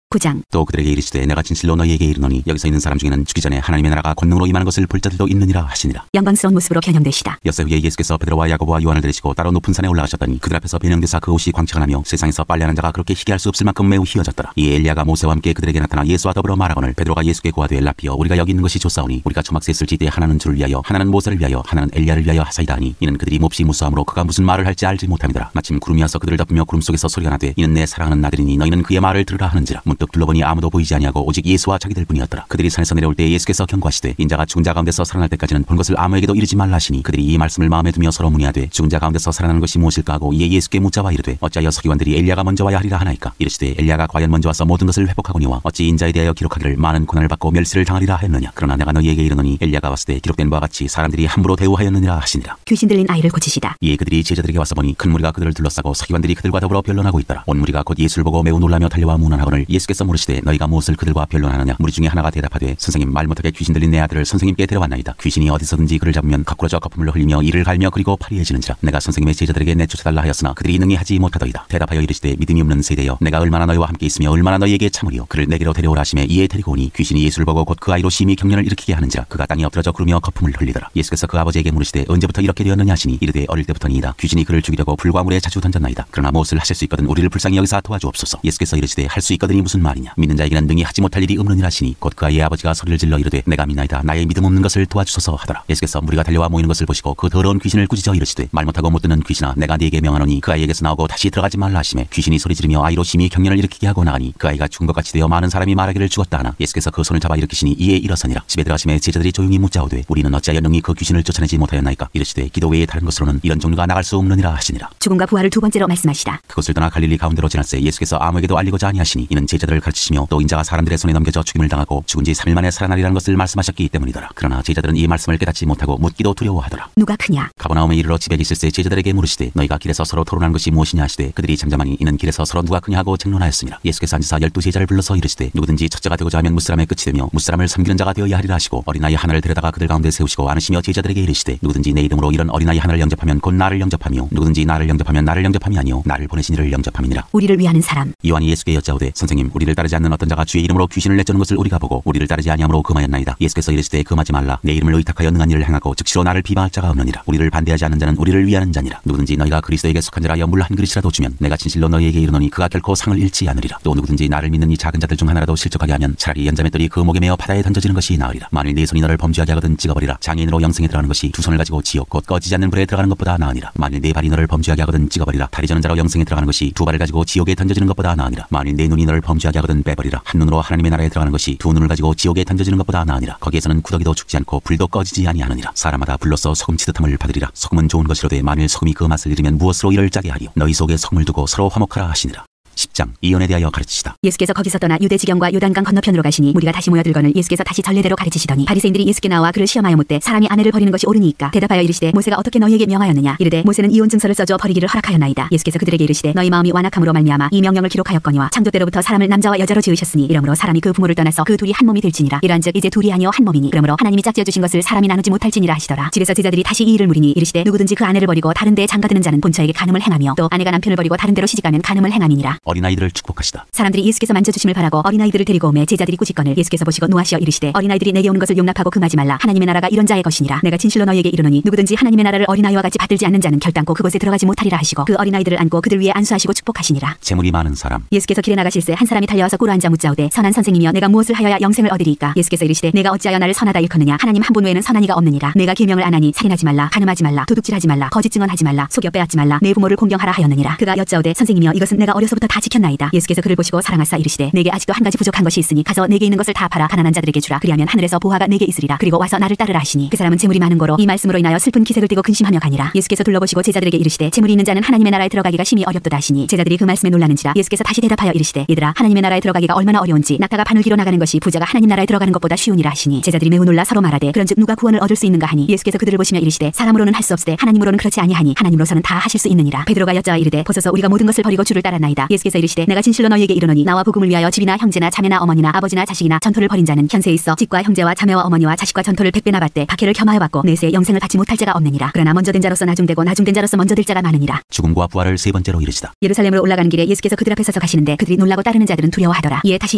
9장. 또 그들에게 이르시되 내가 진실로 너희에게 이르노니 여기서 있는 사람 중에는 죽기 전에 하나님의 나라가 권능으로 임하는 것을 볼 자들도 있느니라 하시니라. 영광스러운 모습으로 변형되시다. 엿새 후에 예수께서 베드로와 야고보와 요한을 데리시고 따로 높은 산에 올라가셨더니 그들 앞에서 변형되사 그 옷이 광채가 나며 세상에서 빨래하는 자가 그렇게 희게 할 수 없을 만큼 매우 희어졌더라. 이에 엘리야가 모세와 함께 그들에게 나타나 예수와 더불어 말하거늘 베드로가 예수께 고하되 라피여 우리가 여기 있는 것이 좋사오니 우리가 초막새 쓸 지때 하나는 주를 위하여 하나는 모세를 위하여 하나는 엘리야를 위하여 하사이다 하니 이는 그들이 몹시 무수함으로 그가 무슨 말을 할지 알지 못함이더라. 마침 구름이 와서 그들을 덮으며 구름 속에서 소리가 나되 이는 내 사랑하는 아들이니 너희는 그의 말을 들으라 하는지라. 문득 둘러보니 아무도 보이지 아니하고 오직 예수와 자기들 뿐이었더라. 그들이 산에서 내려올 때 예수께서 경고하시되 인자가 죽은 자 가운데서 살아날 때까지는 본 것을 아무에게도 이르지 말라 하시니 그들이 이 말씀을 마음에 두며 서로 문의하되 죽은 자 가운데서 살아나는 것이 무엇일까 하고 이에 예수께 묻자와 이르되 어찌하여 서기관들이 엘리야가 먼저 와야 하리라 하나이까. 이르시되 엘리야가 과연 먼저 와서 모든 것을 회복하거니와 어찌 인자에 대하여 기록하기를 많은 고난을 받고 멸시를 당하리라 하였느냐. 그러나 내가 너희에게 이르노니 엘리야가 왔을 때 기록된 바와 같이 사람들이 함부로 대우하였느니라 하시니라. 귀신 들린 아이를 고치시다. 이에 그들이 제자들에게 와서 보니 큰 무리가 그들을 둘러싸고 서기관들이 그들과 더불어 변론하고 있더라. 온 무리가 곧 예수를 보고 매우 놀라며 달려와 문안하거늘 예수께서 물으시되 너희가 무엇을 그들과 변론하느냐. 무리 중에 하나가 대답하되 선생님 말 못하게 귀신 들린 내 아들을 선생님께 데려왔나이다. 귀신이 어디서든지 그를 잡으면 거꾸러져 거품을 흘리며 이를 갈며 그리고 파리해지는지라. 내가 선생님의 제자들에게 내쫓아달라 하였으나 그들이 능히 하지 못하더이다. 대답하여 이르시되 믿음이 없는 세대여 내가 얼마나 너희와 함께 있으며 얼마나 너희에게 참으리요. 그를 내게로 데려오라 하시매 이에 데리고 오니 귀신이 예수를 보고 곧 그 아이로 심히 경련을 일으키게 하는지라. 그가 땅에 엎드러져 구르며 거품을 흘리더라. 예수께서 그 아버지에게 물으시되 언제부터 이렇게 되었느냐 하시니 이르되 어릴 때부터니이다. 귀신이 그를 죽이려고 불과 물에 자주 던졌나이다. 그러나 무엇을 하실 수 있거든 우리를 불쌍히 여기사 도와주옵소서. 예수께서 이르시되 할 수 있거든이 무슨 말이냐. 믿는 자에게는 능히 하지 못할 일이 없느니라 하시니 곧 그 아이의 아버지가 소리를 질러 이르되 내가 믿나이다. 나의 믿음 없는 것을 도와주소서 하더라. 예수께서 무리가 달려와 모이는 것을 보시고 그 더러운 귀신을 꾸짖어 이르시되 말 못하고 못 듣는 귀신아 내가 네게 명하노니 그 아이에게서 나오고 다시 들어가지 말라 하시매 귀신이 소리 지르며 아이로 심히 경련을 일으키게 하고 나가니 그 아이가 죽은 것 같이 되어 많은 사람이 말하기를 죽었다 하나 예수께서 그 손을 잡아 일으키시니 이에 일어서니라. 집에 들어가시매 제자들이 조용히 묻자오되 우리는 어찌하여 능히 그 귀신을 쫓아내지 못하였나이까. 이르시되 기도 외에 다른 것으로는 이런 종류가 나갈 수 없느니라 하시니라. 죽음과 부활을 두 번째로 말씀하시다. 그곳을 떠나 갈릴리 가운데로 지날새 예수께서 아무에게도 알리고자 아니하시니 이는 제자들을 가르치시며 또 인자가 사람들의 손에 넘겨져 죽임을 당하고 죽은 지 3일 만에 살아나리라는 것을 말씀하셨기 때문이더라. 그러나 제자들은 이 말씀을 깨닫지 못하고 묻기도 두려워하더라. 누가 크냐. 가버나움에 이르러 집에 있을새 제자들에게 물으시되 너희가 길에서 서로 토론한 것이 무엇이냐 하시되 그들이 잠잠하니 이는 길에서 서로 누가 크냐 하고争논하였습니다. 예수께서 앉으사 12 제자를 불러서 이르시되 누구든지 첫째가 되고자 하면 무사람의 끝이 되며 무사람을 섬기는 자가 되어야 하리라 하시고 어린아이 하나를 데려다가 그들 가운데 세우시고 안으시며 제자들에게 이르시되 누구든지 내 이름으로 이런 어린아이 하나를 영접하면 곧 나를 영접하며 누구든지 나를 영접하면 나를 영접함이 아니요 나를 보내신 이를 영접함이니라. 우리를 위하는 사람. 요한이 예수께 여짜오되 선생님 우리를 따르지 않는 어떤 자가 주의 이름으로 귀신을 내쫓는 것을 우리가 보고 우리를 따르지 아니함으로 금하였나이다. 예수께서 이르시되 금하지 말라. 내 이름을 의탁하여 능한 일을 행하고 즉시로 나를 비방할 자가 없느니라. 우리를 반대하지 않는 자는 우리를 위하는 자니라. 누구든지 너희가 그리스도에게 속한 자라여 물 한 그릇이라도 주면 내가 진실로 너희에게 이르노니 그가 결코 상을 잃지 않으리라. 또 누구든지 나를 믿는 이 작은 자들 중 하나라도 실족하게 하면 차라리 연자맷돌이 그 목에 매어 바다에 던져지는 것이 나으리라. 만일 네 손이 너를 범죄하게 하거든 찍어버리라. 장애인으로 영생에 들어가는 것이 두 손을 가지고 지옥 곧 꺼지지 않는 불에 들어가는 것보다 나으니라. 만일 네 발이 너를 범죄하게 하거든 찍어버리라. 다리 저는 자로 영생에 들어가는 것이 두 발을 가지고 지옥에 던져지는 것보다 나으니라. 만일 네 눈이 너를 범죄하게 하거든 빼버리라. 한 눈으로 하나님의 나라에 들어가는 것이 두 눈을 가지고 지옥에 던져지는 것보다 나으니라. 거기에서는 구더기도 죽지 않고 불도 꺼지지 아니하느니라. 사람마다 불로써 소금 치듯함을 받으리라. 소금은 좋은 것이로되 만일 소금이 그 맛을 잃으면 무엇으로 이를 짜게 하리요. 너희 속에 소금을 두고 서로 화목하라 하시니라. 10장 이혼에 대하여 가르치시다. 예수께서 거기서 떠나 유대 지경과 요단강 건너편으로 가시니 무리가 다시 모여들거늘 예수께서 다시 전례대로 가르치시더니 바리새인들이 예수께 나와 그를 시험하여 묻되 사람이 아내를 버리는 것이 옳으니까. 대답하여 이르시되 모세가 어떻게 너희에게 명하였느냐. 이르되 모세는 이혼 증서를 써줘 버리기를 허락하였나이다. 예수께서 그들에게 이르시되 너희 마음이 완악함으로 말미암아 이 명령을 기록하였거니와 창조 때로부터 사람을 남자와 여자로 지으셨으니 이러므로 사람이 그 부모를 떠나서 그 둘이 한 몸이 될지니라. 이러한즉 이제 둘이 아니요 한 몸이니 그러므로 하나님이 짝지어 주신 것을 사람이 나누지 못할지니라 하시더라. 집에서 제자들이 다시 이 일을 물으니 이르시되 누구든지 그 아내를 버리고 다른 데에 장가드는 자는 본처에게 간음을 행하며 또 아내가 남편을 버리고 다른 데로 시집가면 간음을 행함이니라. 어린아이들을 축복하시다. 사람들이 예수께서 만져주심을 바라고 어린아이들을 데리고 오매 제자들이 꾸짖거늘 예수께서 보시고 노하시어 이르시되 어린아이들이 내게 오는 것을 용납하고 금하지 말라. 하나님의 나라가 이런 자의 것이니라. 내가 진실로 너희에게 이르노니 누구든지 하나님의 나라를 어린아이와 같이 받들지 않는 자는 결단코 그곳에 들어가지 못하리라 하시고 그 어린아이들을 안고 그들 위에 안수하시고 축복하시니라. 재물이 많은 사람. 예수께서 길에 나가실새 한 사람이 달려와서 꿇어 앉아 묻자오되 선한 선생님이여 내가 무엇을 하여야 영생을 얻으리이까. 예수께서 이르시되 내가 어찌하여 나를 선하다 일컫느냐. 하나님 한 분 외에는 선한 이가 없느니라. 내가 계명을 안 하니 살인하지 말라, 간음하지 말라, 도둑질하지 말라, 거짓 증언하지 말라, 속여 빼앗지 말라, 내 부모를 공경하라 하였느니라. 그가 여짜오되 선생님이여 이것은 내가 어려서부터 다 지켰나이다. 예수께서 그를 보시고 사랑하사 이르시되 내게 아직도 한 가지 부족한 것이 있으니 가서 내게 있는 것을 다 팔아 가난한 자들에게 주라. 그리하면 하늘에서 보화가 내게 있으리라. 그리고 와서 나를 따르라 하시니 그 사람은 재물이 많은 거로 이 말씀으로 인하여 슬픈 기색을 띠고 근심하며 가니라. 예수께서 둘러보시고 제자들에게 이르시되 재물이 있는 자는 하나님의 나라에 들어가기가 심히 어렵도다 하시니 제자들이 그 말씀에 놀라는지라. 예수께서 다시 대답하여 이르시되 얘들아 하나님의 나라에 들어가기가 얼마나 어려운지 낙타가 바늘기로 나가는 것이 부자가 하나님 나라에 들어가는 것보다 쉬우니라 하시니 제자들이 매우 놀라 서로 말하되 그런즉 누가 구원을 얻을 수 있는가 하니 예수께서 그들을 보시며 이르시되 사람으로는 할 수 없으되 하나님으로는 그렇지 아니하니 하나님으로서는 다 하실 수 있느니라. 베드로가 여짜와 이르되 보소서 우리가 모든 것을 버리고 주를 따랐나이다. 예수께서 이르시되 내가 진실로 너희에게 이르노니 나와 복음을 위하여 집이나 형제나 자매나 어머니나 아버지나 자식이나 전토를 벌인 자는 현세에 있어 집과 형제와 자매와 어머니와 자식과 전토를 100배나 받되 박해를 겸하여 받고 내세 영생을 받지 못할 자가 없느니라. 그러나 먼저 된 자로서 나중되고 나중된 자로서 먼저 될 자가 많으니라. 죽음과 부활을 세 번째로 이르시다. 예루살렘으로 올라가는 길에 예수께서 그들 앞에 서서 가시는데 그들이 놀라고 따르는 자들은 두려워하더라. 이에 다시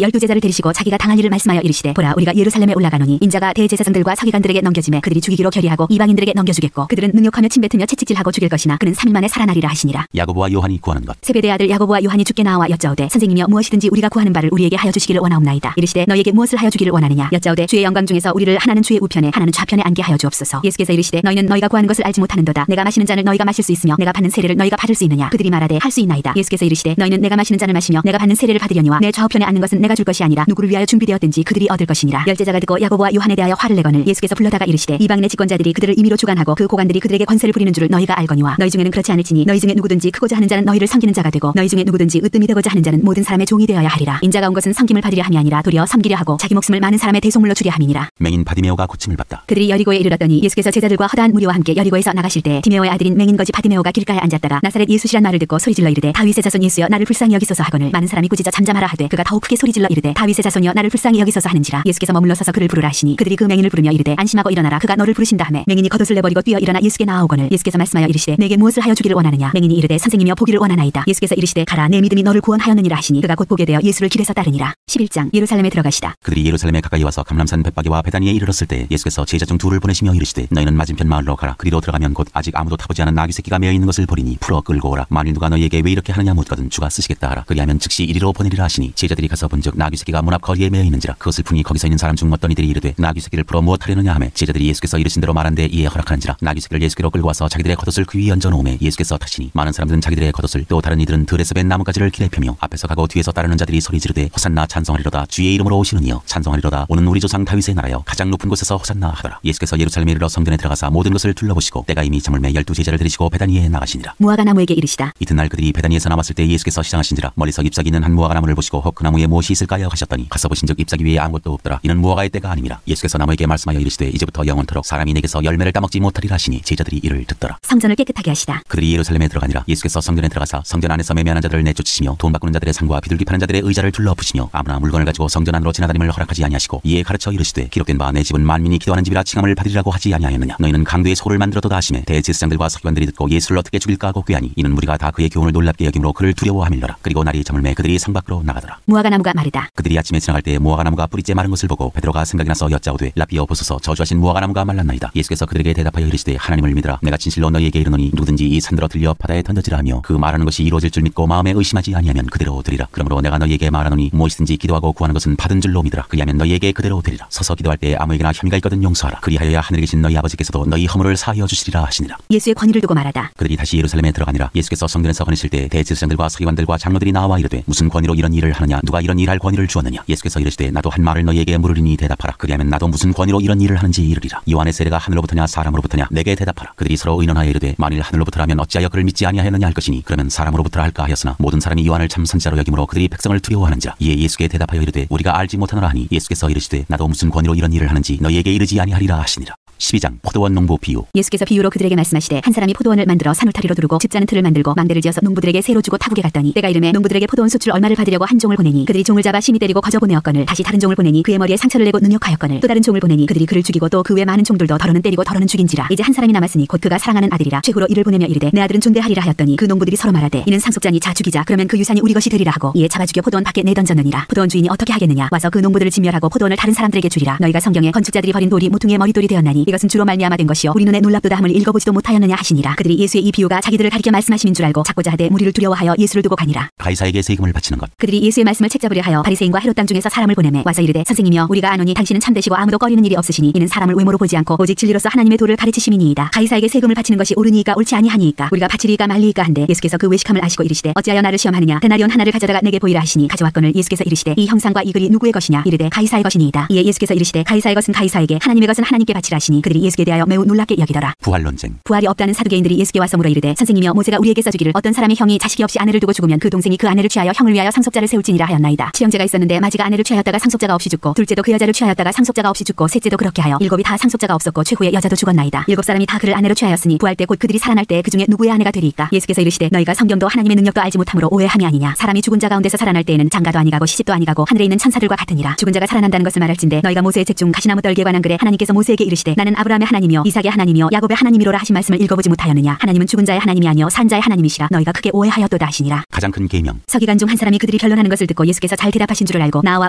12제자를 데리시고 자기가 당할 일을 말씀하여 이르시되 보라 우리가 예루살렘에 올라가노니 인자가 대제사장들과 서기관들에게 넘겨지매 그들이 죽이기로 결의하고 이방인들에게 넘겨주겠고 그들은 능욕하며 침뱉으며 채찍질하고 죽일 것이나 그는 3일 만에 살아나리라 하시니라. 야고보와 요한이 구하는 것. 세베대의 아들 야고보와 요한이 주께 나와 여짜오되 선생님이여 무엇이든지 우리가 구하는 바를 우리에게 하여 주시기를 원하옵나이다. 이르시되 너희에게 무엇을 하여 주기를 원하느냐. 여짜오되 주의 영광 중에서 우리를 하나는 주의 우편에 하나는 좌편에 앉게 하여 주옵소서. 예수께서 이르시되 너희는 너희가 구하는 것을 알지 못하는도다. 내가 마시는 잔을 너희가 마실 수 있으며 내가 받는 세례를 너희가 받을 수 있느냐. 그들이 말하되 할 수 있나이다. 예수께서 이르시되 너희는 내가 마시는 잔을 마시며 내가 받는 세례를 받으려니와 내 좌우편에 앉는 것은 내가 줄 것이 아니라 누구를 위하여 준비되었든지 그들이 얻을 것이니라. 열제자가 듣고 야고보와 요한에 대하여 화를 내거늘 예수께서 불러다가 이르시되 이방인의 집권자들이 그들을 임의로 주관하고 그 고관들이 그들에게 권세를 부리는 줄을 너희가 알거니와 너희 중에는 그렇지 않을지니 너희 중에 누구든지 크고자 하는 자는 너희를 섬기는 자가 되고 너희 중에 누구든지 으뜸이 되고자 하는 자는 모든 사람의 종이 되어야 하리라. 인자가 온 것은 섬김을 받으려 함이 아니라 도리어 섬기려 하고 자기 목숨을 많은 사람의 대속물로 주려 함이니라. 맹인 바디메오가 고침을 받다. 그들이 여리고에 이르렀더니 예수께서 제자들과 허다한 무리와 함께 여리고에서 나가실 때 디메오의 아들인 맹인 거지 바디메오가 길가에 앉았다가 나사렛 예수시란 말을 듣고 소리질러 이르되 다윗의 자손 예수여 나를 불쌍히 여기소서 하거늘 많은 사람이 꾸짖어 잠잠하라 하되 그가 더욱 크게 소리질러 이르되 다윗의 자손이여 나를 불쌍히 여기소서 하는지라. 예수께서 머물러 서서 그를 부르라 하시니 그들이 그 맹인을 부르며 이르되 안심하고 일어나라 그가 너를 부르신다 하매 맹인이 겉옷을 내버리고 뛰어 일어나 예수께 나아오거늘 예수께서 말씀하여 이르시되 내게 무엇을 하여 주기를 원하느냐. 맹인이 이르되 선생님이여 보기를 원하나이다. 예수께서 이르시되 가라 내 믿음이 너를 구원하였느니라 하시니 그가 곧 보게 되어 예수를 길에서 따르니라. 11장 예루살렘에 들어가시다. 그들이 예루살렘에 가까이 와서 감람산 벳바게와 베다니에 이르렀을 때 예수께서 제자 중 둘을 보내시며 이르시되 너희는 맞은편 마을로 가라. 그리로 들어가면 곧 아직 아무도 타보지 않은 나귀 새끼가 매어 있는 것을 보리니 풀어 끌고 오라. 만일 누가 너희에게 왜 이렇게 하느냐 묻거든 주가 쓰시겠다 하라. 그리하면 즉시 이리로 보내리라 하시니 제자들이 가서 본즉 나귀 새끼가 문 앞 거리에 매어 있는지라. 그것을 푼이 거기서 있는 사람 중 어떤 이들이 이르되 나귀 새끼를 풀어 무엇 하려느냐 하매 제자들이 예수께서 이르신 대로 말한데 이에 허락하는지라. 나귀 새끼를 예수께로 끌고 와서 자기들의 겉옷을 그 위에 얹어 놓음에 예수께서 타시니 많은 사람들은 자기들의 겉옷을 또 다른 이들은 들에서 벤 나뭇가지를 길에 펴며 앞에서 가고 뒤에서 따르는 자들이 소리 지르되 호산나 찬송하리로다 주의 이름으로 오시는 이여 찬송하리로다 오는 우리 조상 다윗의 나라여 가장 높은 곳에서 호산나 하더라. 예수께서 예루살렘에 이르러 성전에 들어가사 모든 것을 둘러보시고 때가 이미 저물매 12제자를 들이시고 베다니에 나가시니라. 무화과 나무에게 이르시다. 이튿날 그들이 베다니에서 남았을 때 예수께서 시장하신지라. 멀리서 잎사귀 있는 한 무화과 나무를 보시고 혹 그 나무에 무엇이 있을까요 하셨더니 가서 보신즉 잎사귀 위에 아무것도 없더라. 이는 무화과의 때가 아님이라. 예수께서 나무에게 말씀하여 이르시되 이제부터 영원토록 사람이 내게서 열매를 따먹지 못하리라 하시니 제자들이 이를 듣더라. 성전을 깨끗하게 하시다. 그들이 예루살렘에 들어가니라. 예수께서 성전에 들어가사 성전 안에서 매매하는 자들을 내쫓으시며 돈 바꾸는 자들의 상과 비둘기 파는 자들의 의자를 둘러부시며 아무나 물건을 가지고 성전 안으로 지나다님을 허락하지 아니하시고 이에 가르쳐 이르시되 기록된 바 내 집은 만민이 기도하는 집이라 칭함을 받으리라고 하지 아니하였느냐. 너희는 강도의 소를 만들어도다 하시매 대제사장들과 서기관들이 듣고 예수를 어떻게 죽일까 하고 꾀하니 이는 무리가 다 그의 교훈을 놀랍게 여김으로 그를 두려워함일러라. 그리고 날이 저물매 그들이 성 밖으로 나가더라. 무화과 나무가 마르다. 그들이 아침에 지나갈 때 무화과 나무가 뿌리째 마른 것을 보고 베드로가 생각이 나서 여짜오되 라비여 보소서 저주하신 무화과 나무가 말랐나이다. 예수께서 그들에게 대답하여 이르시되 하나님을 믿으라. 내가 진실로 너희에게 이르노니 누구든지 이 산들어 들려 바다에 던져지라 하며 그 말하는 것이 이루어질 줄 믿고 마음에 의심하지 아니하면 그대로 되리라. 그러므로 내가 너희에게 말하노니 무엇이든지 기도하고 구하는 것은 받은 줄로 믿으라. 그리하면 너희에게 그대로 되리라. 서서 기도할 때 아무에게나 혐의가 있거든 용서하라. 그리하여야 하늘에 계신 너희 아버지께서도 너희 허물을 사하여 주시리라 하시니라. 예수의 권위를 두고 말하다. 그들이 다시 예루살렘에 들어가니라. 예수께서 성전에서 거니실 때 대제사장들과 서기관들과 장로들이 나와 이르되 무슨 권위로 이런 일을 하느냐. 누가 이런 일할 권위를 주었느냐. 예수께서 이르시되 나도 한 말을 너희에게 물으리니 대답하라. 그리하면 나도 무슨 권위로 이런 일을 하는지 이르리라. 요한의 세례가 하늘로부터냐 사람으로부터냐. 내게 대답하라. 그들이 서로 의논하여 이르되 만일 하늘로부터라면 어찌하여 그를 믿지 아니하였느냐 할 것이니 그러면 사람으로부터라 할까 하였으나 모든 사람이 요한을 참 선지자로 여김으로 그들이 백성을 두려워하는지라. 이에 예수께 대답하여 이르되 우리가 알지 못하노라 하니 예수께서 이르시되 나도 무슨 권위로 이런 일을 하는지 너희에게 이르지 아니하리라 하시니라. 12장 포도원 농부 비유. 예수께서 비유로 그들에게 말씀하시되 한 사람이 포도원을 만들어 사물터리로 두르고 집자는 틀을 만들고 망대를 지어서 농부들에게 새로 주고 타국에 갔더니 때가 이르매 농부들에게 포도원 수출 얼마를 받으려고 한 종을 보내니 그들이 종을 잡아 심히 때리고 거저 보내었거늘 다시 다른 종을 보내니 그의 머리에 상처를 내고 능욕하였거늘 또 다른 종을 보내니 그들이 그를 죽이고 또 그 외 많은 종들도 더러는 때리고 더러는 죽인지라. 이제 한 사람이 남았으니 곧 그가 사랑하는 아들이라. 최후로 이를 보내며 이르되 내 아들은 존대하리라 하였더니 그 농부들이 서로 말하되 이는 상속자니 자 죽이자. 그러면 그 유산이 우리 것이 되리라 하고 이에 잡아 죽여 포도원 밖에 내던졌느니라. 포도원 주인이 어떻게 하겠느냐. 와서 그 농부들을 진멸하고 포도원을 다른 사람들에게 주리라. 너희가 성경에 건축자들이 버린 돌이 모퉁이의 머릿돌이 되었나니 이것은 주로 말미암아 된 것이요 우리 눈에 놀랍도다 함을 읽어보지도 못하였느냐 하시니라. 그들이 예수의 이 비유가 자기들을 가리켜 말씀하심인 줄 알고 잡고자 하되 무리를 두려워하여 예수를 두고 가니라. 가이사에게 세금을 바치는 것. 그들이 예수의 말씀을 책잡으려 하여 바리새인과 헤롯 땅 중에서 사람을 보내매 와서 이르되 선생님이여 우리가 아노니 당신은 참되시고 아무도 꺼리는 일이 없으시니 이는 사람을 외모로 보지 않고 오직 진리로서 하나님의 도를 가르치심이니이다. 가이사에게 세금을 바치는 것이 옳으니이까 옳지 아니하니이까 우리가 바치리이까 말리이까 한데 예수께서 그 외식함을 아시고 이르시되 어찌하여 나를 시험하느냐. 데나리온 하나를 가져다가 내게 보이라 하시니 가져왔거늘 예수께서 이르시되 이 형상과 이 글이 누구의 것이냐. 이르되 가이사의 것이니이다. 이에 예수께서 이르시되 가이사의 것은 가이사에게 하나님의 것은 하나님께 바치라 하시니 그들이 예수께 대하여 매우 놀랍게 여기더라. 부활 논쟁. 부활이 없다는 사두개인들이 예수께 와서 물어 이르되 선생님이여 모세가 우리에게 써주기를 어떤 사람의 형이 자식이 없이 아내를 두고 죽으면 그 동생이 그 아내를 취하여 형을 위하여 상속자를 세울지니라 하였나이다. 친형제가 있었는데 마지가 아내를 취하였다가 상속자가 없이 죽고 둘째도 그 여자를 취하였다가 상속자가 없이 죽고 셋째도 그렇게 하여 일곱이 다 상속자가 없었고 최후의 여자도 죽었나이다. 일곱 사람이 다 그를 아내로 취하였으니 부활 때 곧 그들이 살아날 때 그 중에 누구의 아내가 되리이까. 예수께서 이르시되 너희가 성경도 하나님의 능력도 알지 못함으로 오해함이 아니냐. 사람이 죽은 자 가운데서 살아날 때에는 장가도 아니가고 시집도 아니가고 하늘에 있는 천사들과 같으니라. 죽은 자가 살아난다는 것을 말할진대 너희가 모세의 책 중 가시나무 떨기에 관한 글에 하나님께서 모세에게 이르시되 나는 아브라함의 하나님이요 이삭의 하나님이요 야곱의 하나님이로라 하신 말씀을 읽어보지 못하였느냐. 하나님은 죽은 자의 하나님이 아니요 산 자의 하나님이시라. 너희가 크게 오해하였도다 하시니라. 가장 큰 계명. 서기관 중 한 사람이 그들이 변론하는 것을 듣고 예수께서 잘 대답하신 줄을 알고 나와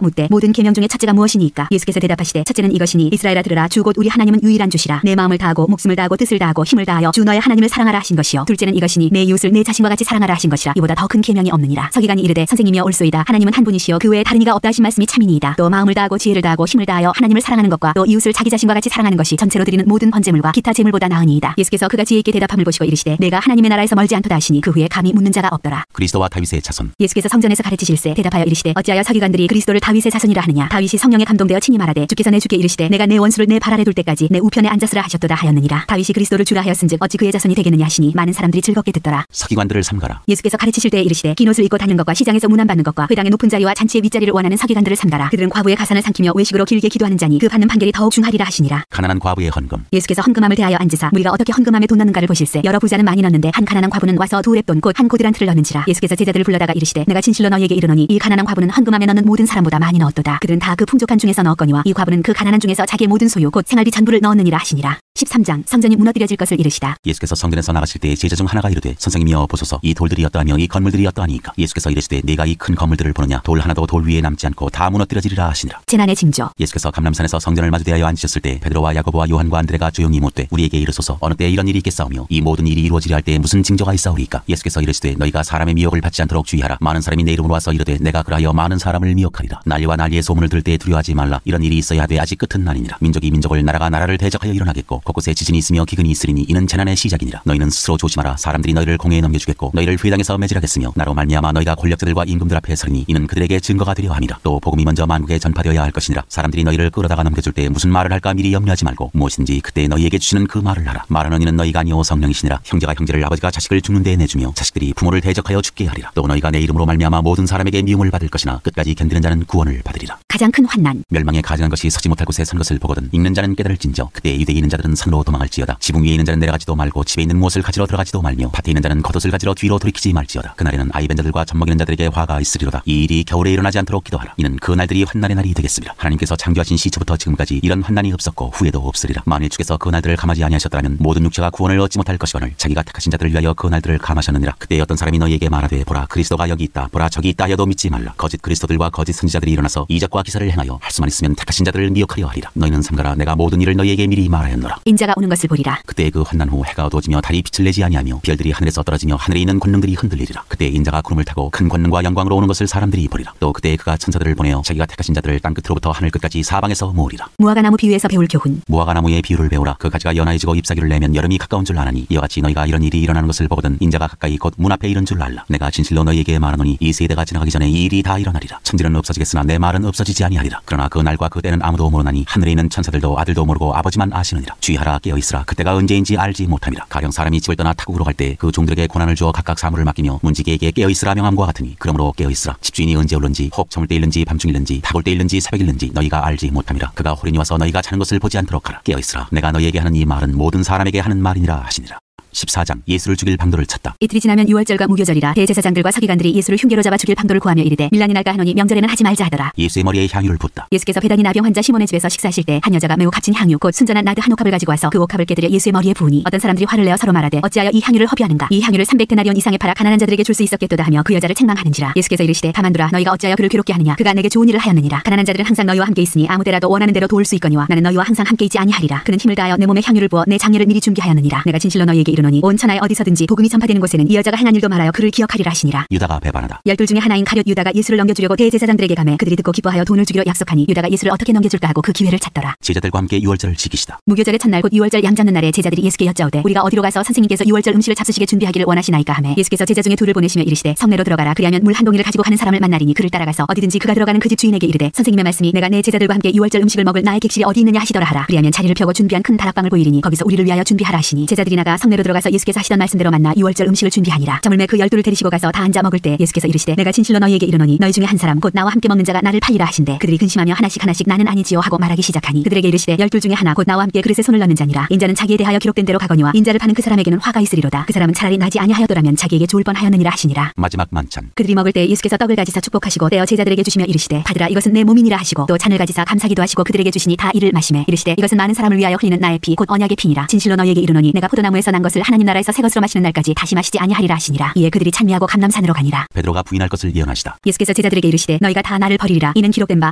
묻되 모든 계명 중에 첫째가 무엇이니까. 예수께서 대답하시되 첫째는 이것이니 이스라엘아 들으라 주 곧 우리 하나님은 유일한 주시라. 내 마음을 다하고 목숨을 다하고 뜻을 다하고 힘을 다하여 주 너의 하나님을 사랑하라 하신 것이요 둘째는 이것이니 내 이웃을 내 자신과 같이 사랑하라 하신 것이라. 이보다 더 큰 계명이 없느니라. 서기관이 이르되 선생님이여 옳소이다. 하나님은 한 분이시요 그 외에 다른 이가 없다 하신 말씀이 참이니이다. 또 마음을 다하고 지혜를 다하고 힘을 다하여 하나님을 사랑하는 것과 또 이웃을 자기 자신과 같이 사랑하는 것이 전체로 드리는 모든 번제물과 기타 제물보다 나으니이다. 예수께서 그가 지혜 있게 대답함을 보시고 이르시되 내가 하나님의 나라에서 멀지 않도다 하시니 그 후에 감히 묻는 자가 없더라. 그리스도와 다윗의 자손. 예수께서 성전에서 가르치실세 대답하여 이르시되 어찌하여 서기관들이 그리스도를 다윗의 자손이라 하느냐. 다윗이 성령에 감동되어 친히 말하되 주께서 내 주께 이르시되 내가 내 원수를 내 발 아래 둘 때까지 내 우편에 앉았으라 하셨도다 하였느니라. 다윗이 그리스도를 주라 하였은즉 어찌 그의 자손이 되겠느냐 하시니 많은 사람들이 즐겁게 듣더라. 서기관들을 삼가라. 예수께서 가르치실 때에 이르시되 긴 옷을 입고 다니는 것과 시장에서 문안받는 것과 회당의 높은 자리와 잔치의 윗자리를 원하는 서기관들을 삼가라. 그들은 과부의 가산을 삼키며 외식으로 길게 기도하는 자니 그 받는 판결이 더욱 중하리라 하시니라. 가난한 과부의 헌금. 예수께서 헌금함을 대하여 앉으사 우리가 어떻게 헌금함에 돈 넣는가를 보실세. 여러 부자는 많이 넣는데 한 가난한 과부는 와서 두 랩돈 곧 한 고드란트를 넣는지라. 예수께서 제자들을 불러다가 이르시되 내가 진실로 너희에게 이르노니 이 가난한 과부는 헌금함에 넣는 모든 사람보다 많이 넣었도다. 그들은 다 그 풍족한 중에서 넣었거니와 이 과부는 그 가난한 중에서 자기의 모든 소유 곧 생활비 전부를 넣었느니라 하시니라. 13장 성전이 무너뜨려질 것을 이르시다. 예수께서 성전에서 나가실 때 제자 중 하나가 이르되 선생님이여 보소서 이 돌들이 어떠하며 이 건물들이 어떠하니까. 예수께서 이르시되 네가 이 큰 건물들을 보느냐. 돌 하나도 돌 위에 남지 않고 다 무너뜨려지리라 하시니라. 재난의 징조. 예수께서 감람산에서 성전을 마주대하여 앉으셨을 때 베드로와 야고보와 요한과 안드레가 조용히 묻되 우리에게 이르소서 어느 때 이런 일이 있겠사오며 이 모든 일이 이루어지려 할 때 무슨 징조가 있사오리까. 예수께서 이르시되 너희가 사람의 미혹을 받지 않도록 주의하라. 많은 사람이 내 이름으로 와서 이르되 내가 그라하여 많은 사람을 미혹하리라. 난리와 난리의 소문을 들을 때 두려워하지 말라. 이런 일이 있어야 하되 아직 끝은 아니니라. 민족이 민족을 나라가 나라를 대적하여 일어나겠고 곳곳에 지진이 있으며 기근이 있으리니 이는 재난의 시작이니라. 너희는 스스로 조심하라. 사람들이 너희를 공회에 넘겨주겠고 너희를 회당에서 매질하겠으며 나로 말미암아 너희가 권력자들과 임금들 앞에 서리니 이는 그들에게 증거가 되려 함이라. 또 복음이 먼저 만국에 전파되어야 할 것이니라. 사람들이 너희를 끌어다가 넘겨줄 때 무슨 말을 할까 미리 염려하지 말고 무엇인지 그때 너희에게 주시는 그 말을 하라. 말하는 이는 너희가 아니오 성령이시니라. 형제가 형제를 아버지가 자식을 죽는 데에 내주며 자식들이 부모를 대적하여 죽게 하리라. 또 너희가 내 이름으로 말미암아 모든 사람에게 미움을 받을 것이나 끝까지 견디는 자는 구원을 받으리라. 가장 큰 환난. 멸망에 가증한 것이 서지 못할 곳에 선 것을 보거든 읽는 자는 깨달을진저 그때 유대에 있는 자들은 산으로 도망할지어다. 지붕 위에 있는 자는 내려가지도 말고 집에 있는 무엇을 가지러 들어가지도 말며 밭에 있는 자는 겉옷을 가지러 뒤로 돌이키지 말지어다. 그날에는 아이 벤 자들과 젖 먹이는 자들에게 화가 있으리로다. 이 일이 겨울에 일어나지 않도록 기도하라. 이는 그 날들이 환난의 날이 되겠습니다. 하나님께서 창조하신 시초부터 지금까지 이런 환난이 없었고 후에도 없으리라. 만일 주께서 그 날들을 감하지 아니하셨더라면 모든 육체가 구원을 얻지 못할 것이거늘 자기가 택하신 자들을 위하여 그 날들을 감하셨느니라. 그때 어떤 사람이 너희에게 말하되 보라 그리스도가 여기 있다 보라 저기 있다 하여도 믿지 말라. 거짓 그리스도들과 거짓 선지자들이 일어나서 이적과 기사를 행하여 할 수만 있으면 택하신 자들을 미혹하려 하리라. 너희는 삼가라. 내가 모든 일을 너희에게 미리 말하였노라. 인자가 오는 것을 보리라. 그때 그 환난 후 해가 어두워지며 달이 빛을 내지 아니하며 별들이 하늘에서 떨어지며 하늘에 있는 권능들이 흔들리리라. 그때 인자가 구름을 타고 큰 권능과 영광으로 오는 것을 사람들이 보리라. 또 그때 그가 천사들을 보내어 자기가 택하신 자들을 땅 끝으로부터 하늘 끝까지 사방에서 모으리라. 무화과나무 비유에서 배울 교훈. 무화과나무의 비유를 배우라. 그 가지가 연하해지고 잎사귀를 내면 여름이 가까운 줄 아나니 이와 같이 너희가 이런 일이 일어나는 것을 보거든 인자가 가까이 곧 문 앞에 이른 줄 알라. 내가 진실로 너희에게 말하노니 이 세대가 지나가기 전에 이 일이 다 일어나리라. 천지는 없어지겠으나 내 말은 없어지지 아니하리라. 그러나 그 날과 그 때는 아무도 모르나니 하늘에 있는 천사들도 아들도 모르고 아버지만 아시느니라. 주의하라 깨어있으라. 그때가 언제인지 알지 못함이라. 가령 사람이 집을 떠나 타국으로 갈 때 그 종들에게 고난을 주어 각각 사물을 맡기며 문지기에게 깨어있으라 명함과 같으니 그러므로 깨어있으라. 집주인이 언제 올는지 혹 저물 때 일는지 밤중 일는지 타골 때 일는지 새벽 일는지 너희가 알지 못함이라. 그가 홀인이 와서 너희가 자는 것을 보지 않도록 하라. 깨어있으라. 내가 너희에게 하는 이 말은 모든 사람에게 하는 말이니라 하시니라. 14장 예수를 죽일 방도를 찾다. 이틀이 지나면 유월절과 무교절이라 대제사장들과 서기관들이 예수를 흉계로 잡아 죽일 방도를 구하며 이르되 밀란이 날까 하노니 명절에는 하지 말자 하더라. 예수의 머리에 향유를 붓다. 예수께서 배단이 나병 환자 시몬의 집에서 식사하실 때 한 여자가 매우 값진 향유 곧 순전한 나드 한 옥합을 가지고 와서 그 옥합을 깨뜨려 예수의 머리에 부으니 어떤 사람들이 화를 내어 서로 말하되 어찌하여 이 향유를 허비하는가. 이 향유를 300데나리온 이상에 팔아 가난한 자들에게 줄 수 있었겠도다 하며 그 여자를 책망하는지라. 예수께서 이르시되 가만두라. 너희가 어찌하여 그를 괴롭게 하느냐. 그가 내게 좋은 일을 하였느니라. 가난한 자들은 항상 너희와 함께 있으니 아무 때라도 원하는 대로 도울 수 있거니와 나는 너희와 항상 함께 있지 아니하리라. 그는 힘을 다하여 내 몸에 향유를 부어 내 장례를 미리 준비하였느니라. 내가 진실로 너희에게 이르노니 이르노니 온 천하에 어디서든지 복음이 전파되는 곳에는 이 여자가 행한 일도 말하여 그를 기억하리라 하시니라. 유다가 배반하다. 12 중에 하나인 가룟 유다가 예수를 넘겨주려고 대제사장들에게 가매 그들이 듣고 기뻐하여 돈을 주기로 약속하니 유다가 예수를 어떻게 넘겨줄까 하고 그 기회를 찾더라. 제자들과 함께 유월절을 지키시다. 무교절의 첫날 곧 유월절 양 잡는 날에 제자들이 예수께 여짜오되 우리가 어디로 가서 선생님께서 유월절 음식을 잡수시게 준비하기를 원하시나이까 하매 예수께서 제자 중에 둘을 보내시며 이르시되 성내로 들어가라. 그리하면 물 한 동이를 가지고 가는 사람을 만나리니 그를 따라가서 어디든지 그가 들어가는 그 집 주인에게 이르되 선생님의 말씀이 내가 내 제자들과 함께 유월절 음식을 먹을 나의 객실이 어디 있느냐 하시더라 하라. 그리하면 자리를 펴고 준비한 큰 다락방을 보이리니 거기서 우리를 위하여 준비하라 하시니 제자들이 나가 성내로 들어가서 예수께서 하시던 말씀대로 만나 유월절 음식을 준비하니라. 저물매 그 12를 데리시고 가서 다 앉아 먹을 때 예수께서 이르시되 내가 진실로 너희에게 이르노니 너희 중에 한 사람 곧 나와 함께 먹는 자가 나를 팔리라 하신대 그들이 근심하며 하나씩 나는 아니지요 하고 말하기 시작하니 그들에게 이르시되 12 중에 하나 곧 나와 함께 그릇에 손을 넣는 자니라. 인자는 자기에 대하여 기록된 대로 가거니와 인자를 파는 그 사람에게는 화가 있으리로다. 그 사람은 차라리 나지 아니하였더라면 자기에게 좋을 뻔하였느니라 하시니라. 마지막 만찬. 그들이 먹을 때 예수께서 떡을 가지사 축복하시고 떼어 제자들에게 주시며 이르시되 받으라 이것은 내 몸이니라 하시고 또 잔을 가지사 감사기도 하시고 그들에게 주시니 다 이를 마시매 이르시되 이것은 많은 사람을 위하여 흘리는 나의 피 곧 언약의 피니라. 진실로 너희에게 이르노니 내가 포도나무에서 난 것을 하나님 나라에서 새 것으로 마시는 날까지 다시 마시지 아니하리라 하시니라. 이에 그들이 찬미하고 감람산으로 가니라. 베드로가 부인할 것을 예언하시다. 예수께서 제자들에게 이르시되 너희가 다 나를 버리리라. 이는 기록된 바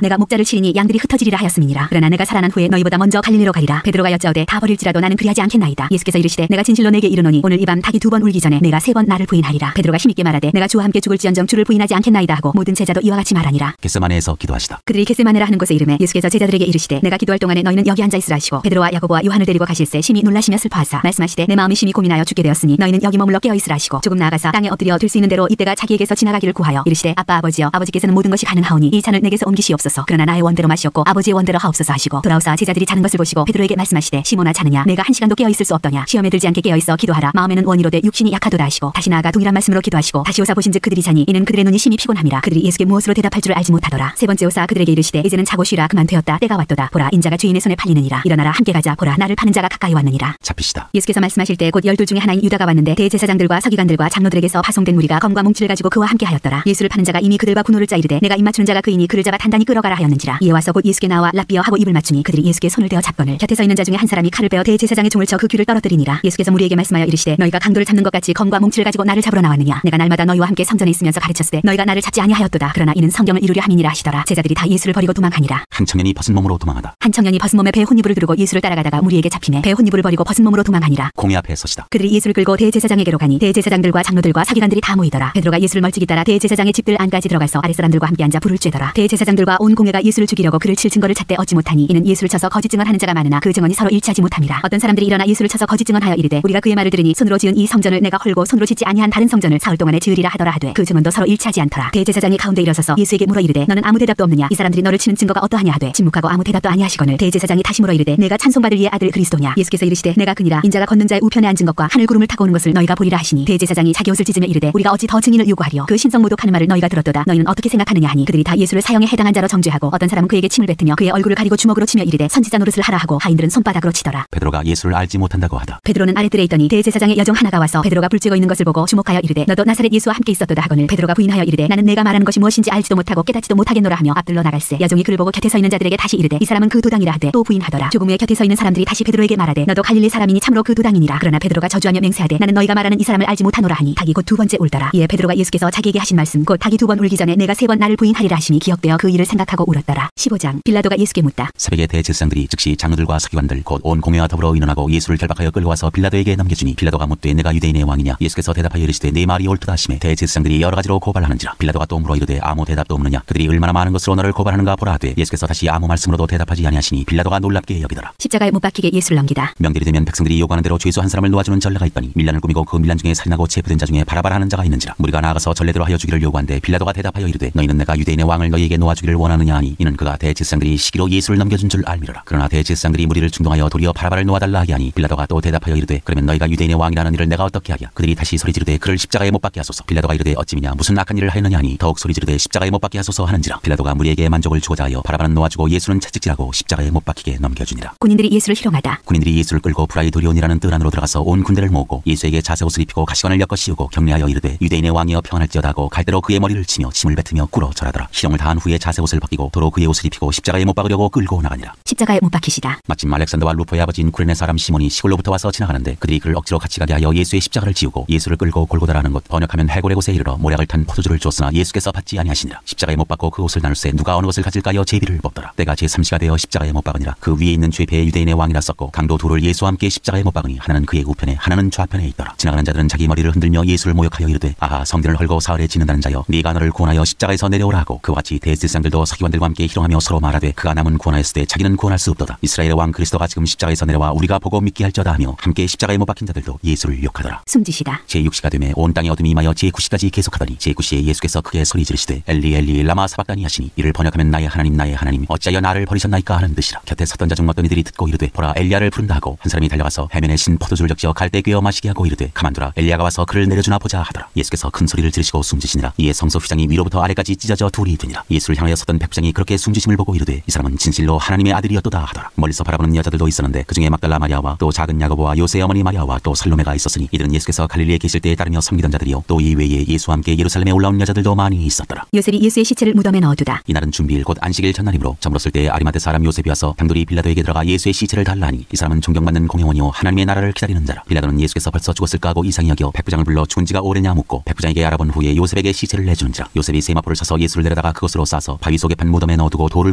내가 목자를 치리니 양들이 흩어지리라 하였음이니라. 그러나 내가 살아난 후에 너희보다 먼저 갈릴리로 가리라. 베드로가 여짜오되 다 버릴지라도 나는 그리하지 않겠나이다. 예수께서 이르시되 내가 진실로 내게 이르노니 오늘 이 밤 닭이 2번 울기 전에 내가 3번 나를 부인하리라. 베드로가 힘있게 말하되 내가 주와 함께 죽을지언정 주를 부인하지 않겠나이다 하고 모든 제자도 이와 같이 말하니라. 겟세마네에서 기도하시다. 그들이 겟세마네라 하는 곳에 이르매 예수께서 제자들에게 이르시되 내가 기도할 동안에 너희는 여기 앉아 있으라 하시고 베드로와 야고보와 요한을 데리고 가실새 심히 놀라시며 슬퍼하사 말씀하시되 내 마음이 심히 고민하여 죽게 되었으니 너희는 여기 머물러 깨어 있으라 하시고 조금 나아가서 땅에 엎드려 들 수 있는 대로 이때가 자기에게서 지나가기를 구하여 이르시되 아빠 아버지여 아버지께서는 모든 것이 가능하오니 이 잔을 내게서 옮기시옵소서. 그러나 나의 원대로 마시옵고 아버지의 원대로 하옵소서 하시고 돌아오사 제자들이 자는 것을 보시고 베드로에게 말씀하시되 시몬아 자느냐 내가 한 시간도 깨어 있을 수 없더냐. 시험에 들지 않게 깨어 있어 기도하라. 마음에는 원이로되 육신이 약하도다 하시고 다시 나아가 동일한 말씀으로 기도하시고 다시 오사 보신즉 그들이 자니 이는 그들의 눈이 심히 피곤함이라. 그들이 예수께 무엇으로 대답할 줄을 알지 못하더라. 세 번째 오사 그들에게 이르시되 이제는 자고 쉬라. 그만 되었다. 때가 왔도다. 보라 인자가 주인의 손에 팔리느니라. 일어나라 함께 가자. 보라 나를 파는 자가 가까이 왔느니라. 잡히시다. 예수께서 말씀하실 때 곧 12 중에 하나인 유다가 왔는데 대제사장들과 서기관들과 장로들에게서 파송된 무리가 검과 뭉치를 가지고 그와 함께 하였더라. 예수를 파는 자가 이미 그들과 군호를 짜 이르되 내가 입 맞추는 자가 그이니 그를 잡아 단단히 끌어가라 하였는지라. 이에 와서 곧 예수께 나와 랍비여 하고 입을 맞추니 그들이 예수께 손을 대어 잡거늘 곁에 서 있는 자 중에 한 사람이 칼을 빼어 대제사장의 종을 쳐 그 귀를 떨어뜨리니라. 예수께서 무리에게 말씀하여 이르시되 너희가 강도를 잡는 것 같이 검과 뭉치를 가지고 나를 잡으러 나왔느냐. 내가 날마다 너희와 함께 성전에 있으면서 가르쳤으되 너희가 나를 잡지 아니하였도다. 그러나 이는 성경을 이루려 함이니라 하시더라. 제자들이 다 예수를 버리고 도망하니라. 한 청년이 벗은 몸으로 도망하다. 한 청년이 벗은 몸에 배 혼이불을 두르고 예수를 따라가다가 무리에게 잡히매 배 혼이불을 버리고 벗은 몸으로 도망하니라. 공회 앞에 서시다. 그들이 예수를 끌고 대제사장에게로 가니 대제사장들과 장로들과 서기관들이 다 모이더라. 베드로가 예수를 멀찍이 따라 대제사장의 집들 안까지 들어가서 아랫사람들과 함께 앉아 불을 쬐더라. 대제사장들과 온 공회가 예수를 죽이려고 그를 칠 증거를 찾되 얻지 못하니 이는 예수를 쳐서 거짓 증언하는 자가 많으나 그 증언이 서로 일치하지 못함이라. 어떤 사람들이 일어나 예수를 쳐서 거짓 증언하여 이르되 우리가 그의 말을 들으니 손으로 지은 이 성전을 내가 헐고 손으로 짓지 아니한 다른 성전을 사흘 동안에 지으리라 하더라 하되 그 증언도 서로 일치하지 않더라. 대제사장이 가운데 일어서서 예수에게 물어 이르되 너는 아무 대답도 없느냐. 이 사람들이 너를 치는 증거가 어떠하냐 하되 침묵하고 아무 대답도 아니하시거늘 대제사장이 다시 물어 이르되 내가 찬송받을 이의 아들 그리스도냐. 예수께서 이르시되 내가 그니라. 인자가 걷는 자의 우편에 앉은 것과 하늘 구름을 타고 오는 것을 너희가 보리라 하시니 대제사장이 자기 옷을 찢으며 이르되 우리가 어찌 더 증인을 요구하리요. 그 신성 모독하는 말을 너희가 들었도다. 너희는 어떻게 생각하느냐 하니 그들이 다 예수를 사형에 해당한 자로 정죄하고 어떤 사람은 그에게 침을 뱉으며 그의 얼굴을 가리고 주먹으로 치며 이르되 선지자 노릇을 하라 하고 하인들은 손바닥으로 치더라. 베드로가 예수를 알지 못한다고 하다. 베드로는 아랫뜰에 있더니 대제사장의 여종 하나가 와서 베드로가 불쬐고 있는 것을 보고 주목하여 이르되 너도 나사렛 예수와 함께 있었도다 하거늘 베드로가 부인하여 이르되 나는 내가 말하는 것이 무엇인지 알지도 못하고 깨닫지도 못하겠노라 하며 앞들로 나갈새 여종이 그를 보고 곁에 서 있는 자들에게 다시 이르되 이 사람은 그 도당이라 하되 또 부인하더라. 조금 후에 곁에 서 있는 사람들이 다시 베드로에게 말하되 너도 갈릴리 사람이니 참으로 그 도당이니라. 그러나 베드로가 저주하며 맹세하되 나는 너희가 말하는 이 사람을 알지 못하노라 하니 닭이 곧 2번째 울더라. 이에 베드로가 예수께서 자기에게 하신 말씀 곧 닭이 2번 울기 전에 내가 3번 나를 부인하리라 하심이 기억되어 그 일을 생각하고 울었더라. 15장 빌라도가 예수께 묻다. 새벽에 대제사장들이 즉시 장로들과 서기관들 곧 온 공회와 더불어 의논하고 예수를 결박하여 끌고 와서 빌라도에게 넘겨주니 빌라도가 묻되 내가 유대인의 왕이냐. 예수께서 대답하여 이르시되 네 말이 옳도다 하시매 대제사장들이 여러 가지로 고발하는지라. 빌라도가 또 물어 이르되 아무 대답도 없느냐. 그들이 얼마나 많은 것으로 너를 고발하는가 보라 하되 예수께서 다시 아무 말씀으로도 대답하지 아니하시니 빌라도가 놀랍게 여기더라. 십자가에 못 박히게 예수를 넘기다. 명절이 되면 백성들이 요구하는 대로 죄수 한 사람을 놓아주는 전례가 있더니 밀란을 꾸미고 그 밀란 중에 살인하고 체포된 자 중에 바라바라 하는 자가 있는지라. 무리가 나아가서 전례대로 하여 주기를 요구한데 빌라도가 대답하여 이르되 너희는 내가 유대인의 왕을 너희에게 놓아주기를 원하느냐 하니 이는 그가 대제사장들이 시기로 예수를 넘겨준 줄 알미러라. 그러나 대제사장들이 무리를 충동하여 도리어 바라바를 놓아달라 하게 하니 빌라도가 또 대답하여 이르되 그러면 너희가 유대인의 왕이라는 일을 내가 어떻게 하랴. 그들이 다시 소리 지르되 그를 십자가에 못 박게 하소서. 빌라도가 이르되 어찌미냐 무슨 악한 일을 하였느냐 하니 더욱 소리 지르되 십자가에 못 박게 하소서 하는지라. 빌라도가 무리에게 만족을 주고자 하여 바라바는 놓아주고 예수는 채찍질하고 십자가에 못 박히게 넘겨주니라. 군인들이 예수를 희롱하다. 군인들이 예수를 끌고 브라이도리온이라는 뜰 안으로 들어가서 온 군대를 모으고 예수에게 자세옷을 입히고 가시관을 엮어 씌우고 격려하여 이르되 유대인의 왕이여 평안할지어다 하고 갈대로 그의 머리를 치며 침을 뱉으며 꿇어 절하더라. 희롱을 다한 후에 자세옷을 벗기고 도로 그의 옷을 입히고 십자가에 못 박으려고 끌고 나가니라. 십자가에 못 박히시다. 마침 알렉산더와 루포의 아버지인 쿠레네 사람 시몬이 시골로부터 와서 지나가는데 그들이 그를 억지로 같이 가게 하여 예수의 십자가를 지우고 예수를 끌고 골고다라는 곳 번역하면 해골의 곳에 이르러 모략을 탄 포도주를 주었으나 예수께서 받지 아니하시니라. 십자가에 못 박고 그 옷을 나눌새 누가 어느 것을 가질까여 제비를 뽑더라. 때가 제3시가 되어 십자가에 못 박으니라. 그 위에 있는 죄패의 유대인의 왕이라 썼고 강도 둘을 예수와 함께 십자가에 못 박으니 하나는 그의 우편 우편에 하나는 좌편에 있더라. 지나가는 자들은 자기 머리를 흔들며 예수를 모욕하여 이르되 아하 성전을 헐고 사흘에 짓는다는 자여 네가 너를 구원하여 십자가에서 내려오라 하고 그와 같이 대제사장들도 서기관들과 함께 희롱하며 서로 말하되 그가 남은 구원하였을 때 자기는 구원할 수 없도다. 이스라엘의 왕 그리스도가 지금 십자가에서 내려와 우리가 보고 믿게 할지어다 하며 함께 십자가에 못 박힌 자들도 예수를 욕하더라. 숨지시다. 제6시가 되매 온 땅에 어둠이 임하여 제9시까지 계속하더니 제9시에 예수께서 크게 소리 지르시되 엘리 엘리 라마 사박다니 하시니 이를 번역하면 나의 하나님 어찌하여 나를 버리셨나이까 하는 뜻이라. 곁에 섰던 자 중 어떤 이들이 듣고 이르되 보라 엘리야를 부른다 하고 한 사람이 달려가서 해면에 신 포도주를 적시어 갈대 꿰어 마시게 하고 이르되 가만두라 엘리야가 와서 그를 내려주나 보자 하더라. 예수께서 큰 소리를 지르시고 숨지시니라. 이에 성소 휘장이 위로부터 아래까지 찢어져 둘이 되니라. 예수를 향하여 섰던 백부장이 그렇게 숨지심을 보고 이르되 이 사람은 진실로 하나님의 아들이었도다 하더라. 멀리서 바라보는 여자들도 있었는데 그중에 막달라 마리아와 또 작은 야고보와 요새의 어머니 마리아와 또 살로메가 있었으니 이들은 예수께서 갈릴리에 계실 때에 따르며 섬기던 자들이요 또 이 외에 예수와 함께 예루살렘에 올라온 여자들도 많이 있었더라. 요셉이 예수의 시체를 무덤에 넣어두다. 이날은 준비일 곧 안식일 전날이므로 저물었을 때에 아리마대 사람 요셉이 와서 당돌이 빌라도에게 들어가 예수의 시체를 달라 하니 이 사람은 존경받는 공회원이요 하나님의 나라를 기다리는 자라. 빌라도는 예수께서 벌써 죽었을까 하고 이상히 여겨 백부장을 불러 죽은 지가 오래냐 묻고 백부장에게 알아본 후에 요셉에게 시체를 내주는지라. 요셉이 세마포를 쳐서 예수를 내려다가 그것으로 싸서 바위 속에 판 무덤에 넣어두고 돌을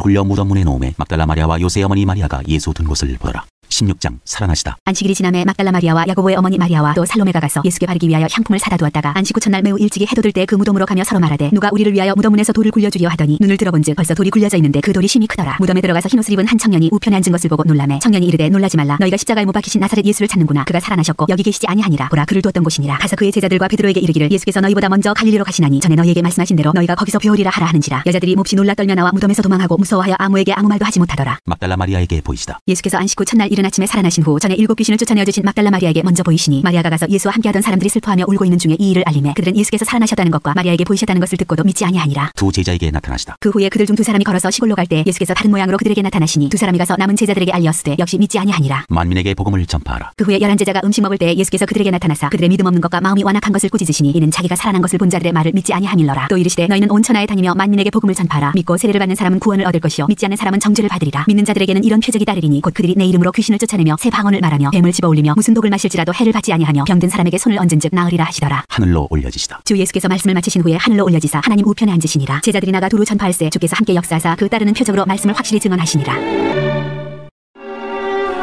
굴려 무덤 문에 놓음에 막달라 마리아와 요새의 어머니 마리아가 예수 둔 곳을 보더라. 16장 살아나시다. 안식일이 지남에 막달라 마리아와 야고보의 어머니 마리아와 또 살로메가 가서 예수께 바르기 위하여 향품을 사다 두었다가 안식 후 첫날 매우 일찍이 해돋을 때 그 무덤으로 가며 서로 말하되 누가 우리를 위하여 무덤 문에서 돌을 굴려주려 하더니 눈을 들어본즉 벌써 돌이 굴려져 있는데 그 돌이 심히 크더라. 무덤에 들어가서 흰옷을 입은 한 청년이 우편에 앉은 것을 보고 놀라매 청년이 이르되 놀라지 말라. 너희가 십자가에 못 박히신 나사렛 예수를 찾는구나. 그가 살아나셨고 여기 계시지 아니하니라. 보라 그를 두었던 곳이니라. 가서 그의 제자들과 베드로에게 이르기를 예수께서 너희보다 먼저 갈릴리로 가시나니 전에 너희에게 말씀하신 대로 너희가 거기서 배우리라 하라 하는지라. 여자들이 몹시 놀라 떨며 나와 무덤에서 도망하고 무서워하여 아무에게 아무 말도 하지 못하더라. 막달라 마리아에게 보이시다. 예수께서 안식 후 첫날 이른 아침에 살아나신 후 전에 7 귀신을 쫓아내어 주신 막달라 마리아에게 먼저 보이시니 마리아가 가서 예수와 함께하던 사람들이 슬퍼하며 울고 있는 중에 이 일을 알림해 그들은 예수께서 살아나셨다는 것과 마리아에게 보이셨다는 것을 듣고도 믿지 아니하니라. 두 제자에게 나타나시다. 그 후에 그들 중 두 사람이 걸어서 시골로 갈 때 예수께서 다른 모양으로 그들에게 나타나시니 두 사람이 가서 남은 제자들에게 알렸으되 역시 믿지 아니하니라. 만민에게 복음을 전파하라. 그 후에 11제자가 음식 먹을 때 예수께서 그들에게 나타나사 그들의 믿음 없는 것과 마음이 완악한 것을 꾸짖으시니 이는 자기가 살아난 것을 본 자들의 말을 믿지 아니함일러라. 또 이르시되 너희는 온 천하에 다니며 만민에게 복음을 전파하라. 믿고 세례를 받는 사람은 구원을 얻을 것이요 믿지 않는 사람은 정죄를 받으리라. 믿는 자들에게는 이런 표적이 따르리니 곧 그들이 내 이름으로 귀신을 쫓아내며 새 방언을 말하며 뱀을 집어올리며 무슨 독을 마실지라도 해를 받지 아니하며 병든 사람에게 손을 얹은즉 나으리라 하시더라. 하늘로 올려지시다. 주 예수께서 말씀을 마치신 후에 하늘로 올려지사 하나님 우편에 앉으시니라. 제자들이 나가 두루 전파할세 주께서 함께 역사하사 그 따르는 표적으로 말씀을 확실히 증언하시니라.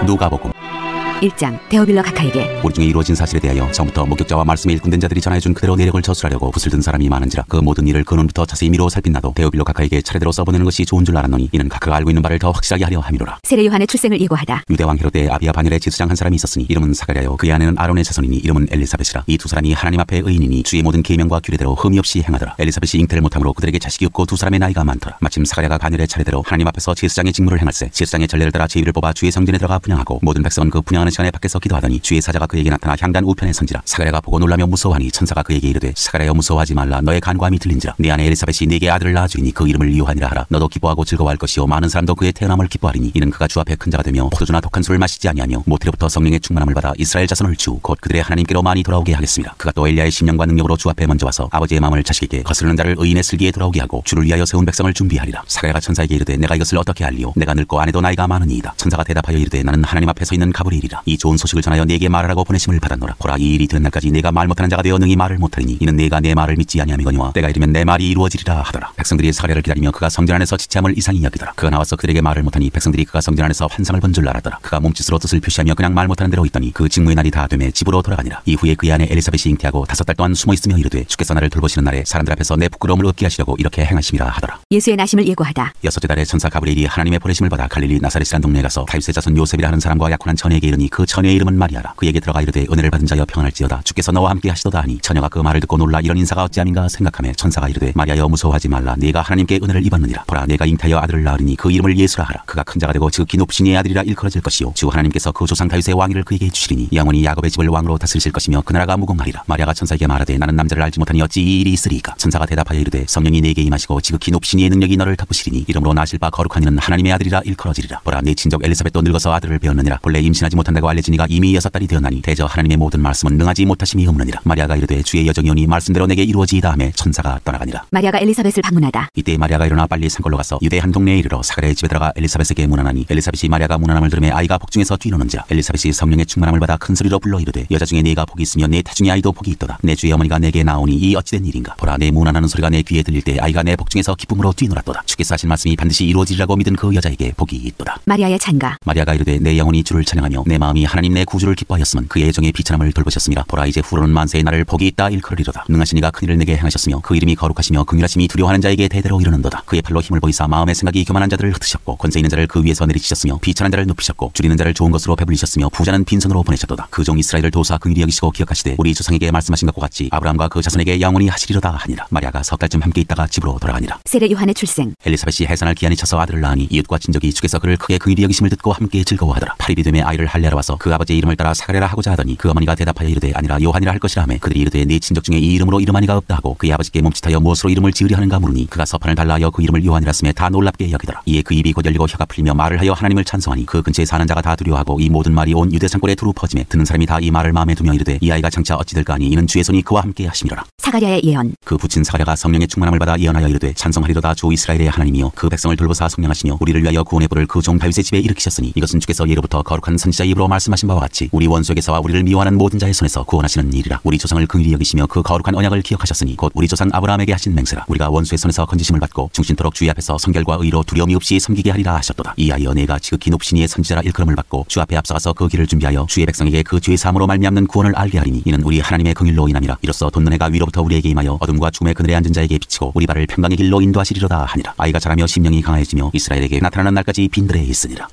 누가복음 1장 데오빌러 가카에게 우리 중에 이루어진 사실에 대하여 처음부터 목격자와 말씀에 일꾼된 자들이 전해준 그대로 내력을 저술하려고 붓을 든 사람이 많은지라 그 모든 일을 근원부터 자세히 미루어 살핀나도 데오빌러 가카에게 차례대로 써보내는 것이 좋은 줄 알았노니 이는 각각 알고 있는 바를 더 확실하게 하려 함이로라. 세례 요한의 출생을 예고하다. 유대왕 헤롯의 아비야 바닐의 제수장 한 사람이 있었으니 이름은 사가랴요 그의 아내는 아론의 자손이니 이름은 엘리사벳이라. 이 두 사람이 하나님 앞에 의인이니 주의 모든 계명과 규례대로 흠이 없이 행하더라. 엘리사벳이 잉태를 못함으로 그들에게 자식이 없고 두 사람의 나이가 많더라. 마침 사가랴가 바닐의 차례대로 하나님 앞에서 제수장의 직무를 행할세 제수장의 전례를 따라 제비를 뽑아 주의 성전에 들어가 분향하고 모든 백성은 그 분향하는 시간에 밖에서 기도하더니 주의 사자가 그에게 나타나 향단 우편에 선지라. 사가랴가 보고 놀라며 무서워하니 천사가 그에게 이르되 사가랴여 무서워하지 말라. 너의 간과함이 들린지라. 네 아내 엘리사벳이 네게 아들을 낳아주이니 그 이름을 요한이라 하라. 너도 기뻐하고 즐거워할 것이요 많은 사람도 그의 태어남을 기뻐하리니 이는 그가 주 앞에 큰 자가 되며 포도주나 독한 술을 마시지 아니하며 모태로부터 성령의 충만함을 받아 이스라엘 자손을 주 곧 그들의 하나님께로 많이 돌아오게 하겠습니다. 그가 또 엘리야의 심령과 능력으로 주 앞에 먼저 와서 아버지의 마음을 자식에게 거스르는 자를 의인의 슬기에 돌아오게 하고 주를 위하여 세운 백성을 준비하리라. 사가랴가 천사에게 이르되 내가 이것을 어떻게 알리오? 내가 늙고 아내도 나이가 많으니이다. 천사가 대답하여 이르되 나는 하나님 앞에 서 있는 가브리엘이라. 이 좋은 소식을 전하여 네게 말하라고 보내심을 받았노라. 보라 이 일이 된 날까지 내가 말 못하는 자가 되어 능히 말을 못하리니 이는 네가 내 말을 믿지 아니함이거니와 때가 이르면 내 말이 이루어지리라 하더라. 백성들이 사가랴를 기다리며 그가 성전 안에서 지체함을 이상히 여기더라. 그가 나와서 그들에게 말을 못하니 백성들이 그가 성전 안에서 환상을 본 줄 알았더라. 그가 몸짓으로 뜻을 표시하며 그냥 말 못하는 대로 있더니 그 직무의 날이 다 되매 집으로 돌아가니라. 이후에 그의 아내 엘리사벳이 잉태하고 5달 동안 숨어 있으며 이르되 주께서 나를 돌보시는 날에 사람들 앞에서 내 부끄러움을 얻게 하시려고 이렇게 행하심이라 하더라. 예수의 나심을 예고하다. 6째 달에 천사 가브리엘이 하나님의 보내심을 받아 갈릴리 나사렛이라는 동네에 가서 다윗의 자손 요셉이라 하는 사람과 약혼한 처녀에게 이르니 그 처녀의 이름은 마리아라. 그에게 들어가 이르되 은혜를 받은 자여 평안할지어다. 주께서 너와 함께 하시도다 하니 처녀가 그 말을 듣고 놀라 이런 인사가 어찌함인가 생각하며 천사가 이르되 마리아여 무서워하지 말라. 네가 하나님께 은혜를 입었느니라. 보라 내가 잉태하여 아들을 낳으리니 그 이름을 예수라 하라. 그가 큰 자가 되고 지극히 높으신 이의 아들이라 일컬어질 것이요 주 하나님께서 그 조상 다윗의 왕위를 그에게 주시리니 영원히 야곱의 집을 왕으로 다스리실 것이며 그 나라가 무궁하리라. 마리아가 천사에게 말하되 나는 남자를 알지 못하니 어찌 이 일이 있으리이까. 천사가 대답하여 이르되 성령이 네게 임하시고 지극히 높으신 이의 능력이 너를 덮으시리니 이름으로 나실 바 거룩한 이는 하나님의 아들이라 일컬어지리라. 보라 네 친족 엘리사벳도 늙어서 아들을 배었느니라. 본래 임신하지 못한다고 알려진 이가 이미 6달이 되었나니 대저 하나님의 모든 말씀은 능하지 못하심이 없느니라. 마리아가 이르되 주의 여정이오니 말씀대로 내게 이루어지이다 하며 천사가 떠나가니라. 마리아가 엘리사벳을 방문하다. 이때 마리아가 일어나 빨리 산골로 가서 유대 한 동네에 이르러 사가랴의 집에 들어가 엘리사벳에게 문안하니 엘리사벳이 마리아가 문안함을 들으며 아이가 복중에서 뛰노는지라. 엘리사벳이 성령의 충만함을 받아 큰 소리로 불러 이르되 여자 중에 네가 복이 있으며 네 태중의 아이도 복이 있도다. 내 주의 어머니가 내게 나오니 이 어찌된 일인가. 보라 내 문안하는 소리가 내 귀에 들릴 때 아이가 내 복중에서 기쁨으로 뛰놀았도다. 주께서 하신 말씀이 반드시 이루어지리라고 믿은 그 여자에게 복이 있도다. 마리아의 찬가. 마리아가 이르되 내 영혼이 주를 찬양하며 내 마음이 하나님 내 구주를 기뻐하였으면 그의 정의 비천함을 돌보셨습니다. 보라 이제 후로는 만세의 날을 복이 있다 일컬으리로다. 능하신 이가 큰 일을 내게 행하셨으며 그 이름이 거룩하시며 긍휼하심이 두려워하는 자에게 대대로 이르는도다. 그의 팔로 힘을 보이사 마음의 생각이 교만한 자들을 흩으셨고 권세 있는 자를 그 위에서 내리치셨으며 비천한 자를 높이셨고 줄이는 자를 좋은 것으로 배불리셨으며 부자는 빈손으로 보내셨도다. 그 종 이스라엘을 도사 긍휼히 여기시고 기억하시되 우리 조상에게 말씀하신 것과 같이 아브라함과 그 자손에게 영원히 하시리로다 하니라. 마리아가 석 달쯤 함께 있다가 집으로 돌아가니라. 세례 요한의 출생. 엘리사벳이 해산할 기한이 차서 아들을 낳으니 이웃과 친족이 주께서 그를 크게 긍휼히 여기심을 듣고 함께 즐거워하더라. 8일이 되매 아이를 할례하러 와서 그 아버지의 이름을 따라 사가랴라 하고자 하더니 그 어머니가 대답하여 이르되 아니라 요한이라 할 것이라 하매 그들이 이르되 네 친족 중에 이 이름으로 이름하니가 없다 하고 그의 아버지께 몸짓하여 무엇으로 이름을 지으려 하는가 물으니 그가 서판을 달라하여 그 이름을 요한이라 쓰매 다 놀랍게 여기더라. 이에 그 입이 곧 열리고 혀가 풀리며 말을 하여 하나님을 찬송하니 그 근처에 사는 자가 다 두려워하고 이 모든 말이 온 유대 산골에 두루 퍼지매 듣는 사람이 다 이 말을 마음에 두며 이르되 이 아이가 장차 어찌 될까 하니 이는 주의 손이 그와 함께 하심이로라. 사가랴의 예언. 그 부친 사가랴가 성령의 충만함을 받아 예언하여 이르되 찬송하리로다. 주 이스라엘의 하나님이여 그 백성을 돌보사 성령하시며 우리를 위하여 구원의 불을 그 종 다윗의 집에 일으키셨으니 이것은 주께서 예로부터 거룩한 선지자 입으로 말씀하신 바와 같이 우리 원수에게서와 우리를 미워하는 모든 자의 손에서 구원하시는 일이라. 우리 조상을 긍휼히 여기시며 그 거룩한 언약을 기억하셨으니 곧 우리 조상 아브라함에게 하신 맹세라. 우리가 원수의 손에서 건지심을 받고 중신토록 주의 앞에서 성결과 의로 두려움이 없이 섬기게 하리라 하셨도다. 이하여 내가 지극히 높으신 이의 선지자라 일컬음을 받고 주 앞에 앞서가서 그 길을 준비하여 주의 백성에게 그 죄 사함으로 말미암는 구원을 알게 하리니 이는 우리 하나님의 긍휼로 인함이라. 이로써 돋는 해가 위로부터 우리에게 임하여 어둠과 죽음의 그늘에 앉은 자에게 비치고 우리 발을 평강의 길로 인도하시리로다 하니라. 아이가 자라며 심령이 강해지며 이스라엘에게 나타나는 날까지 빈들에 있으니라.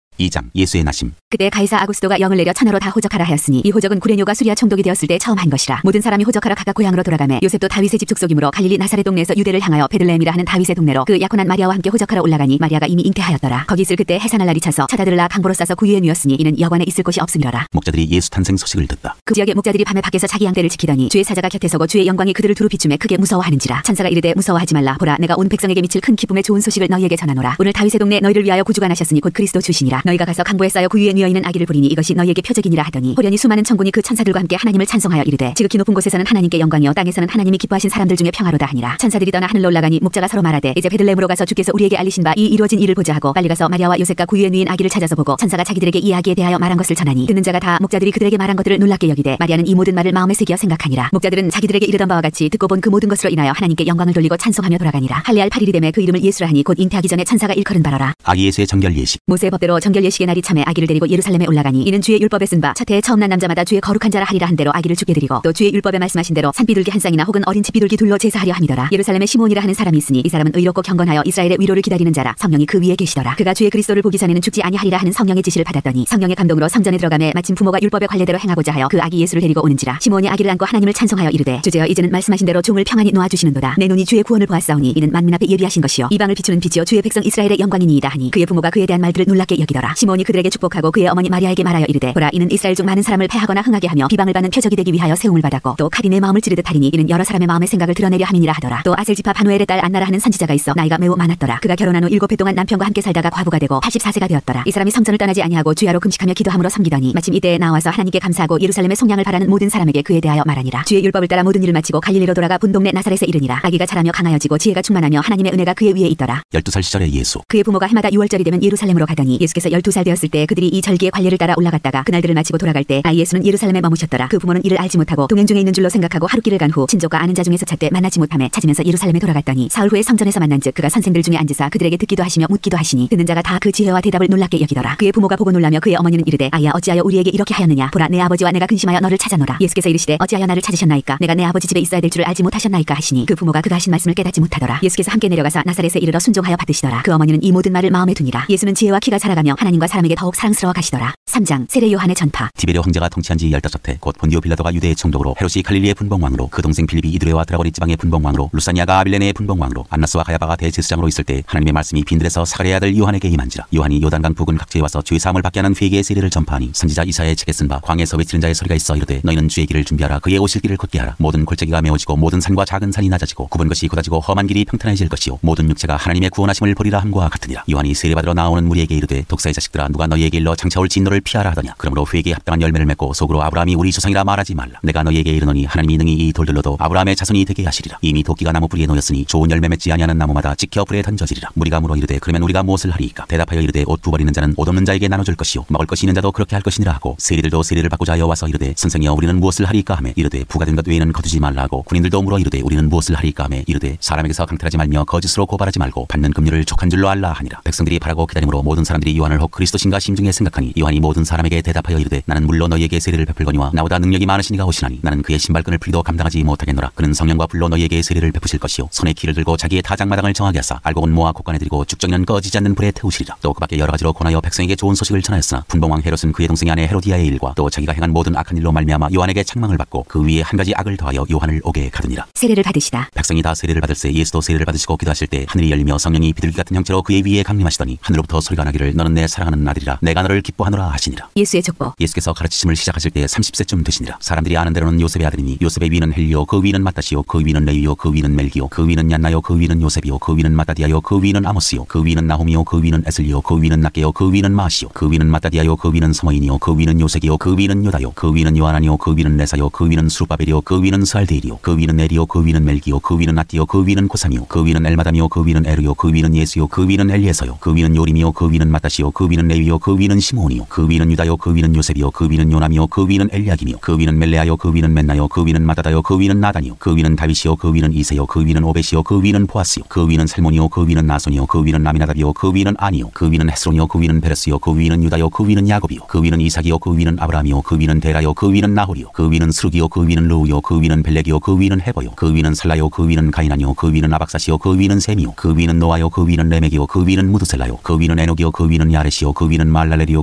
2장 예수의 나심. 그때 가이사 아구스도가 영을 내려 천하로 다 호적하라 하였으니 이 호적은 구레뇨가 수리아 총독이 되었을 때 처음 한 것이라. 모든 사람이 호적하러 각각 고향으로 돌아가매 요셉도 다윗의 집 족속이므로 갈릴리 나사렛 동네에서 유대를 향하여 베들레헴이라 하는 다윗의 동네로 그 약혼한 마리아와 함께 호적하러 올라가니 마리아가 이미 잉태하였더라. 거기 있을 그때 해산할 날이 차서 처자들을 강보로 싸서 구유에 누였으니 이는 여관에 있을 곳이 없음이로라. 목자들이 예수 탄생 소식을 듣다. 그 지역의 목자들이 밤에 밖에서 자기 양떼를 지키더니 주의 사자가 곁에 서고 주의 영광이 그들을 두루 비추매 크게 무서워하는지라. 천사가 이르되 무서워하지 말라. 보라 내가 온 백성에게 미칠 큰 기쁨의 좋은 소식을 너희에게 전하노라. 오늘 다윗의 동네 너희를 위하여 구주가 나셨으니 곧 그리스도 주시니라. 너희가 가서 강보에 쌓여 구유에 누여 있는 아기를 보리니 이것이 너희에게 표적이니라 하더니 호련히 수많은 천군이 그 천사들과 함께 하나님을 찬송하여 이르되 지극히 높은 곳에서는 하나님께 영광이요 땅에서는 하나님이 기뻐하신 사람들 중에 평화로다 하니라. 천사들이 떠나 하늘로 올라가니 목자가 서로 말하되 이제 베들레헴으로 가서 주께서 우리에게 알리신 바 이 이루어진 일을 보자 하고 빨리 가서 마리아와 요셉과 구유에 누인 아기를 찾아서 보고 천사가 자기들에게 이 아기에 대하여 말한 것을 전하니 듣는 자가 다 목자들이 그들에게 말한 것들을 놀랍게 여기되 마리아는 이 모든 말을 마음에 새기어 생각하니라. 목자들은 자기들에게 이르던 바와 같이 듣고 본 그 모든 것으로 인하여 하나님께 영광을 돌리고 찬송하며 돌아가니라. 할례할 8일이 되매 그 이름을 예수라 하니 곧 잉태하기 전에 천사가 일컬은 바로라. 아기 예수의 정결 예식. 모세의 법대로 정결 예식의 날이 참에 아기를 데리고 예루살렘에 올라가니 이는 주의 율법에 쓴 바 첫 해에 처음 난 남자마다 주의 거룩한 자라 하리라 한 대로 아기를 죽게 드리고 또 주의 율법에 말씀하신 대로 산비둘기 한 쌍이나 혹은 어린 집비둘기 둘로 제사하려 함이더라. 예루살렘에 시몬이라 하는 사람이 있으니 이 사람은 의롭고 경건하여 이스라엘의 위로를 기다리는 자라. 성령이 그 위에 계시더라. 그가 주의 그리스도를 보기 전에는 죽지 아니하리라 하는 성령의 지시를 받았더니 성령의 감동으로 성전에 들어가매 마침 부모가 율법의 관례대로 행하고자 하여 그 아기 예수를 데리고 오는지라. 시몬이 아기를 안고 하나님을 찬송하여 이르되 주제여 이제는 말씀하신 대로 종을 평안히 놓아주시는도다. 내 눈이 주의 구원을 보았사오니 이는 만민 앞에 예비하신 것이요 이방을 비추는 빛이요 주의 백성 이스라엘의 영광이니이다 하니 그의 부모가 그에 대한 말들을 놀랍게 여기더라. 시몬이 그들에게 축복하고 그의 어머니 마리아에게 말하여 이르되 보라 이는 이스라엘 중 많은 사람을 패하거나 흥하게 하며 비방을 받는 표적이 되기 위하여 세움을 받았고 또 칼이 내 마음을 찌르듯 하리니 이는 여러 사람의 마음의 생각을 드러내려 함이니라 하더라. 또 아셀 지파 바누엘의 딸 안나라 하는 선지자가 있어 나이가 매우 많았더라. 그가 결혼한 후 7해 동안 남편과 함께 살다가 과부가 되고 84세가 되었더라. 이 사람이 성전을 떠나지 아니하고 주야로 금식하며 기도함으로 섬기더니 마침 이때에 나와서 하나님께 감사하고 예루살렘의 송량을 바라는 모든 사람에게 그에 대하여 말하니라. 주의 율법을 따라 모든 일을 마치고 갈릴리로 돌아가 본 동네 나사렛에 이르니라. 아기가 자라며 강하여지고 지혜가 충만하며 하나님의 은혜가 그의 위에 있더라. 12살 시절의 예수. 그의 부모가 해마다 6월절이 되면 예루살렘으로 가더니 예수께서 12살 되었을 때 그들이 이 절기의 관례를 따라 올라갔다가 그날들을 마치고 돌아갈 때 아이 예수는 예루살렘에 머무셨더라. 그 부모는 이를 알지 못하고 동행 중에 있는 줄로 생각하고 하루길을 간 후 친족과 아는 자 중에서 찾되 만나지 못하매 찾으면서 예루살렘에 돌아갔더니 사흘 후에 성전에서 만난즉 그가 선생들 중에 앉으사 그들에게 듣기도 하시며 묻기도 하시니 듣는 자가 다 그 지혜와 대답을 놀랍게 여기더라. 그의 부모가 보고 놀라며 그의 어머니는 이르되 아이야 어찌하여 우리에게 이렇게 하였느냐. 보라 내 아버지와 내가 근심하여 너를 찾아노라. 예수께서 이르시되 어찌하여 나를 찾으셨나이까. 내가 내 아버지 집에 있어야 될 줄을 알지 못하셨나이까 하시니 그 부모가 그가 하신 말씀을 깨닫지 못하더라. 예수께서 함께 내려가사 나사렛에 이르러 순종하여 받으시더라. 그 어머니는 이 모든 말을 마음에 두니라. 예수는 지혜와 키가 자라가며 하나님과 사람에게 더욱 사랑스러워 가시더라. 3장 세례 요한의 전파. 디베르 황제가 통치한 지 15해 곧 본디오 빌라도가 유대의 총독으로 헤롯이 갈릴리의 분봉왕으로 그 동생 빌립이 이두레와 드라고니 지방의 분봉왕으로 루사니아가 아빌레네의 분봉왕으로 안나스와 가야바가 대제사장으로 있을 때 하나님의 말씀이 빈들에서 사가랴의 아들 요한에게 임한지라. 요한이 요단강 부근 각지에 와서 죄 사함을 받게 하는 회개의 세례를 전파하니 선지자 이사야의 책에 쓴 바 광야에서 외치는 자의 소리가 있어 이르되 너희는 주의 길을 준비하라. 그의 오실 길을 걷게 하라. 모든 골짜기가 메워지고 모든 산과 작은 산이 낮아지고 굽은 것이 곧아지고 험한 길이 평탄해질 것이요 모든 육체가 하나님의 구원하심을 보리라 함과 같으니라. 요한이 세례받으러 나오는 무리에게 이르되 독사의 자식들아 누가 너희에게 일러 장차 올 진노를 피하라 하더냐. 그러므로 회개에 합당한 열매를 맺고 속으로 아브라함이 우리 조상이라 말하지 말라. 내가 너희에게 이르노니 하나님이 능히 이 돌들로도 아브라함의 자손이 되게 하시리라. 이미 도끼가 나무 뿌리에 놓였으니 좋은 열매 맺지 아니하는 나무마다 지켜 불에 던져지리라. 무리가 물어 이르되 그러면 우리가 무엇을 하리이까. 대답하여 이르되 옷 부버리는 자는 옷 없는 자에게 나눠줄 것이요 먹을 것이 있는 자도 그렇게 할 것이니라 하고 세리들도 세리를 받고자 하여 와서 이르되 선생이여 우리는 무엇을 하리이까 하매 이르되 부가 된 것 외에는 거두지 말라 하고 군인들도 물어 이르되 우리는 무엇을 하리이까 하매 이르되 사람에게서 강탈하지 말며 거짓으로 고발하지 말고 받는 금류를 족한 줄로 알라 하니라. 백성들이 바라고 기다림으로 모든 사람들이 요한을 혹 그리스도신가 심중에 생각하니 요한이 모든 사람에게 대답하여 이르되 나는 물로 너희에게 세례를 베풀거니와 나보다 능력이 많으시니가 오시나니 나는 그의 신발끈을 풀이도 감당하지 못하겠노라. 그는 성령과 불로 너희에게 세례를 베푸실 것이요 손에 키를 들고 자기의 타작마당을 정하게 하사 알곡은 모아 곡간에 들이고 죽정이는 꺼지지 않는 불에 태우시리라. 또 그 밖에 여러 가지로 권하여 백성에게 좋은 소식을 전하였으나 분봉왕 헤롯은 그의 동생의 아내 헤로디아의 일과 또 자기가 행한 모든 악한 일로 말미암아 요한에게 책망을 받고 그 위에 한 가지 악을 더하여 요한을 옥에 가두니라. 세례를 받으시다. 백성이 다 세례를 받을새 예수도 세례를 받으시고 기도하실 때 하늘이 열리며 성령이 비둘기 같은 형체로 그의 위에 강림하시더니 하늘로부터 소리가 나기를 너는 내 사랑하는 아들이라 내가 너를 기뻐하노라 하시니라. 예수의 족보. 예수께서 가르치심을 시작하실 때 30세쯤 되시니라. 사람들이 아는 대로는 요셉의 아들이니 요셉의 위는 헬리오 그 위는 마따시오 그 위는 레위오 그 위는 멜기오 그 위는 얀나요 그 위는 요셉이요 그 위는 마따디아요 그 위는 아모스요 그 위는 나홈이요 그 위는 에슬리오 그 위는 낫게요 그 위는 마시오 그 위는 마따디아요 그 위는 서머인이요 그 위는 요색이요 그 위는 요다요 그 위는 요하나니요 그 위는 레사요 그 위는 수르바벨이요 그 위는 스알데일이요 그 위는 에리요 그 위는 멜기요 그 위는 아띠요 그 위는 고삼이요 그 위는 엘마담이요 그 위는 에르요 그 위는 예수요 그 위는 엘리에서요 그 위는 요림이요 그 위는 마따시요 그 위는 레위요 그 위는 시므온이요 그 위는 유다요 그 위는 요셉이요 그 위는 요남이요 그 위는 엘리야김이요 그 위는 멜레아요 그 위는 맨나요 그 위는 마다다요 그 위는 나단이요 그 위는 다윗이요 그 위는 이세요 그 위는 오벳이요 그 위는 보아스요 그 위는 살몬이요 그 위는 나손이요 그 위는 라미나답이요 그 위는 아니요 그 위는 헤스론이요 그 위는 베레스요 그 위는 유다요 그 위는 야곱이요 그 위는 이삭이요 그 위는 아브라함이요 그 위는 데라요 그 위는 나홀이요 그 위는 스루기요 그 위는 르우요 그 위는 벨렉이요 그 위는 헤버요 그 위는 살라요 그 위는 가이나니요 그 위는 아박사시요 그 위는 셈이요 그 위는 노아요 그 위는 레멕이요 그 위는 무드셀라요 그 위는 에녹이요 그 위는 야레시요 그 위는 말랄레리요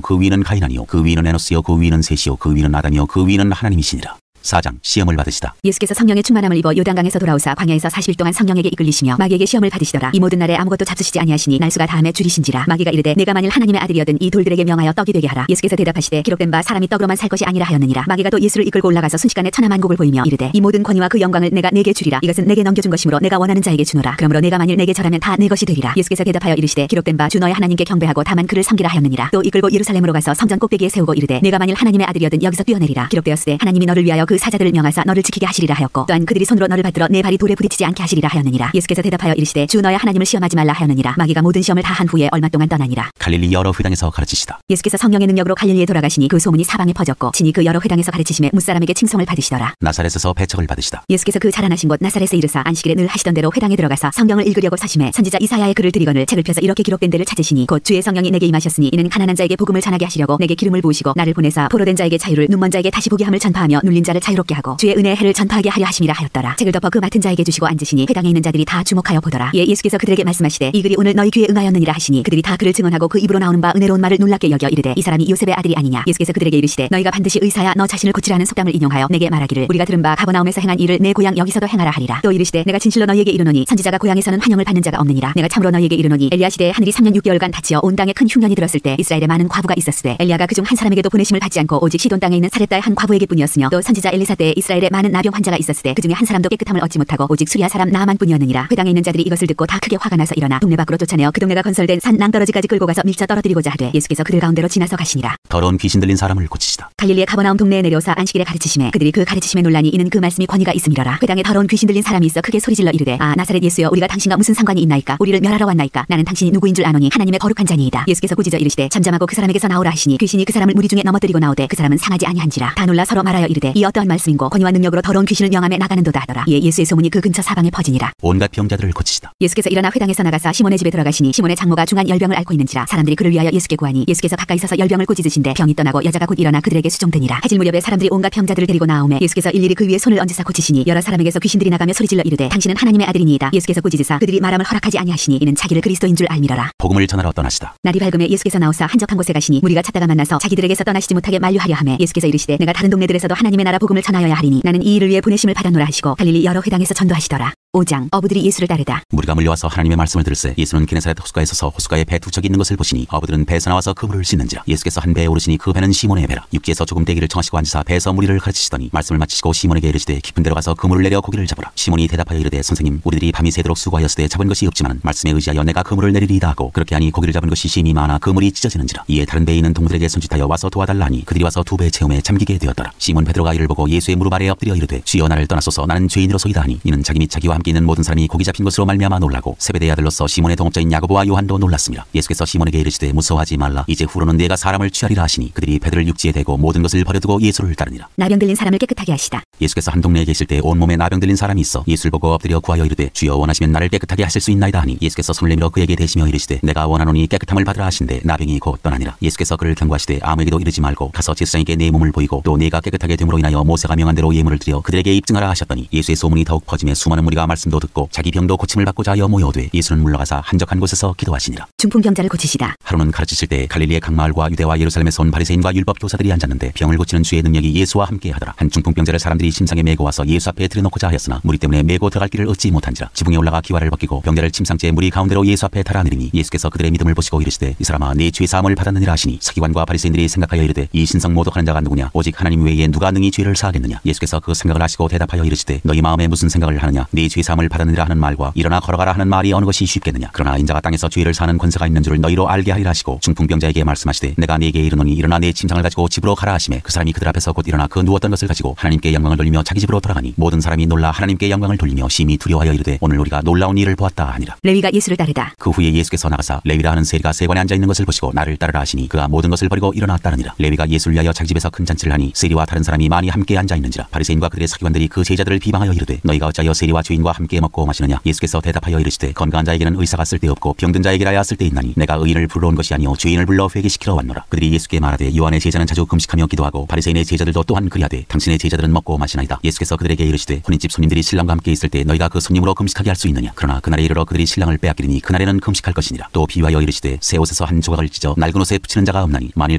그 위는 가이나니요 그 위는 에노스요 그 위는 셋이요 그 위는 아담이요 그 위는 하나님이시니라. 4장 시험을 받으시다. 예수께서 성령의 충만함을 입어 요단강에서 돌아오사 광야에서 40일 동안 성령에게 이끌리시며 마귀에게 시험을 받으시더라. 이 모든 날에 아무것도 잡수시지 아니하시니 날수가 다음에 줄이신지라. 마귀가 이르되 내가 만일 하나님의 아들이어든 이 돌들에게 명하여 떡이 되게 하라. 예수께서 대답하시되 기록된 바 사람이 떡으로만 살 것이 아니라 하였느니라. 마귀가 또 예수를 이끌고 올라가서 순식간에 천하만국을 보이며 이르되 이 모든 권위와 그 영광을 내가 네게 주리라. 이것은 내게 넘겨준 것이므로 내가 원하는 자에게 주노라. 그러므로 내가 만일 내게 절하면 다 내 것이 되리라. 예수께서 대답하여 이르시되 기록된 바 주 너의 하나님께 경배하고 다만 그를 섬기라 하였느니라. 또 이끌고 예루살렘으로 가서 성전 꼭대기에 세우고 이르되 내가 만일 하나님의 아들이어든 여기서 뛰어내리라. 기록되었으되 하나님이 너를 위하여 그 사자들을 명하사 너를 지키게 하시리라 하였고 또한 그들이 손으로 너를 받들어 내 발이 돌에 부딪히지 않게 하시리라 하였느니라. 예수께서 대답하여 이르시되 주 너의 하나님을 시험하지 말라 하였느니라. 마귀가 모든 시험을 다 한 후에 얼마 동안 떠나니라. 갈릴리 여러 회당에서 가르치시다. 예수께서 성령의 능력으로 갈릴리에 돌아가시니 그 소문이 사방에 퍼졌고 친히 그 여러 회당에서 가르치심에 무사람에게 칭송을 받으시더라. 나사렛에서 배척을 받으시다. 예수께서 그 자라나신 곳 나사렛에 이르사 안식일에 늘 하시던 대로 회당에 들어가서 성경을 읽으려고 서심해 선지자 이사야의 글을 들이거늘 책을 펴서 이렇게 기록된 데를 찾으시니 곧 주의 성령이 내게 임하셨으니 이는 가난한 자에게 복음을 전하게 하시려고 내게 기름을 부으시고 나를 보내사 포로된 자에게 자유를 눈먼 자에게 다시 보게 함을 전파하며 눌린 자를 자유롭게 하고 주의 은혜의 해를 전파하게 하려 하심이라 하였더라. 책을 덮어 그 맡은 자에게 주시고 앉으시니 회당에 있는 자들이 다 주목하여 보더라. 예수께서 그들에게 말씀하시되 이 글이 오늘 너희 귀에 응하였느니라 하시니 그들이 다 그를 증언하고 그 입으로 나오는 바 은혜로운 말을 놀랍게 여겨 이르되 이 사람이 요셉의 아들이 아니냐. 예수께서 그들에게 이르시되 너희가 반드시 의사야 너 자신을 고치라는 속담을 인용하여 내게 말하기를 우리가 들은 바 가버나움에서 행한 일을 내 고향 여기서도 행하라 하리라. 또 이르시되 내가 진실로 너희에게 이르노니 선지자가 고향에서는 환영을 받는 자가 없느니라. 내가 참으로 너희에게 이르노니 엘리야 시대에 하늘이 3년 6개월간 닫히어 온 땅에 큰 흉년이 들었을 때 이스라엘에 많은 과부가 있었으되 엘리야가 그중 한 사람에게도 보내심을 받지 않고 오직 시돈 땅에 있는 사렙다의 한 과부에게뿐이었으며 또 선지자 엘리사 때에 이스라엘에 많은 나병 환자가 있었으되 그중에 한 사람도 깨끗함을 얻지 못하고 오직 수리아 사람 나만뿐이었느니라. 회당에 있는 자들이 이것을 듣고 다 크게 화가 나서 일어나 동네 밖으로 쫓아내어 그 동네가 건설된 산 낭떠러지까지 끌고 가서 밀쳐 떨어뜨리고자 하되 예수께서 그들 가운데로 지나서 가시니라. 더러운 귀신 들린 사람을 고치시다. 갈릴리의 가버나움 동네에 내려오사 안식일에 가르치심에 그들이 그 가르치심에 논란이 이는 그 말씀이 권위가 있음이로라. 회당에 더러운 귀신 들린 사람이 있어 크게 소리질러 이르되 아 나사렛 예수여 우리가 당신과 무슨 상관이 있나이까. 우리를 멸하러 왔나이까. 나는 당신이 누구인 줄 아노니 하나님의 거룩한 자니이다. 예수께서 꾸짖어 이르시되 잠잠하고 그 사람에게서 나오라 하시니 귀신이 그 사람을 무리 중에 넘어뜨리고 나오되 그 사람은 상하지 아니한지라. 다 놀라 서로 말하여 이르되 이 어떠한 말씀인고 권위와 능력으로 더러운 귀신을 명함에 나가는도다 하더라. 이에 예수의 소문이 그 근처 사방에 퍼지니라. 온갖 병자들을 고치시다. 예수께서 일어나 회당에서 나가사 시몬의 집에 들어가시니 시몬의 장모가 중한 열병을 앓고 있는지라. 사람들이 그를 위하여 예수께 구하니 예수께서 가까이 서서 열병을 꾸짖으신데 병이 떠나고 여자가 곧 일어나 그들에게 수종되니라. 해질 무렵에 사람들이 온갖 병자들을 데리고 나오매 예수께서 일일이 그 위에 손을 얹으사 고치시니 여러 사람에게서 귀신들이 나가며 소리질러 이르되 당신은 하나님의 아들이니이다. 예수께서 꾸짖으사 그들이 말함을 허락하지 아니하시니 이는 자기를 그리스도인 줄 알미러라. 복음을 전하러 떠나시다. 날이 밝음에 예수께서 나오사 한적한 곳에 가시니 무리가 찾다가 만나서 자기들에게서 떠나시지 못하게 만류하려 하매 예수께서 이르시되 내가 다른 동네들에서도 하나님의 나라 복음을 전하여야 하리니 나는 이 일을 위해 보내심을 받았노라 하시고 갈릴리 여러 회당에서 전도하시더라. 5장 어부들이 예수를 따르다. 무리가 몰려와서 하나님의 말씀을 들을새 예수는 게네사렛 호숫가에 서서 호숫가에 배 두 척이 있는 것을 보시니 어부들은 배에서 나와서 그물을 씻는지라. 예수께서 한 배에 오르시니 그 배는 시몬의 배라. 육지에서 조금 떼기를 청하시고 앉으사 배에서 무리를 가르치시더니 말씀을 마치시고 시몬에게 이르시되 깊은 데로 가서 그물을 내려 고기를 잡으라. 시몬이 대답하여 이르되 선생님 우리들이 밤이 새도록 수고하였으되 잡은 것이 없지만 말씀에 의지하여 내가 그물을 내리리이다 하고 그렇게 하니 고기를 잡은 것이 심히 많아 그물이 찢어지는지라. 이에 다른 배에 있는 동무들에게 손짓하여 와서 도와달라 하니 그들이 와서 두 배의 체험에 잠기게 되었더라. 시몬 베드로가 이를 보고 예수의 무릎 아래에 엎드려 이르되 주여 나를 떠나소서 나는 죄인으로소이다 하니 이는 자기 및 자기와 함께 있는 모든 사람이 고기 잡힌 것으로 말미암아 놀라고 세베대의 아들로서 시몬의 동업자인 야고보와 요한도 놀랐습니다. 예수께서 시몬에게 이르시되 무서워하지 말라. 이제 후로는 내가 사람을 취하리라 하시니 그들이 배들을 육지에 대고 모든 것을 버려두고 예수를 따르니라. 나병 들린 사람을 깨끗하게 하시다. 예수께서 한 동네에 계실 때 온몸에 나병 들린 사람이 있어 예수를 보고 엎드려 구하여 이르되 주여 원하시면 나를 깨끗하게 하실 수 있나이다 하니 예수께서 손을 내밀어 그에게 대시며 이르시되 내가 원하노니 깨끗함을 받으라 하신대 나병이 곧 떠나니라. 예수께서 그를 경고하시되 아무에게도 이르지 말고 가서 제사장에게 내 몸을 보이고 또 네가 깨끗하게 됨으로 인하여 모세가 명한 대로 예물을 드려 그들에게 입증하라 하셨더니 예수의 소문이 더욱 퍼지며 수많은 무리가 말씀도 듣고 자기 병도 고침을 받고자 하여 모여오되 예수는 물러가사 한적한 곳에서 기도하시니라. 중풍병자를 고치시다. 하루는 가르치실 때 갈릴리의 각 마을과 유대와 예루살렘에서 온 바리새인과 율법 교사들이 앉았는데 병을 고치는 주의 능력이 예수와 함께 하더라. 한 중풍병자를 사람들이 심상에 메고 와서 예수 앞에 들여놓고자 하였으나 무리 때문에 메고 들어갈 길을 얻지 못한지라. 지붕에 올라가 기와를 벗기고 병자를 침상째 무리 가운데로 예수 앞에 달아내리니 예수께서 그들의 믿음을 보시고 이르시되 이 사람아 네 죄 사함을 받았느니라 하시니 서기관과 바리새인들이 생각하여 이르되 이 신성 모독하는 자가 누구냐 오직 하나님 외에 누가 능히 죄를 사하겠느냐. 예수께서 그 생각을 아시고 대답하여 이르시되 너희 마음에 무슨 생각을 하느냐 네 죄 사함을 받았느니라 하는 말과 일어나 걸어가라 하는 말이 어느 것이 쉽겠느냐. 그러나 인자가 땅에서 죄를 사는 권세가 있는 줄을 너희로 알게 하리라 하시고 중풍병자에게 말씀하시되 내가 네게 이르노니 일어나 내 침상을 가지고 집으로 가라 하시매 그 사람이 그들 앞에서 곧 일어나 그 누웠던 것을 가지고 하나님께 영광을 돌리며 자기 집으로 돌아가니 모든 사람이 놀라 하나님께 영광을 돌리며 심히 두려워하여 이르되 오늘 우리가 놀라운 일을 보았다 하니라. 레위가 예수를 따르다. 그 후에 예수께서 나가사 레위라 하는 세리가 세관에 앉아 있는 것을 보시고 나를 따르라 하시니 그가 모든 것을 버리고 일어나 따르니라. 레위가 예수를 위하여 자기 집에서 큰 잔치를 하니 세리와 다른 사람이 많이 함께 앉아 있는지라. 바리새인과 그들의 서기관들이 그 제자들을 비방하여 이르되 너희가 어찌하여 세리와 죄인과 함께 먹고 마시느냐. 예수께서 대답하여 이르시되 건강한 자에게는 의사가 쓸데없고 병든 자에게라야 쓸데있나니 내가 의인을 불러 온 것이 아니오 죄인을 불러 회개시키러 왔노라. 그들이 예수께 말하되 요한의 제자는 자주 금식하며 기도하고 바리새인의 제자들도 또한 그리하되 당신의 제자들은 먹고 마시나이다. 예수께서 그들에게 이르시되 혼인집 손님들이 신랑과 함께 있을 때 너희가 그 손님으로 금식하게 할 수 있느냐. 그러나 그날에 이르러 그들이 신랑을 빼앗기리니 그날에는 금식할 것이니라. 또 비유하여 이르시되 새 옷에서 한 조각을 찢어 낡은 옷에 붙이는 자가 없나니 만일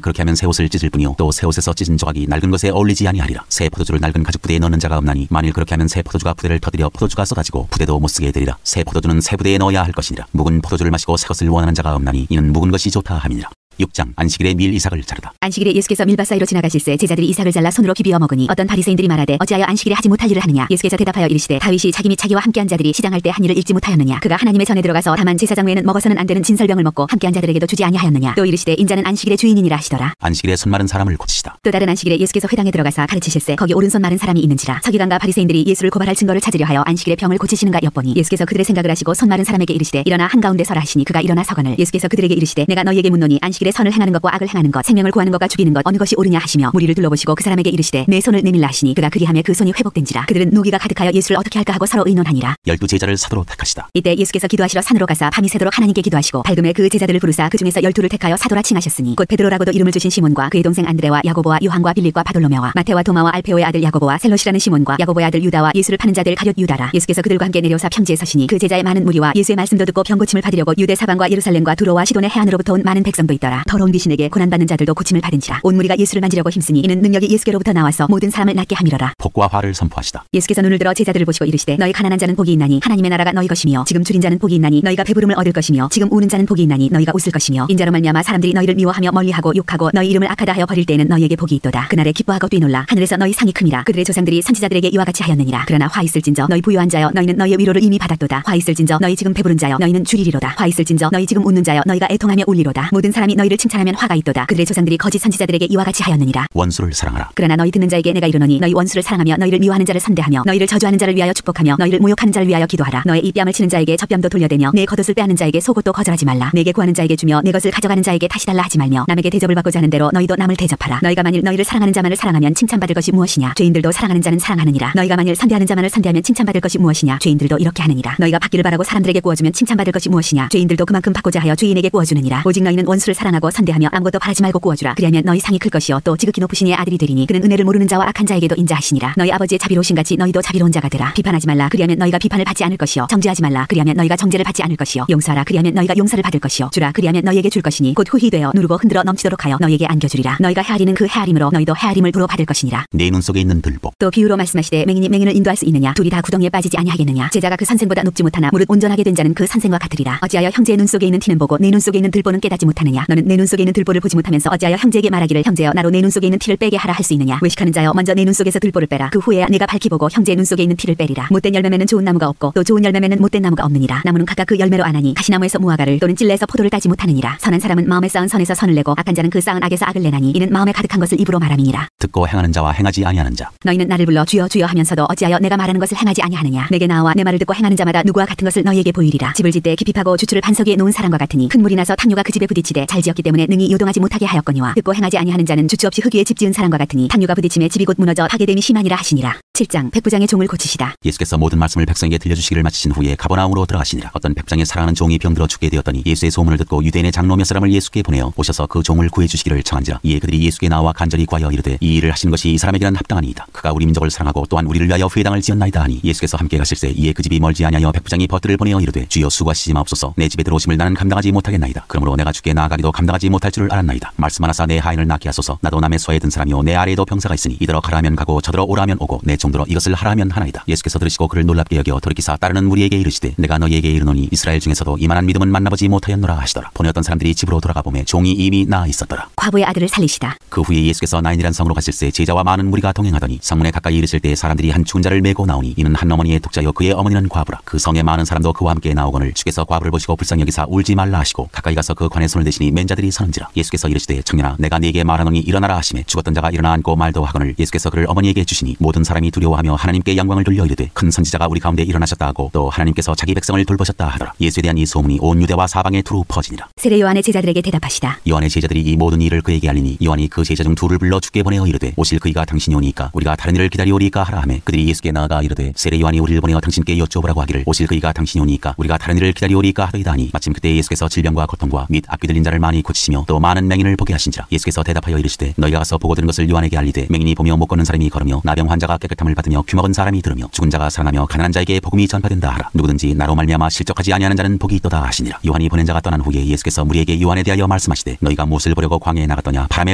그렇게 하면 새 옷을 찢을 뿐이요 또 새 옷에서 찢은 조각이 낡은 것에 어울리지 아니하리라. 새 포도주를 낡은 가죽 부대에 넣는 자가 없나니 만일 그렇게 하면 새 포도주가 부대를 터뜨려 포도주가 쏟아지고 부대도 못 쓰게 되리라. 새 포도주는 새 부대에 넣어야 할 것이니라. 묵은 포도주를 마시고 새 것을 원하는 자가 없나니 이는 묵은 것이 좋다 함이니라. 6장 안식일에 밀 이삭을 자르다. 안식일에 예수께서 밀밭 사이로 지나가실새 제자들이 이삭을 잘라 손으로 비비어 먹으니 어떤 바리새인들이 말하되 어찌하여 안식일에 하지 못할 일을 하느냐. 예수께서 대답하여 이르시되 다윗이 자기 및 자기와 함께한 자들이 시장할 때 한 일을 잃지 못하였느냐. 그가 하나님의 전에 들어가서 다만 제사장 외에는 먹어서는 안 되는 진설병을 먹고 함께한 자들에게도 주지 아니하였느냐. 또 이르시되 인자는 안식일의 주인이니라 하시더라. 안식일에 손 마른 사람을 고치시다. 또 다른 안식일에 예수께서 회당에 들어가사 가르치실새 거기 오른손 마른 사람이 있는지라. 서기관과 바리새인들이 예수를 고발할 증거를 찾으려 하여 안식일에 병을 고치시는가 엿보니 예수께서 그들의 생각을 하시고 손 마른 사람에게 이르시되 일어나 한가운데 서라 하시니 그가 일어나 서거늘 예수께서 그들에게 이르시되 내가 너희에게 묻노니 안식일에 선을 행하는 것과 악을 행하는 것 생명을 구하는 것과 죽이는 것 어느 것이 옳으냐 하시며 무리를 둘러보시고 그 사람에게 이르시되 내 손을 내밀라 하시니 그가 그리하며 그 손이 회복된지라. 그들은 노기가 가득하여 예수를 어떻게 할까 하고 서로 의논하니라. 12제자를 사도로 택하시다. 이때 예수께서 기도하시러 산으로 가사 밤이 새도록 하나님께 기도하시고 밝음에 그 제자들을 부르사 그 중에서 12를 택하여 사도라 칭하셨으니 곧 베드로라고도 이름을 주신 시몬과 그의 동생 안드레와 야고보와 요한과 빌립과 바돌로메와 마테와 도마와 알페오의 아들 야고보와 셀롯이라는 시몬과 야고보의 아들 유다와 예수를 파는 자들 가룟 유다라. 예수께서 그들과 함께 내려오사 평지에 서시니 그 제자의 많은 무리와 예수의 말씀도 듣고 병 고침을 받으려고 유대 사방과 예루살렘과 두로와 시돈의 해안으로부터 온 많은 백성도 있더라. 더러운 귀신에게 고난받는 자들도 고침을 받은지라. 온 무리가 예수를 만지려고 힘쓰니 이는 능력이 예수께로부터 나와서 모든 사람을 낫게 함이러라. 복과 화를 선포하시다. 예수께서 눈을 들어 제자들을 보시고 이르시되 너희 가난한 자는 복이 있나니 하나님의 나라가 너희 것이며 지금 줄인 자는 복이 있나니 너희가 배부름을 얻을 것이며 지금 우는 자는 복이 있나니 너희가 웃을 것이며 인자로 말미암아 사람들이 너희를 미워하며 멀리하고 욕하고 너희 이름을 악하다 하여 버릴 때에는 너희에게 복이 있도다. 그날에 기뻐하고 뛰놀라 하늘에서 너희 상이 큼이라. 그들의 조상들이 선지자들에게 이와 같이 하였느니라. 그러나 화 있을진저 너희 부유한 자여 너희는 너희의 위로를 이미 받았도다. 화 있을진저 너희 지금 배부른 자여 너희는 줄이리로다. 화 있을진저 너희 지금 웃는 자여 너희가 애통하며 울리로다. 모든 사람이 너희를 칭찬하면 화가 있도다. 그들의 조상들이 거짓 선지자들에게 이와 같이 하였느니라. 원수를 사랑하라. 그러나 너희 듣는 자에게 내가 이르노니 너희 원수를 사랑하며 너희를 미워하는 자를 선대하며 너희를 저주하는 자를 위하여 축복하며 너희를 모욕하는 자를 위하여 기도하라. 너의 이 뺨을 치는 자에게 젖뺨도 돌려대며 내 겉옷을 빼앗는 자에게 속옷도 거절하지 말라. 내게 구하는 자에게 주며 내 것을 가져가는 자에게 다시 달라 하지 말며 남에게 대접을 받고자 하는 대로 너희도 남을 대접하라. 너희가 만일 너희를 사랑하는 자만을 사랑하면 칭찬받을 것이 무엇이냐. 죄인들도 사랑하는 자는 사랑하느니라. 너희가 만일 선대하는 자만을 선대하면 칭찬받을 것이 무엇이냐. 죄인들도 이렇게 하느니라. 너희가 받기를 바라고 사람들에게 구워주면 칭찬받을 것이 무엇이냐. 죄인들도 그만큼 받고자 하여 죄인에게 구워주느니라. 오직 너희는 원수를 사랑하고 선대하며 아무것도 바라지 말고 구워주라. 그리하면 너희 상이 클 것이요 또 지극히 높으신 이의 아들이 되리니 그는 은혜를 모르는 자와 악한 자에게도 인자하시니라. 너희 아버지의 자비로우신 같이 너희도 자비로운 자가 되라. 비판하지 말라. 그리하면 너희가 비판을 받지 않을 것이요 정죄하지 말라. 그리하면 너희가 정죄를 받지 않을 것이요 용서하라. 그리하면 너희가 용서를 받을 것이요 주라. 그리하면 너희에게 줄 것이니 곧 후히 되어 누르고 흔들어 넘치도록 하여 너희에게 안겨주리라. 너희가 헤아리는 그 헤아림으로 너희도 헤아림을 도로 받을 것이니라. 내 눈 속에 있는 들보. 또 비유로 말씀하시되 맹인이 맹인을 인도할 수 있느냐. 둘이 다 구덩이에 빠지지 아니하겠느냐. 제자가 그 선생보다 높지 못하나 무릇 온전하게 된 자는 그 선생과 같으리라. 어찌하여 형제의 눈 속에 있는 티는 보고 내 눈 속에 있는 들보는 깨닫지 못하느냐. 너는 너희는 내 눈 속에 있는 들보를 보지 못하면서 어찌하여 형제에게 말하기를 형제여 나로 내 눈 속에 있는 티를 빼게 하라 할 수 있느냐. 외식하는 자여 먼저 내 눈 속에서 들보를 빼라. 그 후에야 내가 밝히 보고 형제의 눈 속에 있는 티를 빼리라. 못된 열매매는 좋은 나무가 없고 또 좋은 열매매는 못된 나무가 없느니라. 나무는 각각 그 열매로 아나니 가시나무에서 무화과를 또는 찔레에서 포도를 따지 못하느니라. 선한 사람은 마음에 쌓은 선에서 선을 내고 악한 자는 그 쌓은 악에서 악을 내나니 이는 마음에 가득한 것을 입으로 말함이니라. 듣고 행하는 자와 행하지 아니하는 자. 너희는 나를 불러 주여 주여 하면서도 어찌하여 내가 말하는 것을 행하지 아니하느냐. 내게 나와 내 말을 듣고 행하는 자마다 누구와 같은 것을 너희에게 보이리라. 집을 짓되 깊이 파고 주추를 반석 위에 놓은 사람과 같으니 큰 물이 나서 탕류가 그 집에 부딪히되 잘 지었기 때문에 능히 요동하지 못하게 하였거니와 듣고 행하지 아니하는 자는 주추 없이 흙 위에 집 지은 사람과 같으니 탕류가 부딪힘에 집이 곧 무너져 파괴됨이 심하니라 하시니라. 7장 백부장의 종을 고치시다. 예수께서 모든 말씀을 백성에게 들려주시기를 마치신 후에 가버나움으로 들어가시니라. 어떤 백부장의 사랑하는 종이 병들어 죽게 되었더니 예수의 소문을 듣고 유대인의 장로 몇 사람을 예수께 보내어 오셔서 그 종을 구해주시기를 청한지라. 이에 그들이 예수께 나와 간절히 구하여 이르되 이 일을 하시는 것이 이 사람에게는 합당하니이다. 그가 우리 민족을 사랑하고 또한 우리를 위하여 회당을 지었나이다 하니 예수께서 함께 가실새 이에 그 집이 멀지 아니하여 백부장이 벗들을 보내어 이르되 주여 수고하시지 마옵소서. 내 집에 들어오심을 나는 감당하지 못하겠나이다. 그러므로 내가 주께 나아가기도 감당하지 못할 줄을 알았나이다. 말씀하나사 내 하인을 낳게 하소서. 나도 남의 소에 든 사람이요 내 아래에도 병사가 있으니 이더러 가라 하면 가고 저더러 오라 하면 오고 내 종들어 이것을 하라 하면 하나이다. 예수께서 들으시고 그를 놀랍게 여겨 돌이키사 따르는 무리에게 이르시되 내가 너희에게 이르노니 이스라엘 중에서도 이만한 믿음은 만나보지 못하였노라 하시더라. 보내었던 사람들이 집으로 돌아가 보매 종이 이미 나아 있었더라. 과부의 아들을 살리시다. 그 후에 예수께서 나인이란 성으로 가실새 제자와 많은 무리가 동행하더니 성문에 가까이 이르실 때 사람들이 한 죽은 자를 메고 나오니 이는 한 어머니의 독자여 그의 어머니는 과부라. 그 성에 많은 사람도 그와 함께 나오거늘 주께서 과부를 보시고 불쌍히 여기사 울지 말라 하시고 가까이 가서 그 관에 손을 대시니 맨 자들이 서는지라. 예수께서 이르시되 청년아 내가 네게 말하노니 일어나라 하시매 죽었던 자가 일어나 앉고 말도 하거늘 예수께서 그를 어머니에게 주시니 모든 사람이 두려워하며 하나님께 영광을 돌려 이르되 큰 선지자가 우리 가운데 일어나셨다 하고 또 하나님께서 자기 백성을 돌보셨다 하더라. 예수에 대한 이 소문이 온 유대와 사방에 두루 퍼지니라. 세례 요한의 제자들에게 대답하시다. 요한의 제자들이 이 모든 일을 그에게 알리니 요한이 그 제자 중 둘을 불러 주께 보내어 이르되 오실 그이가 당신이 오니까 우리가 다른 일을 기다리오리까 하라 하매 그들이 예수께 나아가 이르되 세례 요한이 우리를 보내어 당신께 여쭤보라고 하기를 오실 그이가 당신이 오니까 우리가 다른 일을 기다리오리까 하더이다 하니 마침 그때 예수께서 질병과 고통과 및 악귀 들린 자를 많이 고치시며 또 많은 맹인을 보게 하신지라. 예수께서 대답하여 이르시되 너희가 가서 보고 들은 것을 요한에게 알리되 맹인이 보며 못 걷는 사람이 걸으며 나병 환자가 깨끗함을 받으며 귀먹은 사람이 들으며 죽은 자가 살아나며 가난한 자에게 복음이 전파된다 하라. 누구든지 나로 말미암아 실족하지 아니하는 자는 복이 있도다 하시니라. 요한이 보낸 자가 떠난 후에 예수께서 무리에게 요한에 대하여 말씀하시되 너희가 무엇을 보려고 광야에 나갔더냐. 바람에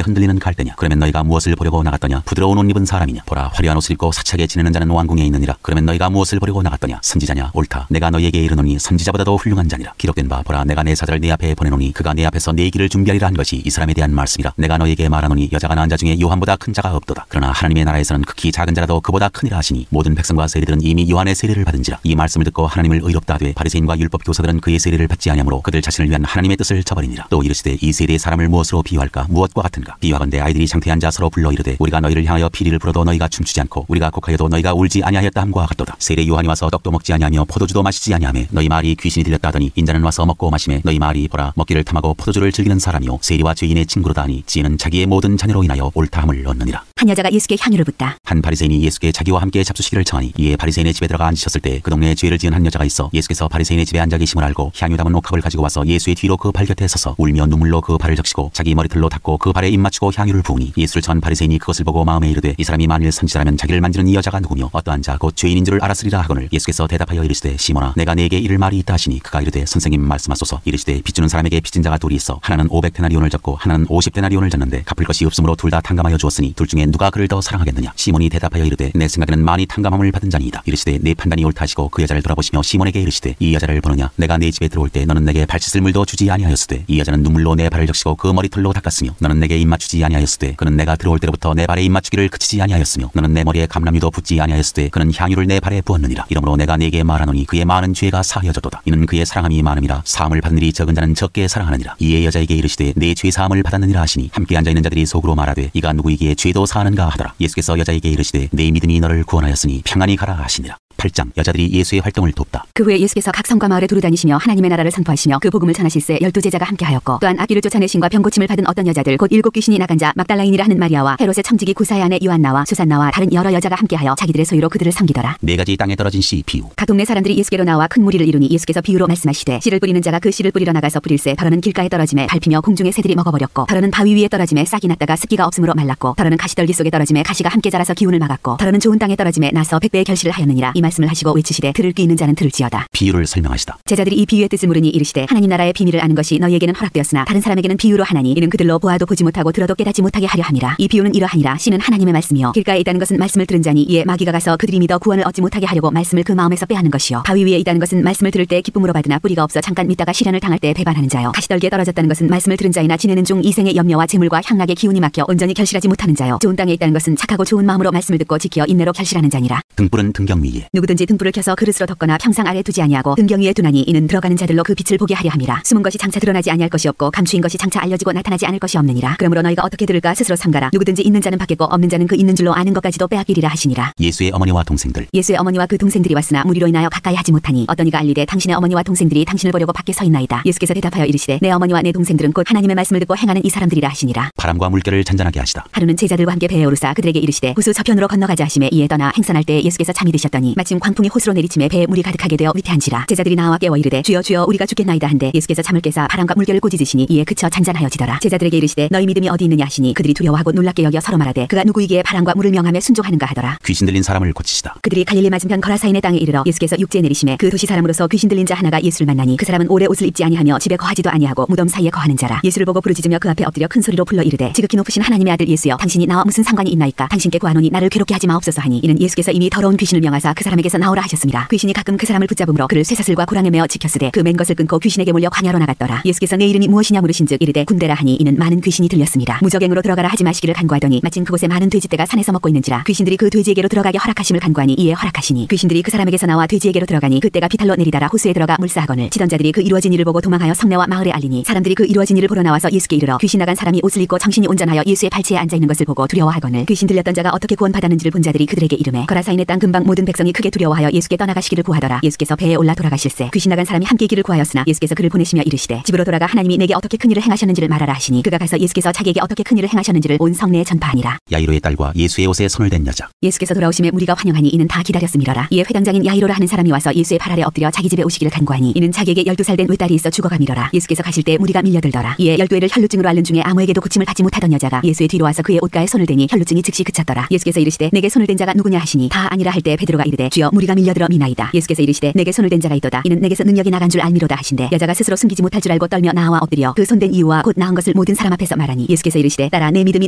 흔들리는 갈대냐. 그러면 너희가 무엇을 보려고 나갔더냐. 부드러운 옷 입은 사람이냐. 보라 화려한 옷을 입고 사차게 지내는 자는 왕궁에 있느니라. 그러면 너희가 무엇을 보려고 나갔더냐. 선지자냐. 옳다. 내가 너희에게 이르노니 선지자보다도 훌륭한 자니라. 기록된 바 보라 내가 내 사자를 네 앞에 보내노니 그가 내 앞에서 네 길을 준비하리라 한 것이 이 사람에 대한 말씀이라. 내가 너희에게 말하노니 여자가 낳은 자 중에 요한보다 큰 자가 없도다. 그러나 하나님의 나라에서는 극히 작은 자라도 그보다 크니라 하시니 모든 백성과 세리들은 이미 요한의 세례를 받은지라. 이 말씀을 듣고 하나님을 의롭다 하되 바리새인과 율법 교사들은 그의 세례를 받지 아니하므로 그들 자신을 위한 하나님의 뜻을 저버리니라. 또 이르시되 이 세대의 사람을 무엇으로 비유할까. 무엇과 같은가. 비유하건대 아이들이 장태한 자 서로 불러 이르되 우리가 너희를 향하여 피리를 불어도 너희가 춤추지 않고 우리가 곡하여도 너희가 울지 아니하였다 함과 같도다. 세례 요한이 와서 떡도 먹지 아니하며 포도주도 마시지 아니하며 너희 말이 귀신이 들렸다 하더니 인자는 와서 먹고 마시매 너희 말이 보라 먹기를 탐하고 포도주를 즐기는 사람이요 세리와 죄인의 친구로다 하니 지혜는 자기의 모든 자녀로 인하여 옳다함을 얻느니라. 한 여자가 예수께 향유를 붓다. 한 바리새인이 예수께 자기와 함께 잡수시기를 청하니 이에 바리새인의 집에 들어가 앉으셨을 때 그 동네에 죄를 지은 한 여자가 있어 예수께서 바리새인의 집에 앉아 계심을 알고 향유 담은 옥합을 가지고 와서 예수의 뒤로 그 발 곁에 서서 울며 눈물로 그 발을 적시고 자기 머리털로 닦고 그 발에 입 맞추고 향유를 부으니 예수를 전 바리새인이 그것을 보고 마음에 이르되 이 사람이 만일 선지자라면 자기를 만지는 이 여자가 누구며 어떠한 자 곧 죄인인 줄을 알았으리라 하거늘 예수께서 대답하여 이르시되 시몬아 내가 네게 이를 말이 있다 하시니 그가 이르되 선생님 말씀하소서. 이르시되 빚주는 사람에게 빚진 자가 둘이 있어 하나는 500데나리온을 졌고 하나는 50데나리온을 졌는데 갚을 것이 없으므로 둘 다 탕감하여 주었으니 둘 중에 누가 그를 더 사랑하겠느냐. 시몬이 대답하여 이르되 내 생각에는 많이 탕감함을 받은 자니이다. 이르시되 내 판단이 옳다 하시고 그 여자를 돌아보시며 시몬에게 이르시되 이 여자를 보느냐. 내가 네 집에 들어올 때 너는 내게 발 씻을 물도 주지 아니하였으되 이 여자는 눈물로 내 발을 적시고 그 머리털로 닦았으며 너는 내게 입 맞추지 아니하였으되 그는 내가 들어올 때부터 내 발에 입 맞추기를 그치지 아니하였으며 너는 내 머리에 감람유도 붓지 아니하였으되 그는 향유를 내 발에 부었느니라. 이러므로 내가 네게 말하노니 그의 많은 죄가 사하여졌도다. 이는 그의 사랑함이 많음이라. 사함을 받은 일이 적은 자는 적게 사랑하느니라. 이에 여자에게 이르시되 내 죄 사함을 받았느니라 하시니 함께 앉아있는 자들이 속으로 말하되 이가 누구이기에 죄도 사하는가 하더라. 예수께서 여자에게 이르시되 내 믿음이 너를 구원하였으니 평안히 가라 하시니라. 8장 여자들이 예수의 활동을 돕다. 그 후에 예수께서 각 성과 마을에 두루 다니시며 하나님의 나라를 선포하시며 그 복음을 전하실새 12제자가 함께하였고 또한 악귀를 쫓아내신과 병고침을 받은 어떤 여자들 곧 7 귀신이 나간 자 막달라인이라 하는 마리아와 헤롯의 첨지기 구사의 아내 요한나와 수산나와 다른 여러 여자가 함께하여 자기들의 소유로 그들을 섬기더라. 4가지 땅에 떨어진 씨 비유. 각 동네 사람들이 예수께로 나와 큰 무리를 이루니 예수께서 비유로 말씀하시되 씨를 뿌리는 자가 그 씨를 뿌리러 나가서 뿌릴새 더러는 길가에 떨어짐에 밟히며 공중의 새들이 먹어버렸고 더러는 바위 위에 떨어짐에 싹이 났다가 습기가 없으므로 말랐고 더러는 가시떨기 속에 떨어짐에 가시가 함께 자라서 기운을 막았고 더러는 좋은 땅에 떨어짐에 나서 100배의 결실을 하였느니라. 이 말씀을 하시고 외치시되 들을 귀 있는 자는 들을지어다. 비유를 설명하시다. 제자들이 이 비유의 뜻을 물으니 이르시되 하나님 나라의 비밀을 아는 것이 너희에게는 허락되었으나 다른 사람에게는 비유로 하나니 이는 그들로 보아도 보지 못하고 들어도 깨닫지 못하게 하려 함이라. 이 비유는 이러하니라. 씨는 하나님의 말씀이요 길가에 있다는 것은 말씀을 들은 자니 이에 마귀가 가서 그들이 믿어 구원을 얻지 못하게 하려고 말씀을 그 마음에서 빼앗는 것이요 바위 위에 있다는 것은 말씀을 들을 때 기쁨으로 받으나 뿌리가 없어 잠깐 믿다가 시련을 당할 때 배반하는 자요 가시떨기에 떨어졌다는 것은 말씀을 들은 자이나 지내는 중 이생의 염려와 재물과 향락의 기운이 막혀 온전히 결실하지 못하는 자요 좋은 땅에 있다는 것은 착하고 좋은 마음으로 말씀을 듣고 지켜 인내로 결실하는 자니라. 등불은 등경 위에 누구든지 등불을 켜서 그릇으로 덮거나 평상 아래 두지 아니하고 등경 위에 두나니 이는 들어가는 자들로 그 빛을 보게 하려 함이라. 숨은 것이 장차 드러나지 아니할 것이 없고 감추인 것이 장차 알려지고 나타나지 않을 것이 없느니라. 그러므로 너희가 어떻게 들을까 스스로 삼가라. 누구든지 있는 자는 받겠고 없는 자는 그 있는 줄로 아는 것까지도 빼앗기리라 하시니라. 예수의 어머니와 동생들. 예수의 어머니와 그 동생들이 왔으나 무리로 인하여 가까이 하지 못하니 어떤 이가 알리되 당신의 어머니와 동생들이 당신을 보려고 밖에 서 있나이다. 예수께서 대답하여 이르시되 내 어머니와 내 동생들은 곧 하나님의 말씀을 듣고 행하는 이 사람들이라 하시니라. 바람과 물결을 잔잔하게 하시다. 하루는 제자들과 함께 배에 오르사 그들에게 이르시되 호수 저편으로 건너가자 하시매 이에 떠나 행선할 때 예수께서 잠이 드셨더니 마침 광풍이 호수로 내리침에 배에 물이 가득하게 되어 위태한지라. 제자들이 나와 깨워 이르되 주여 주여 우리가 죽겠나이다 한데 예수께서 잠을 깨사 바람과 물결을 꾸짖으시니 이에 그쳐 잔잔하여지더라. 제자들에게 이르시되 너희 믿음이 어디 있느냐 하시니 그들이 두려워하고 놀랍게 여겨 서로 말하되 그가 누구이기에 바람과 물을 명하며 순종하는가 하더라. 귀신 들린 사람을 고치시다. 그들이 갈릴리 맞은편 거라사인의 땅에 이르러 예수께서 육지에 내리심에 그 도시 사람으로서 귀신 들린 자 하나가 예수를 만나니 그 사람은 오래 옷을 입지 아니하며 집에 거하지도 아니하고 무덤 사이에 거하는 자라. 예수를 보고 부르짖으며 그 앞에 엎드려 큰 소리로 불러 이르되 지극히 높으신 하나님의 아들 예수여 당신이 나와 무슨 상관이 있나이까. 당신께 구하노니 나를 괴롭게 하지 마옵소서 하니 이는 예수께서 이미 더러운 귀신을 명하사 그 사람에게서 나오라 하셨습니다. 귀신이 가끔 그 사람을 붙잡음으로 그를 쇠사슬과 고랑에 매어 지켰으되 그 맨 것을 끊고 귀신에게 몰려 광야로 나갔더라. 예수께서 내 이름이 무엇이냐 물으신즉 이르되 군대라 하니 이는 많은 귀신이 들렸습니다. 무적행으로 들어가라 하지 마시기를 간구하더니 마침 그곳에 많은 돼지떼가 산에서 먹고 있는지라. 귀신들이 그 돼지에게로 들어가게 허락하심을 간구하니 이에 허락하시니 귀신들이 그 사람에게서 나와 돼지에게로 들어가니 그때가 비탈로 내리다라 호수에 들어가 물사하거늘 치던 자들이 그 이루어진 일을 보고 도망하여 성내와 마을에 알리니 사람들이 그 이루어진 일을 보러 나와서 예수께 이르러 귀신 나간 사람이 옷을 입고 정신이 온전하여 예수의 발치에 앉아 있는 것을 보고 두려워하거늘 귀신 들렸던 자가 어떻게 구원받았는지를 본 자들이 그들에게 이르매 거라사인의 땅 근방 모든 백성이 크게 두려워하여 예수께 떠나가시기를 구하더라. 예수께서 배에 올라 돌아가실새 귀신 나간 사람이 함께 길을 구하였으나 예수께서 그를 보내시며 이르시되 집으로 돌아가 하나님이 내게 어떻게 큰 일을 행하셨는지를 말하라 하시니 그가 가서 예수께서 자기에게 어떻게 큰 일을 행하셨는지를 온 성내에 전파하니라. 야이로의 딸과 예수의 옷에 손을 댄 여자. 예수께서 돌아오심에 무리가 환영하니 이는 다 기다렸음이로라. 이에 회당장인 야이로라 하는 사람이 와서 예수의 발 아래 엎드려 자기 집에 오시기를 간구하니 이는 자기에게 12살 된 외딸이 있어 죽어가미로라. 예수께서 가실 때 무리가 밀려들더라. 이에 12회를 혈루증으로 앓는 중에 아무에게도 고침을 받지 못하던 여자가 예수의 뒤로 와서 그의 옷가에 손을 대니 혈루증이 즉시 그쳤더라. 예수께서 이르시되 내게 손을 댄 자가 누구냐 하시니 다 아니라 할 때 베드로가 이르되 주여 무리가 밀려들어 미나이다. 예수께서 이르시되 내게 손을 댄 자가 있도다. 이는 내게서 능력이 나간 줄 알미로다 하신대 여자가 스스로 숨기지 못할 줄 알고 떨며 나와 엎드려 그 손댄 이유와 곧 나은 것을 모든 사람 앞에서 말하니 예수께서 이르시되 딸아 내 믿음이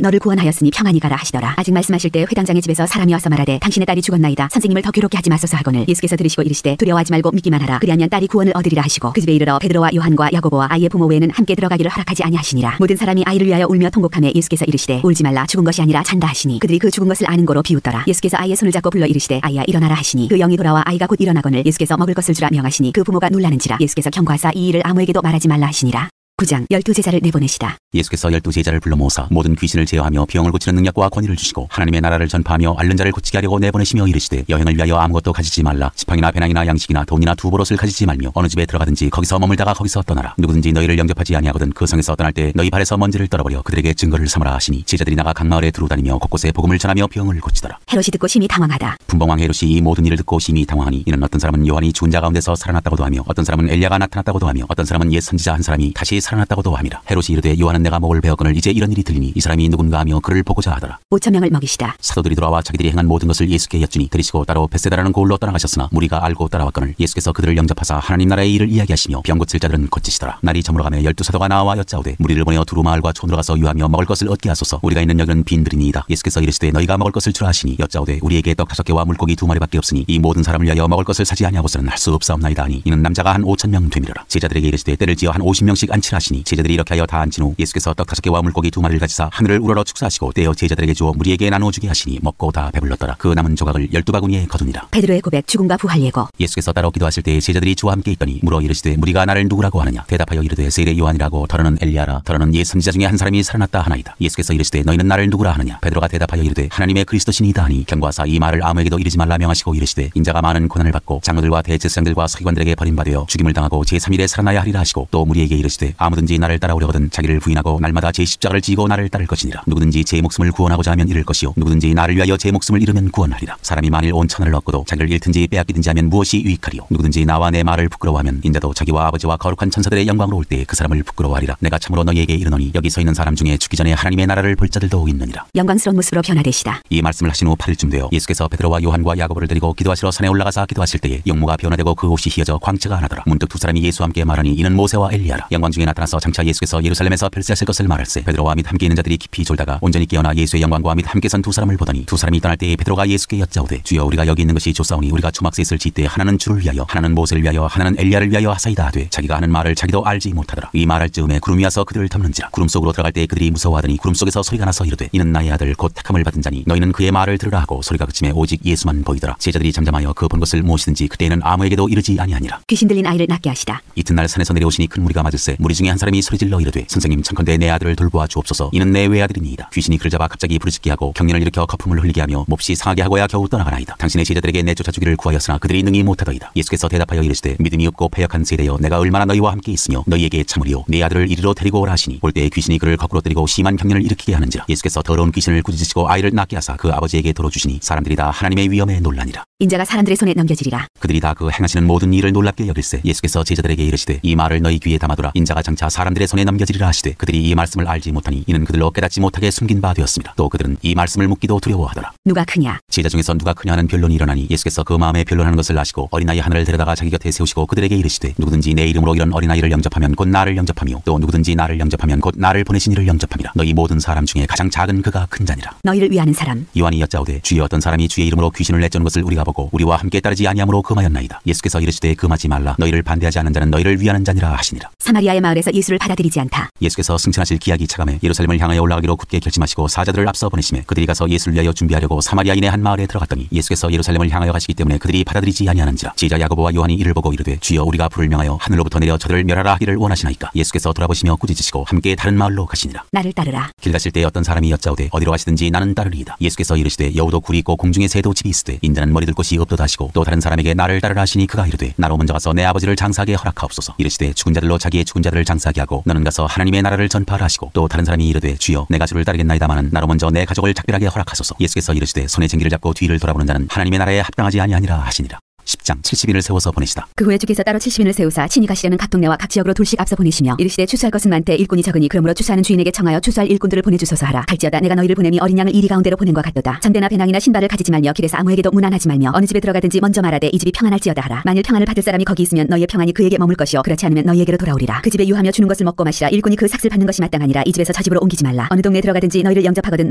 너를 구원하였으니 평안히 가라 하시더라. 아직 말씀하실 때 회당장의 집에서 사람이 와서 말하되 당신의 딸이 죽었나이다. 선생님을 더 괴롭게 하지 마소서 하거늘 예수께서 들으시고 이르시되 두려워하지 말고 믿기만 하라. 그리하면 딸이 구원을 얻으리라 하시고 그 집에 이르러 베드로와 요한과 야고보와 아이의 부모 외에는 함께 들어가기를 허락하지 아니하시니라. 모든 사람이 아이를 위하여 울며 통곡하며 예수께서 이르시되 울지 말라 죽은 것이 아니라 잔다 하시니 그들이 그 죽은 것을 아는 거로 비웃더라. 예수께서 아이의 손을 잡고 불러 이르시되 아이야 일어나라 하시니 그 영이 돌아와 아이가 곧 일어나거늘 예수께서 먹을 것을 주라 명하시니 그 부모가 놀라는지라. 예수께서 경고하사 이 일을 아무에게도 말하지 말라 하시니라. 9장 12제자를 내보내시다. 예수께서 12제자를 불러 모사 모든 귀신을 제어하며 병을 고치는 능력과 권위를 주시고 하나님의 나라를 전파하며 앓는 자를 고치게 하려고 내보내시며 이르시되 여행을 위하여 아무것도 가지지 말라. 지팡이나 배낭이나 양식이나 돈이나 두보롯을 가지지 말며 어느 집에 들어가든지 거기서 머물다가 거기서 떠나라. 누구든지 너희를 영접하지 아니하거든 그 성에서 떠날 때 너희 발에서 먼지를 떨어버려 그들에게 증거를 삼으라 하시니 제자들이 나가 각 마을에 두루다니며 곳곳에 복음을 전하며 병을 고치더라. 헤롯이 듣고 심히 당황하다. 분봉왕 헤롯이 이 모든 일을 듣고 심히 당황하니 이는 어떤 사람은 요한이 죽은 자 가운데서 살아났다고도 하며 어떤 사람은 엘리야가 나타났다고도 하며 어떤 사람은 옛 선지자 한 사람이 다시 살아났다고도 함이라. 헤롯이 이르되 요한은 내가 목을 베었거늘 이제 이런 일이 들리니 이 사람이 누군가 하며 그를 보고자 하더라. 5,000명을 먹이시다. 사도들이 돌아와 자기들이 행한 모든 것을 예수께 여쭈니 들으시고 따로 벳세다라는 고을로 떠나가셨으나 무리가 알고 따라왔거늘 예수께서 그들을 영접하사 하나님 나라의 일을 이야기하시며 병 고칠 자들은 고치시더라. 날이 저물어가며 12사도가 나와 여짜오되 무리를 보내어 두루 마을과 촌으로 가서 유하며 먹을 것을 얻게 하소서. 우리가 있는 여기는 빈들이니이다. 예수께서 이르시되 너희가 먹을 것을 주라 하시니 여짜오되 우리에게 떡 5개와 물고기 2마리밖에 없으니 이 모든 사람을 위하여 먹을 것을 사지 아니하고서는 할 수 없사옵나이다 하니 이는 남자가 한 5,000명 되밀어라. 제자들에게 이르시되 때를 지어 한 50명씩 앉히라 하시니 제자들이 이렇게 하여 다 앉힌 후 예수께서 떡 5개와 물고기 2마리를 가지사 하늘을 우러러 축사하시고 떼어 제자들에게 주어 무리에게 나누어 주게 하시니 먹고 다 배불렀더라. 그 남은 조각을 12바구니에 거두니라. 베드로의 고백 죽음과 부활 예고. 예수께서 따로 기도하실 때 제자들이 주와 함께 있더니 물어 이르시되 무리가 나를 누구라고 하느냐. 대답하여 이르되 세례 요한이라고 더러는 엘리야라 더러는 옛 선지자 중에 한 사람이 살아났다 하나이다. 예수께서 이르시되 너희는 나를 누구라 하느냐. 베드로가 대답하여 이르되 하나님의 그리스도시니이다 하니 경고하사 이 말을 아무에게도 이르지 말라 명하시고 이르시되 인자가 많은 고난을 받고 장로들과 대제사장들과 서기관들에게 버림받아 죽임을 당하고 제3일에 살아나야 하리라 하시고 또 무리에게 이르시되 아무든지 나를 따라오려거든 자기를 부인하고 날마다 제 십자가를 지고 나를 따를 것이니라. 누구든지 제 목숨을 구원하고자 하면 잃을 것이요 누구든지 나를 위하여 제 목숨을 잃으면 구원하리라. 사람이 만일 온 천하를 얻고도 자기를 잃든지 빼앗기든지 하면 무엇이 유익하리요. 누구든지 나와 내 말을 부끄러워하면 인자도 자기와 아버지와 거룩한 천사들의 영광으로 올 때 그 사람을 부끄러워하리라. 내가 참으로 너희에게 이르노니 여기 서 있는 사람 중에 죽기 전에 하나님의 나라를 볼 자들도 있느니라. 영광스러운 모습으로 변화되시다. 이 말씀을 하신 후 8일쯤 되어 예수께서 베드로와 요한과 야고보를 데리고 기도하시러 산에 올라가사 기도하실 때에 용모가 변화되고 그 옷이 휘어져 광채가 나더라. 문득 두 사람이 예수와 함께 말하니 이는 모세와 엘리야라. 영광 중에 나타나서 장차 예수께서 예루살렘에서 별세하실 것을 말할세. 베드로와 및 함께 있는 자들이 깊이 졸다가 온전히 깨어나 예수의 영광과 및 함께 선 두 사람을 보더니 두 사람이 떠날 때에 베드로가 예수께 여짜오되 주여 우리가 여기 있는 것이 좋사오니 우리가 초막새 있을 지때 하나는 주를 위하여 하나는 모세를 위하여 하나는 엘리야를 위하여 하사이다 하되 자기가 하는 말을 자기도 알지 못하더라. 이 말할 즈음에 구름이 와서 그들을 덮는지라. 구름 속으로 들어갈 때 그들이 무서워하더니 구름 속에서 소리가 나서 이르되 이는 나의 아들 곧 택함을 받은 자니 너희는 그의 말을 들으라 하고 소리가 그침에 오직 예수만 보이더라. 제자들이 잠잠하여 그 본 것을 무엇이든지 그때에는 아무에게도 이르지 아니하니라. 귀신 들린 아이를 낫게 하시다. 이튿날 산에서 내려오시니 큰 무리가 맞을세. 무리 중에 한 사람이 소리질러 이르되 선생님 청컨대 내 아들을 돌보아 주옵소서. 이는 내 외아들이니이다. 귀신이 그를 잡아 갑자기 부르짖게 하고 경련을 일으켜 거품을 흘리게 하며 몹시 상하게 하고야 겨우 떠나가나이다. 당신의 제자들에게 내쫓아 주기를 구하였으나 그들이 능히 못하더이다. 예수께서 대답하여 이르시되 믿음이 없고 패역한 세대여 내가 얼마나 너희와 함께 있으며 너희에게 참으리요 내 아들을 이리로 데리고 오라 하시니 볼 때에 귀신이 그를 거꾸로 때리고 심한 경련을 일으키게 하는지라. 예수께서 더러운 귀신을 꾸짖으시고 아이를 낫게 하사 그 아버지에게 돌어주시니 사람들이 다 하나님의 위엄에 놀라니라. 인자가 사람들의 손에 넘겨지리라. 그들이 다 그 행하시는 모든 일을 놀랍게 여길세. 예수께서 제자들에게 이르시되 이 말을 너희 귀에 담아두라. 인자가 장차 사람들의 손에 넘겨지리라 하시되 그들이 이 말씀을 알지 못하니 이는 그들로 깨닫지 못하게 숨긴 바 되었습니다. 또 그들은 이 말씀을 묻기도 두려워하더라. 누가 크냐? 제자 중에서 누가 크냐 하는 변론이 일어나니 예수께서 그 마음에 변론하는 것을 아시고 어린아이 하나를 데려다가 자기 곁에 세우시고 그들에게 이르시되 누구든지 내 이름으로 이런 어린아이를 영접하면 곧 나를 영접하며 또 누구든지 나를 영접하면 곧 나를 보내신 이를 영접함이라. 너희 모든 사람 중에 가장 작은 그가 큰 자니라. 너희를 위하는 사람. 요한이 여짜오되 주여 어떤 사람이 주의 이름으로 귀신을 내쫓는 것을 우리가 보고 우리와 함께 따르지 아니함으로 금하였나이다. 예수께서 이르시되 금하지 말라. 너희를 반대하지 않는 자는 너희를 위하는 자니라 하시니라. 사마리아의 마을에서 예수를 받아들이지 않다. 예수께서 승천하실 기약이 차감해 예루살렘을 향하여 올라가기로 굳게 결심하시고 사자들을 앞서 보내시매 그들이 가서 예수를 위하여 준비하려고 사마리아인의 한 마을에 들어갔더니 예수께서 예루살렘을 향하여 가시기 때문에 그들이 받아들이지 아니하는지라. 제자 야고보와 요한이 이를 보고 이르되 주여 우리가 불을 명하여 하늘로부터 내려 저들을 멸하라 하기를 원하시나이까. 예수께서 돌아보시며 꾸짖으시고 함께 다른 마을로 가시니라. 나를 따르라. 길 가실 때 어떤 사람이 여짜오되 어디로 가시든지 나는 따르리이다. 예수께서 이르시되 여우도 굴이 있고 공중에 새도 집이 있으되 인자는 머리 둘 곳이 없도다 하시고 또 다른 사람에게 나를 따르라 하시니 그가 이르되 나로 먼저 가서 내 아버지를 장사하게 허락하옵소서. 이르시되 죽은 자들로 자기의 죽은 자들을 장사하게 하고 너는 가서 하나님의 나라를 전파하라 하시고 또 다른 사람이 이르되 주여 내가 주를 따르겠나이다마는 나로 먼저 내 가족을 작별하게 허락하소서. 예수께서 이르시되 손에 쟁기를 잡고 뒤를 돌아보는 자는 하나님의 나라에 합당하지 아니하니라 하시니라. 10장 70인을 세워서 보내시다. 그 후에 주께서 따로 70인을 세우사 친히 가시려는 각 동네와 각 지역으로 둘씩 앞서 보내시며 이르시되 추수할 것은 많되 일꾼이 적으니 그러므로 추수하는 주인에게 청하여 추수할 일꾼들을 보내주소서 하라. 갈지어다 내가 너희를 보냄이 어린 양을 이리 가운데로 보낸 것 같도다. 전대나 배낭이나 신발을 가지지 말며 길에서 아무에게도 문안하지 말며 어느 집에 들어가든지 먼저 말하되 이 집이 평안할지어다 하라. 만일 평안을 받을 사람이 거기 있으면 너희의 평안이 그에게 머물 것이요 그렇지 않으면 너희에게로 돌아오리라. 그 집에 유하며 주는 것을 먹고 마시라. 일꾼이 그 삭슬 받는 것이 마땅하니라. 이 집에서 저 집으로 옮기지 말라. 어느 동네에 들어가든지 너희를 영접하거든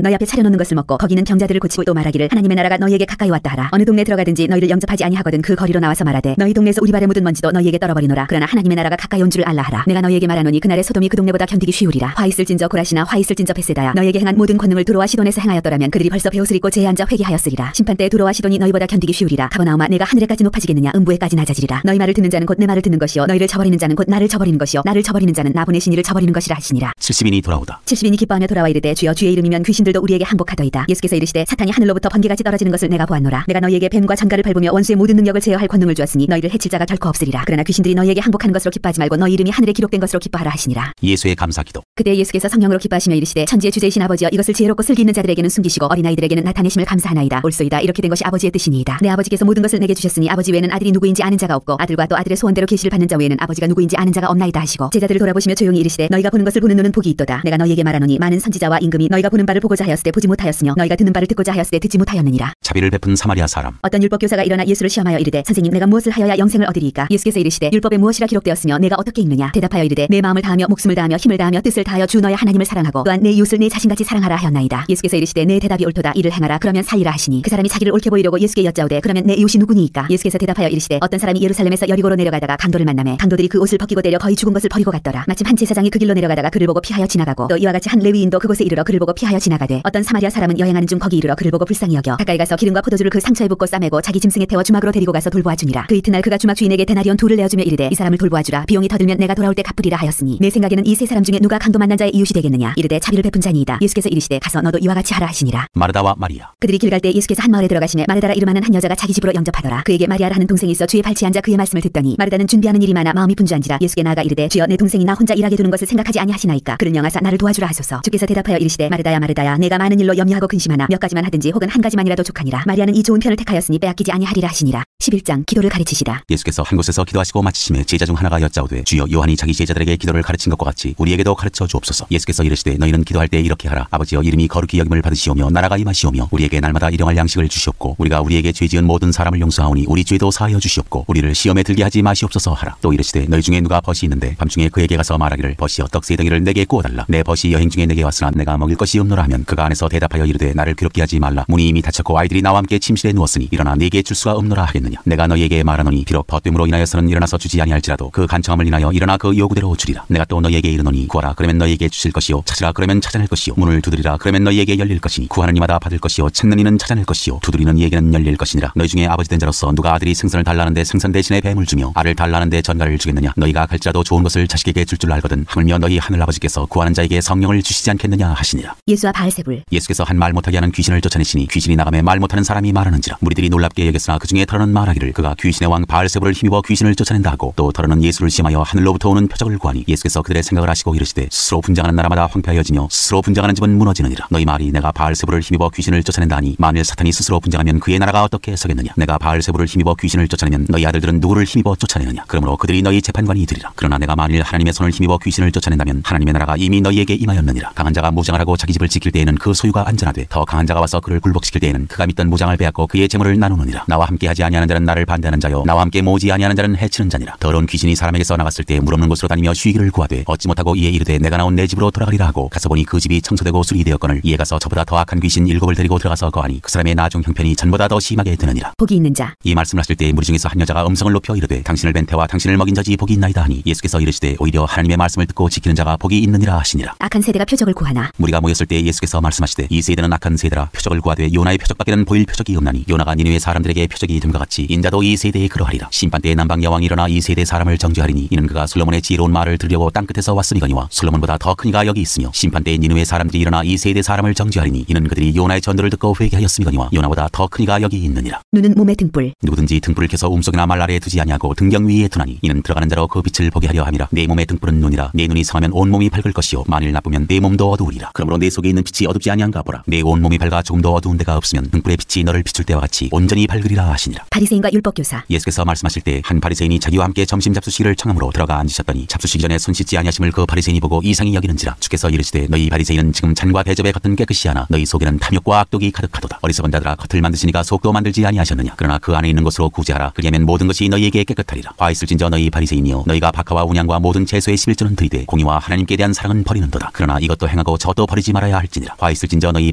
너희 앞에 차려놓는 것을 먹고 거기는 병자들을 고치고 또 말하기를 하나님의 나라가 너희에게 가까이 왔다 하라. 어느 동네에 들어가든지 너희를 영접하지 아니하거든 그 거리로 나와서 말하되 너희 동네에서 우리 발에 묻은 먼지도 너희에게 떨어버리노라. 그러나 하나님의 나라가 가까이 온 줄을 알라 하라. 내가 너희에게 말하노니 그날에 소돔이 그 동네보다 견디기 쉬우리라. 화 있을진저 고라시나 화 있을진저 베세다야. 너희에게 행한 모든 권능을 두로와 시돈에서 행하였더라면 그들이 벌써 베옷을 입고 제에 앉아 회개하였으리라. 심판 때에 두로와 시돈이 너희보다 견디기 쉬우리라. 가버나움아 내가 하늘에까지 높아지겠느냐 음부에까지 낮아지리라. 너희 말을 듣는 자는 곧 내 말을 듣는 것이요 너희를 저버리는 자는 곧 나를 저버리는 것이요 나를 저버리는 자는 나 보내신 이를 저버리는 것이라 하시니라. 70인이 돌아오다. 70인이 기뻐하며 돌아와 이르되 주여 주의 이름이면 귀신들도 우리에게 항복하더이다. 예수께서 이르시되 사탄이 하늘로부터 번개같이 떨어지는 것을 내가 보았노라. 내가 너희에게 뱀과 장가를 밟으며 원수의 모든 능력을 제어할 권능을 주었으니 너희를 해칠 자가 결코 없으리라. 그러나 귀신들이 너희에게 항복하는 것으로 기뻐하지 말고 너희 이름이 하늘에 기록된 것으로 기뻐하라 하시니라. 예수의 감사기도. 그때 예수께서 성령으로 기뻐하시며 이르시되 천지의 주제이신 아버지여 이것을 지혜롭고 슬기 있는 자들에게는 숨기시고 어린아이들에게는 나타내심을 감사하나이다. 옳소이다. 이렇게 된 것이 아버지의 뜻이니이다. 내 아버지께서 모든 것을 내게 주셨으니 아버지 외에는 아들이 누구인지 아는 자가 없고 아들과 또 아들의 소원대로 계시를 받는 자 외에는 아버지가 누구인지 아는 자가 없나이다 하시고 제자들을 돌아보시며 조용히 이르시되 너희가 보는 것을 보는 눈은 복이 있도다. 내가 너희에게 말하노니 많은 선지자와 임금이 너희가 보는 바를 보고자 하였을 때 보지 못하였으며 너희가 듣는 바를 듣고자 하였을 때 듣지 못하였느니라. 자비를 베푼 사마리아 사람. 어떤 율법 교사가 일어나 예수를 시험하여 이르되 선생님 내가 무엇을 하여야 영생을 얻으리이까. 예수께서 이르시되 율법에 무엇이라 기록되었으며 내가 어떻게 읽느냐. 대답하여 이르되 내 마음을 다하며 목숨을 다하며 힘을 다하며 뜻을 다하여 주 너의 하나님을 사랑하고 또한 내 이웃을 내 자신같이 사랑하라 하였나이다. 예수께서 이르시되 내 대답이 옳도다. 이를 행하라. 그러면 살리라 하시니 그 사람이 자기를 옳게 보이려고 예수께 여짜오되 그러면 내 이웃이 누구니이까. 예수께서 대답하여 이르시되 어떤 사람이 예루살렘에서 여리고로 내려가다가 강도를 만나매 강도들이 그 옷을 벗기고 때려 거의 죽은 것을 버리고 갔더라. 마침 한 제사장이 그 길로 내려가다가 그를 보고 피하여 지나가고 또 이와 같이 한 레위인도 그곳에 이르러 그를 보고 피하여 지나가되 어떤 사마리아 사람은 여행하는 중 거기 이르러 그를 보고 불쌍히 여겨 가까이 가서 기름과 포도주를 그 상처에 붓고 싸매고 자기 짐승에 태워 주막으로 데리고 가서 돌보아주니라. 그 이튿날 그가 주막 주인에게 데나리온 2를 내어주며 이르되 이 사람을 돌보아주라. 비용이 더 들면 내가 돌아올 때 갚으리라 하였으니 내 생각에는 이 세 사람 중에 누가 강도 만난 자의 이웃이 되겠느냐. 이르되 자비를 베푼 자니이다. 예수께서 이르시되 가서 너도 이와 같이 하라 하시니라. 마르다와 마리아. 그들이 길 갈 때 예수께서 한 마을에 들어가시매 마르다라 이름하는 한 여자가 자기 집으로 영접하더라. 그에게 마리아라 하는 동생이 있어 주의 발치에 앉아 그의 말씀을 듣더니 마르다는 준비하는 일이 많아 마음이 분주한지라 예수께 나아가 이르되 주여 내 동생이 나 혼자 일하게 두는 것을 생각하지 아니하시나이까. 그를 명하사 나를 도와주라 하소서. 주께서 대답하여 이르시되 마르다야 마르다야 내가 많은 일로 염려하고 근심하나 몇 가지만 하든지 혹은 한 가지만이라도 족하니라. 마리아는 이 좋은 편을 택하였으니 빼앗기지 아니하리라 하시니라. 11장 기도를 가르치시다. 예수께서 한 곳에서 기도하시고 마치심에 제자 중 하나가 여짜오되 주여 요한이 자기 제자들에게 기도를 가르친 것과 같이 우리에게도 가르쳐 주옵소서. 예수께서 이르시되 너희는 기도할 때 이렇게 하라. 아버지여 이름이 거룩히 여김을 받으시오며 나라가 임하시오며 우리에게 날마다 일용할 양식을 주시옵고 우리가 우리에게 죄 지은 모든 사람을 용서하오니 우리 죄도 사하여 주시옵고 우리를 시험에 들게 하지 마시옵소서 하라. 또 이르시되 너희 중에 누가 벗이 있는데 밤중에 그에게 가서 말하기를 벗이여 떡 3덩이를 내게 구워달라. 내 벗이 여행 중에 내게 왔으나 내가 먹일 것이 없노라 하면 그가 안에서 대답하여 이르되 나를 괴롭게 하지 말라. 문이 이미 닫혔고 아이들이 나와 함께 침실에 누웠으니 일어나 네게 줄 수가 없노라 하겠느냐. 내가 너희에게 말하노니 비록 벗됨으로 인하여서는 일어나서 주지 아니할지라도 그 간청함을 인하여 일어나 그 요구대로 주리라. 내가 또 너희에게 이르노니 구하라 그러면 너희에게 주실 것이요 찾으라 그러면 찾아낼 것이요 문을 두드리라 그러면 너희에게 열릴 것이니 구하는 이마다 받을 것이요 찾는 이는 찾아낼 것이요 두드리는 이에게는 열릴 것이니라. 너희 중에 아버지 된 자로서 누가 아들이 생선을 달라는데 생선 대신에 뱀을 주며 알을 달라는데 전갈을 주겠느냐. 너희가 갈지라도 좋은 것을 자식에게 줄 줄 알거든 하물며 너희 하늘 아버지께서 구하는 자에게 성령을 주시지 않겠느냐 하시니라. 예수와 바알세불. 예수께서 한 말 못하게 하는 귀신을 쫓아내시니 귀신이 나가매 말 못하는 사람이 말하는지라. 무리들이 놀랍게 여겼으나 그 중에 더러는 말하기를 그가 귀신의 왕 바알세불을 힘입어 귀신을 쫓아낸다 하고 또 더러는 예수를 시험하여 하늘로부터 오는 표적을 구하니 예수께서 그들의 생각을 하시고 이르시되 스스로 분장하는 나라마다 황폐하여지며 스스로 분장하는 집은 무너지느니라. 너희 말이 내가 바알세불을 힘입어 귀신을 쫓아낸다 하니 만일 사탄이 스스로 분장하면 그의 나라가 어떻게 서겠느냐. 내가 바알세불을 힘입어 귀신을 쫓아내면 너희 아들들은 누구를 힘입어 쫓아내느냐. 그러므로 그들이 너희 재판관이 되리라. 그러나 내가 만일 하나님의 손을 힘입어 귀신을 쫓아낸다면 하나님의 나라가 이미 너희에게 임하였느니라. 강한 자가 무장을 하고 자기 집을 지킬 때에는 그 소유가 안전하되 더 강한 자가 와서 그를 굴복시킬 때에는 그가 믿던 무장을 빼앗고 그의 재물을 나누느니라. 나와 함께 하지 아니하는 자는 나를 반대하는 자요 나와 함께 모으지 아니하는 자는 해치는 자니라. 더러운 귀신이 사람에게서 나갔을 때 물 없는 곳으로 다니며 쉬기를 구하되 얻지 못하고 이에 이르되 내가 나온 내 집으로 돌아가리라 하고 가서 보니 그 집이 청소되고 수리되었거늘 이에 가서 저보다 더 악한 귀신 7을 데리고 들어가서 거하니 그 사람의 나중 형편이 전보다 더 심하게 되느니라. 복이 있는 자. 이 말씀을 하실 때 무리 중에서 한 여자가 음성을 높여 이르되 당신을 뵌 태와 당신을 먹인 자지 복이 있나이다 하니 예수께서 이르시되 오히려 하나님의 말씀을 듣고 지키는 자가 복이 있느니라 하시니라. 악한 세대가 표적을 구하나. 무리가 모였을 때 예수께서 말씀하시되 이 세대는 악한 세대라. 표적을 구하되 요나의 표적밖에는 보일 표적이 없나니 요나가 니느웨 사람들에게 표적이 됨과 같이 인자도 이 세대에 그러하리라. 심판때에 남방 여왕이 일어나 이 세대 사람을 정죄하리니 이는 그가 솔로몬의 지혜로운 말을 들으려고 땅끝에서 왔으니거니와 솔로몬보다 더 큰 이가 여기 있으며 심판때에 니느웨 사람들이 일어나 이 세대 사람을 정죄하리니 이는 그들이 요나의 전도를 듣고 회개하였음이거니와 요나보다 더 큰 이가 여기 있느니라. 눈은 몸의 등불. 누구든지 등불을 켜서 움속이나 말 아래에 두지 아니하고 등경 위에 두나니 이는 들어가는 자로 그 빛을 보게 하려 함이라. 내 몸의 등불은 눈이라. 내 눈이 성하면 온 몸이 밝을 것이요 만일 나쁘면 내 몸도 어두우리라. 그러므로 내 속에 있는 빛이 어둡지 아니한가 보라. 내 온 몸이 밝아 조금도 어두운 데가 없으면 등불의 빛이 너를 비출 때와 같이 온전히 밝으리라 하시니라. 바리새인과 율법교사. 예수께서 말씀하실 때 한 바리새인이 자기와 함께 점심 잡수시기를 청함으로 들어가 앉으셨더니 잡수시기 전에 손 씻지 아니하심을 그 바리새인이 보고 이상히 여기는지라. 주께서 이르시되 너희 바리새인은 지금 잔과 대접의 겉은 깨끗이 하나 너희 속에는 탐욕과 악독이 가득하도다. 어리석은 자들아 겉을 만드시니까 속도 만들지 아니하셨느냐. 그러나 그 안에 있는 것으로 구제하라. 그리하면 모든 것이 너희에게 깨끗하리라. 화 있을진저 너희 바리새인이여 너희가 박하와 운양과 모든 채소의 11조는 드리되 공의와 하나님께 대한 사랑은 버리는도다. 그러나 이것도 행하고 저도 버리지 말아야 할지니라. 화 있을진저 너희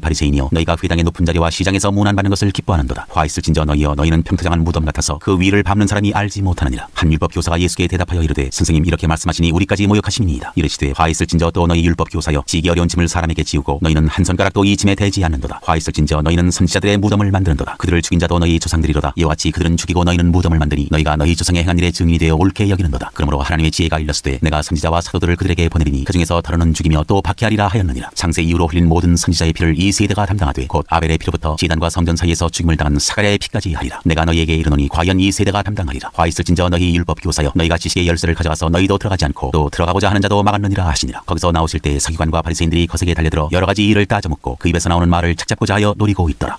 바리새인이여 너희가 회당의 높은 자리와 시장에서 문안받는 것을 기뻐하는도다. 화 있을진저 너희여 너희는 평토장한 무덤 같아서 그 위를 밟는 사람이 알지 못하느니라. 한 율법 교사가 예수께 대답하여 이르되 선생님 이렇게 말씀하시니 우리까지 모욕하심이니이다. 이르시되 화 있을진저 또 너희 율법 교사여 지기 어려운 짐을 사람에게 지우고 너희는 한 손가락도 이 짐에 대지 않는도다. 화 있을진저 너희는 선지자들의 무덤을 만드는도다. 그들을 죽인 자도 너희 조상들이로다. 이와 같이 그들은 죽이고 너희는 무덤을 만드니 너희가 너희 조상의 행한 일에 증인이 되어 옳게 여기는도다. 그러므로 하나님의 지혜가 일렀으되 내가 선지자와 사도들을 그들에게 보내리니 그 중에서 더러는 죽이며 또 박해하리라 하였느니라. 창세 이후로 흘린 모든 선지자의 피를 이 세대가 담당하되 곧 아벨의 피로부터 제단과 성전 사이에서 죽임을 당한 사가랴의 피까지 하리라. 내가 너희에게 이르노니 과연 이 세대가 담당하리라. 화 있을진저 너희 율법 교사여 너희가 지식의 열쇠를 가져가서 너희도 들어가지 않고 또 들어가고자 하는 자도 막았느니라 하시니라. 거기서 나오실 때 서기관과 바리새인들이 거세게 달려들어 여러 가지 일을 따져묻고 그 입에서 나오는 말을 착잡고자 하여 노리고 있더라.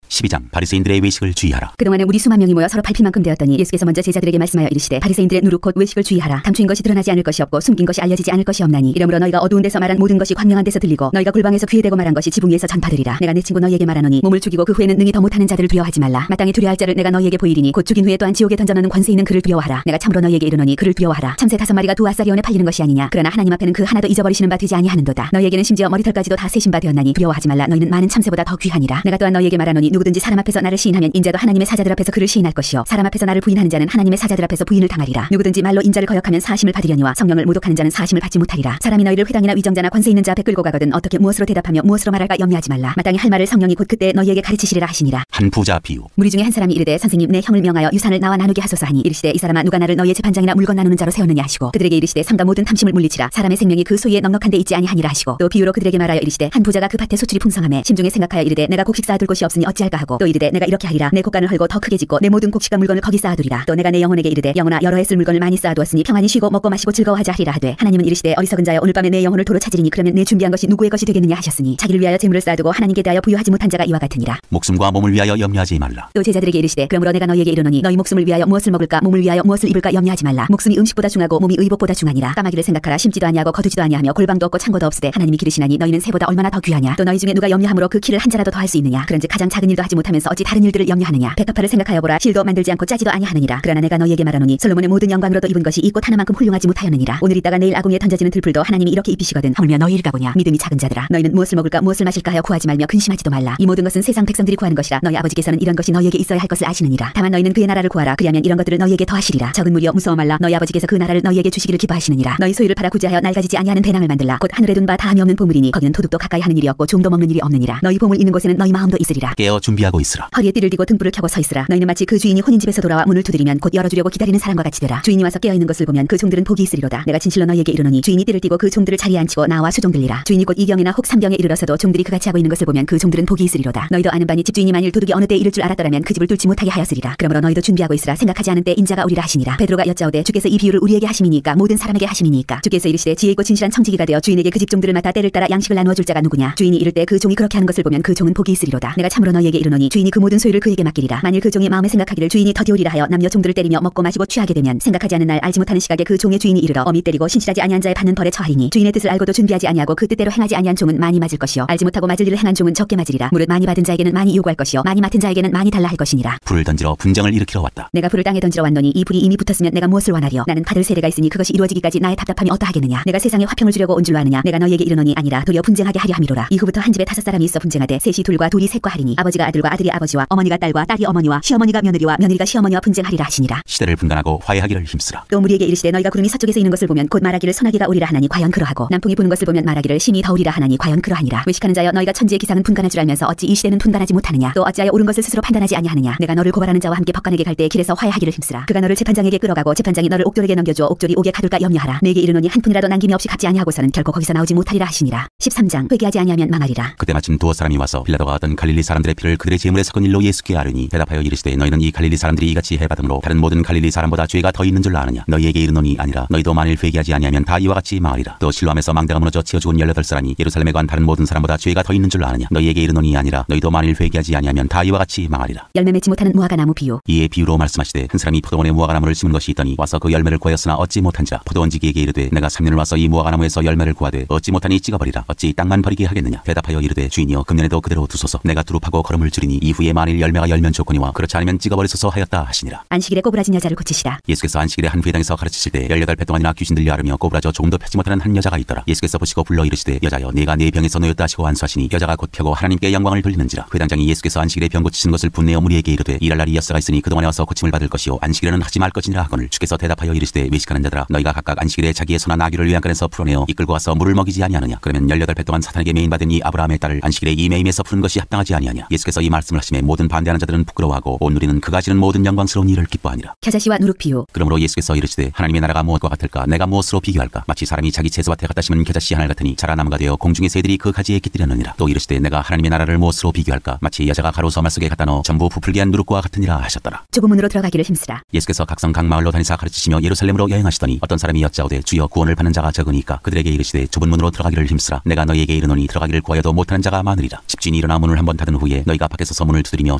12장 바리새인들의 외식을 주의하라. 그동안에 우리 수만 명이 모여 서로 밟힐 만큼 되었더니 예수께서 먼저 제자들에게 말씀하여 이르시되 바리새인들의 누룩 곧 외식을 주의하라. 감추인 것이 드러나지 않을 것이 없고 숨긴 것이 알려지지 않을 것이 없나니 이러므로 너희가 어두운 데서 말한 모든 것이 광명한 데서 들리고 너희가 골방에서 귀에 대고 말한 것이 지붕 위에서 전파되리라. 내가 내 친구 너희에게 말하노니 몸을 죽이고 그 후에는 능히 더 못하는 자들을 두려워하지 말라. 마땅히 두려워할 자를 내가 너희에게 보이리니 곧 죽인 후에 또한 지옥에 던져넣는 권세 있는 그를 두려워하라. 내가 참으로 너희에게 이르노니 그를 두려워하라. 참새 5마리가 2아사리온에 팔리는 것이 아니냐. 그러나 하나님 앞에는 그 하나도 잊어버리시는 바 되지 아니하는도다. 너희에게는 심지어 머리털까지도 다 세신 바 되었나니 두려워하지 말라. 너희는 많은 참새보다 더 귀하니라. 내가 또한 너희에게 말하노니 누구든지 사람 앞에서 나를 시인하면 인자도 하나님의 사자들 앞에서 그를 시인할 것이요 사람 앞에서 나를 부인하는 자는 하나님의 사자들 앞에서 부인을 당하리라. 누구든지 말로 인자를 거역하면 사심을 받으려니와 성령을 모독하는 자는 사심을 받지 못하리라. 사람이 너희를 회당이나 위정자나 권세 있는 자 앞에 끌고 가거든 어떻게 무엇으로 대답하며 무엇으로 말할까 염려하지 말라. 마땅히 할 말을 성령이 곧 그때 너희에게 가르치시리라 하시니라. 한 부자 비유. 무리 중에 한 사람이 이르되 선생님 내 형을 명하여 유산을 나와 나누게 하소서 하니 이르시되 이 사람아 누가 나를 너희의 재판장이나 물건 나누는 자로 세웠느냐 하시고 그들에게 이르시되 삼가 모든 탐심을 물리치라. 사람의 생명이 그 소유에 넉넉한 데 있지 아니하니라 하시고 또 비유로 그들에게 말하여 이르시되 한 부자가 그 밭에 소출이 풍성하매 심중에 생각하여 이르되 내가 곡식 쌓아둘 곳이 없으니 어찌할까 하고 또 이르되 내가 이렇게 하리라. 내 곡간을 헐고 더 크게 짓고 내 모든 곡식과 물건을 거기 쌓아두리라. 또 내가 내 영혼에게 이르되 영혼아 여러 해 쓸 물건을 많이 쌓아두었으니 평안히 쉬고 먹고 마시고 즐거워하자 하리라 하되 하나님은 이르시되 어리석은 자여 오늘 밤에 내 영혼을 도로 찾으리니 그러면 내 준비한 것이 누구의 것이 되겠느냐 하셨으니 자기를 위하여 재물을 쌓아두고 하나님께 대하여 부유하지 못한 자가 이와 같으니라. 목숨과 몸을 위하여 염려하지 말라. 또 제자들에게 이르시되 그러므로 내가 너희에게 이르노니 너희 목숨을 위하여 무엇을 먹을까 몸을 위하여 무엇을 입을까 염려하지 말라. 목숨이 음식보다 중하고 몸이 의복보다 중하니라. 까마귀를 생각하라. 심지도 아니하고 거두지도 아니하며 골방도 없고 창고도 없으되 하나님이 기르시나니 너희는 새보다 얼마나 더 귀하냐. 또 너희 중에 누가 염려함으로 그 키를 한 자라도 더할 수 있느냐. 그런즉 가장 작은 일도 하지 못하면서 어찌 다른 일들을 염려하느냐. 백합화를 생각하여 보라. 실도 만들지 않고 짜지도 아니하느니라. 그러나 내가 너희에게 말하노니 솔로몬의 모든 영광으로도 입은 것이 이 꽃 하나만큼 훌륭하지 못하였느니라. 오늘 있다가 내일 아궁이에 던져지는 들풀도 하나님이 이렇게 입히시거든. 하물며 너희 일가 보냐. 믿음이 작은 자들아. 너희는 무엇을 먹을까 무엇을 마실까 하여 구하지 말며 근심하지도 말라. 이 모든 것은 세상 백성들이 구하는 것이라. 너희 아버지께서는 이런 것이 너희에게 있어야 할 것을 아시느니라. 다만 너희는 그의 나라를 구하라. 그리하면 이런 것들을 너희에게 더하시리라. 적은 무리여 무서워 말라. 너희 아버지께서 그 나라를 너희에게 주시기를 기뻐하시느니라. 너희 소유를 팔아 구제하여 낡아지지 아니하는 배낭을 만들라. 곧 하늘에 둔 바 다함이 없는 보물이니 거기는 도둑도 가까이 하는 일이 없고 종도 먹는 일이 없느니라. 너희 보물 있는 곳에는 너희 마음도 있으리라. 깨어 준비하고 있으라. 허리에 띠를 띠고 등불을 켜고 서 있으라. 너희는 마치 그 주인이 혼인집에서 돌아와 문을 두드리면 곧 열어주려고 기다리는 사람과 같이 되라. 주인이 와서 깨어 있는 것을 보면 그 종들은 복이 있으리로다. 내가 진실로 너희에게 이르노니 주인이 띠를 띠고 그 종들을 자리에 앉히고 나와 수종들리라. 주인이 곧 2경이나 혹 3경에 이르러서도 종들이 그같이 하고 있는 것을 보면 그 종들은 복이 있으리로다. 너희도 아는 바니 집주인이 만일 도둑이 어느 때 이를 줄 알았더라면 그 집을 뚫지 못하게 하였으리라. 그러므로 너희도 준비하고 있으라. 생각하지 않은 때 인자가 오리라 하시니라. 베드로가 여짜오되 주께서 이 비유를 우리에게 하심이니까 모든 사람에게 하심이니까. 주께서 이르시되 지혜 있고 진실한 청지기가 되어 주인에게 그 집 종들을 맡아 때를 따라 양식을 나누어 줄 자가 누구냐. 주인이 이를 때 그 종이 그렇게 하는 것을 보면 그 종은 복이 있으리로다. 내가 참으로 너희에게 이르노니 주인이 그 모든 소유를 그에게 맡기리라. 만일 그 종이 마음에 생각하기를 주인이 더디오리라 하여 남녀 종들을 때리며 먹고 마시고 취하게 되면 생각하지 않은 날 알지 못하는 시각에 그 종의 주인이 이르러 어미 때리고 신실하지 아니한 자의 받는 벌에 처하리니 주인의 뜻을 알고도 준비하지 아니하고 그 뜻대로 행하지 아니한 종은 많이 맞을 것이요 알지 못하고 맞을 일을 행한 종은 적게 맞으리라. 무릇 많이 받은 자에게는 많이 요구할 것이요 많이 맡은 자에게는 많이 달라 할 것이니라. 불을 던지러 분쟁을 일으키러 왔다. 내가 불을 땅에 던지러 왔노니 이 불이 이미 붙었으면 내가 무엇을 원하리요. 나는 받을 세례가 있으니 그것이 이루어지기까지 나의 답답함이 어떠하겠느냐. 내가 세상에 화평을 주려고 온 줄로 아느냐. 내가 너희에게 이르노니 아니라 도리어 분쟁하게 하려 함이로라. 이후부터 한 집에 5사람이 있어 분쟁하되 셋이 둘과 둘이 셋과 하리니 아버지가 아들과 아들이 아버지와 어머니가 딸과 딸이 어머니와 시어머니가 며느리와 며느리가 시어머니와 분쟁하리라 하시니라. 시대를 분간하고 화해하기를 힘쓰라. 또 무리에게 이르시되 너희가 구름이 서쪽에서 있는 것을 보면 곧 말하기를 소나기가 오리라 하나니 과연 그러하고 남풍이 부는 것을 보면 말하기를 심히 더우리라 하나니 과연 그러하니라. 외식하는 자여 너희가 천지의 기상은 분간할 줄 알면서 어찌 이 시대는 분간하지 못하느냐. 또 어찌하여 옳은 것을 스스로 판단하지 아니하느냐. 내가 너를 고발하는 자와 함께 법관에게 갈 때 길에서 화해하기를 힘쓰라. 그가 너를 재판장에게 끌어가고 재판장이 너를 옥졸에게 넘겨주어 옥졸이 옥에 가둘까 염려하라. 내게 이르노니 한 푼이라도 남김이 없이 갚지 아니하고서는 결코 거기서 나오지 못하리라 하시니라. 13장 회개하지 아니하면 망하리라. 그때 마침 두어 사람이 와서 빌라도가 어떤 갈릴리 사람들의 피를 그들의 제물에 섞은 일로 예수께 아뢰니 대답하여 이르시되 너희는 이 갈릴리 사람들이 이같이 해받음으로 다른 모든 갈릴리 사람보다 죄가 더 있는 줄 아느냐. 너희에게 이르노니 아니라 너희도 만일 회개하지 아니하면 다 이와 같이 망하리라. 또 실로암에서 망대가 무너져 치어 죽은 18사람이 예루살렘에 관 다른 모든 사람보다 죄가 더 있는 줄 아느냐. 너희에게 이르노니 아니라 너희도 만일 회개하지 아니하면 다 이와 같이 망하리라. 열매 맺지 못하는 무화과 나무 비유. 이에 비유로 말씀하시되 한 사람이 포도원에 무화과 나무를 심은 것이 있더니 와서 그 열매를 구하였으나 얻지 못한지라. 포도원지기에게 이르되 내가 3년을 와서 이 무화과 나무에서 열매를 구하되 얻지 못하니 찍어버리라. 어찌 땅만 버리게 하겠느냐. 대답하여 이르되 주인이여 금년에도 그대로 두소서. 내가 두릅하고 걸음을 줄이니 이후에 만일 열매가 열면 좋거니와 그렇지 않으면 찍어버리소서 하였다 하시니라. 안식일에 꼬부라진 여자를 고치시라. 예수께서 안식일에 한 회당에서 가르치실 때 18배 동안이나 귀신 들려 앓으며 꼬부라져 조금도 펴지 못하는 한 여자가 있더라. 예수께서 보시고 불러 이르시되 여자여 네가 네 병에서 놓였다 하시고 안수하시니 여자가 곧 펴고 하나님께 영광을 돌리는지라. 회당장이 예수께서 안식일에 병 고치시는 것을 분내어 무리에게 이르되 일할 날이 역사가 있으니 그동안에 와서 고침을 받을 것이요 안식일에는 하지 말 것이니라 하거늘 주께서 대답하여 이르시되 외식하는 자들아 너희가 각각 안식일에 자기의 소나 나귀를 외양간에서 풀어내어 이끌고 와서 물을 먹이지 아니하느냐. 그러면 18배 동안 사탄에게 매인받은 이 아브라함의 딸을 안식일에 이 매임에서 푸는 것이 합당하지 아니하냐. 예수께서 이 말씀을 하심에 모든 반대하는 자들은 부끄러워하고 온 누리는 그가 지는 모든 영광스러운 일을 기뻐하니라. 겨자씨와 누룩 비유. 그러므로 예수께서 이르시되 하나님의 나라가 무엇과 같을까. 내가 무엇으로 비교할까. 마치 사람이 자기 채소밭에 갖다 심은 겨자씨 하나 같으니 자라나무가 되어 공중의 새들이 그 가지에 깃들였느니라. 또 이르시되 내가 하나님의 나라를 무엇으로 비교할까. 마치 여자가 가루 서말 속에 갖다 넣어 전부 부풀게 한 누룩과 같으니라 하셨더라. 좁은 문으로 들어가기를 힘쓰라. 예수께서 각성 각 마을로 다니사 가르치시며 예루살렘으로 여행하시더니 어떤 사람이 여짜오되 주여 구원을 받는 자가 적으니까. 그들에게 이르시되 좁은 문으로 들어가기를 힘쓰라. 내가 너희에게 이르노니 들어가기를 구하여도 못하는 자가 많으리라. 집주인이 일어나 문을 한번 닫은 후에 너희가 밖에 서서 문을 두드리며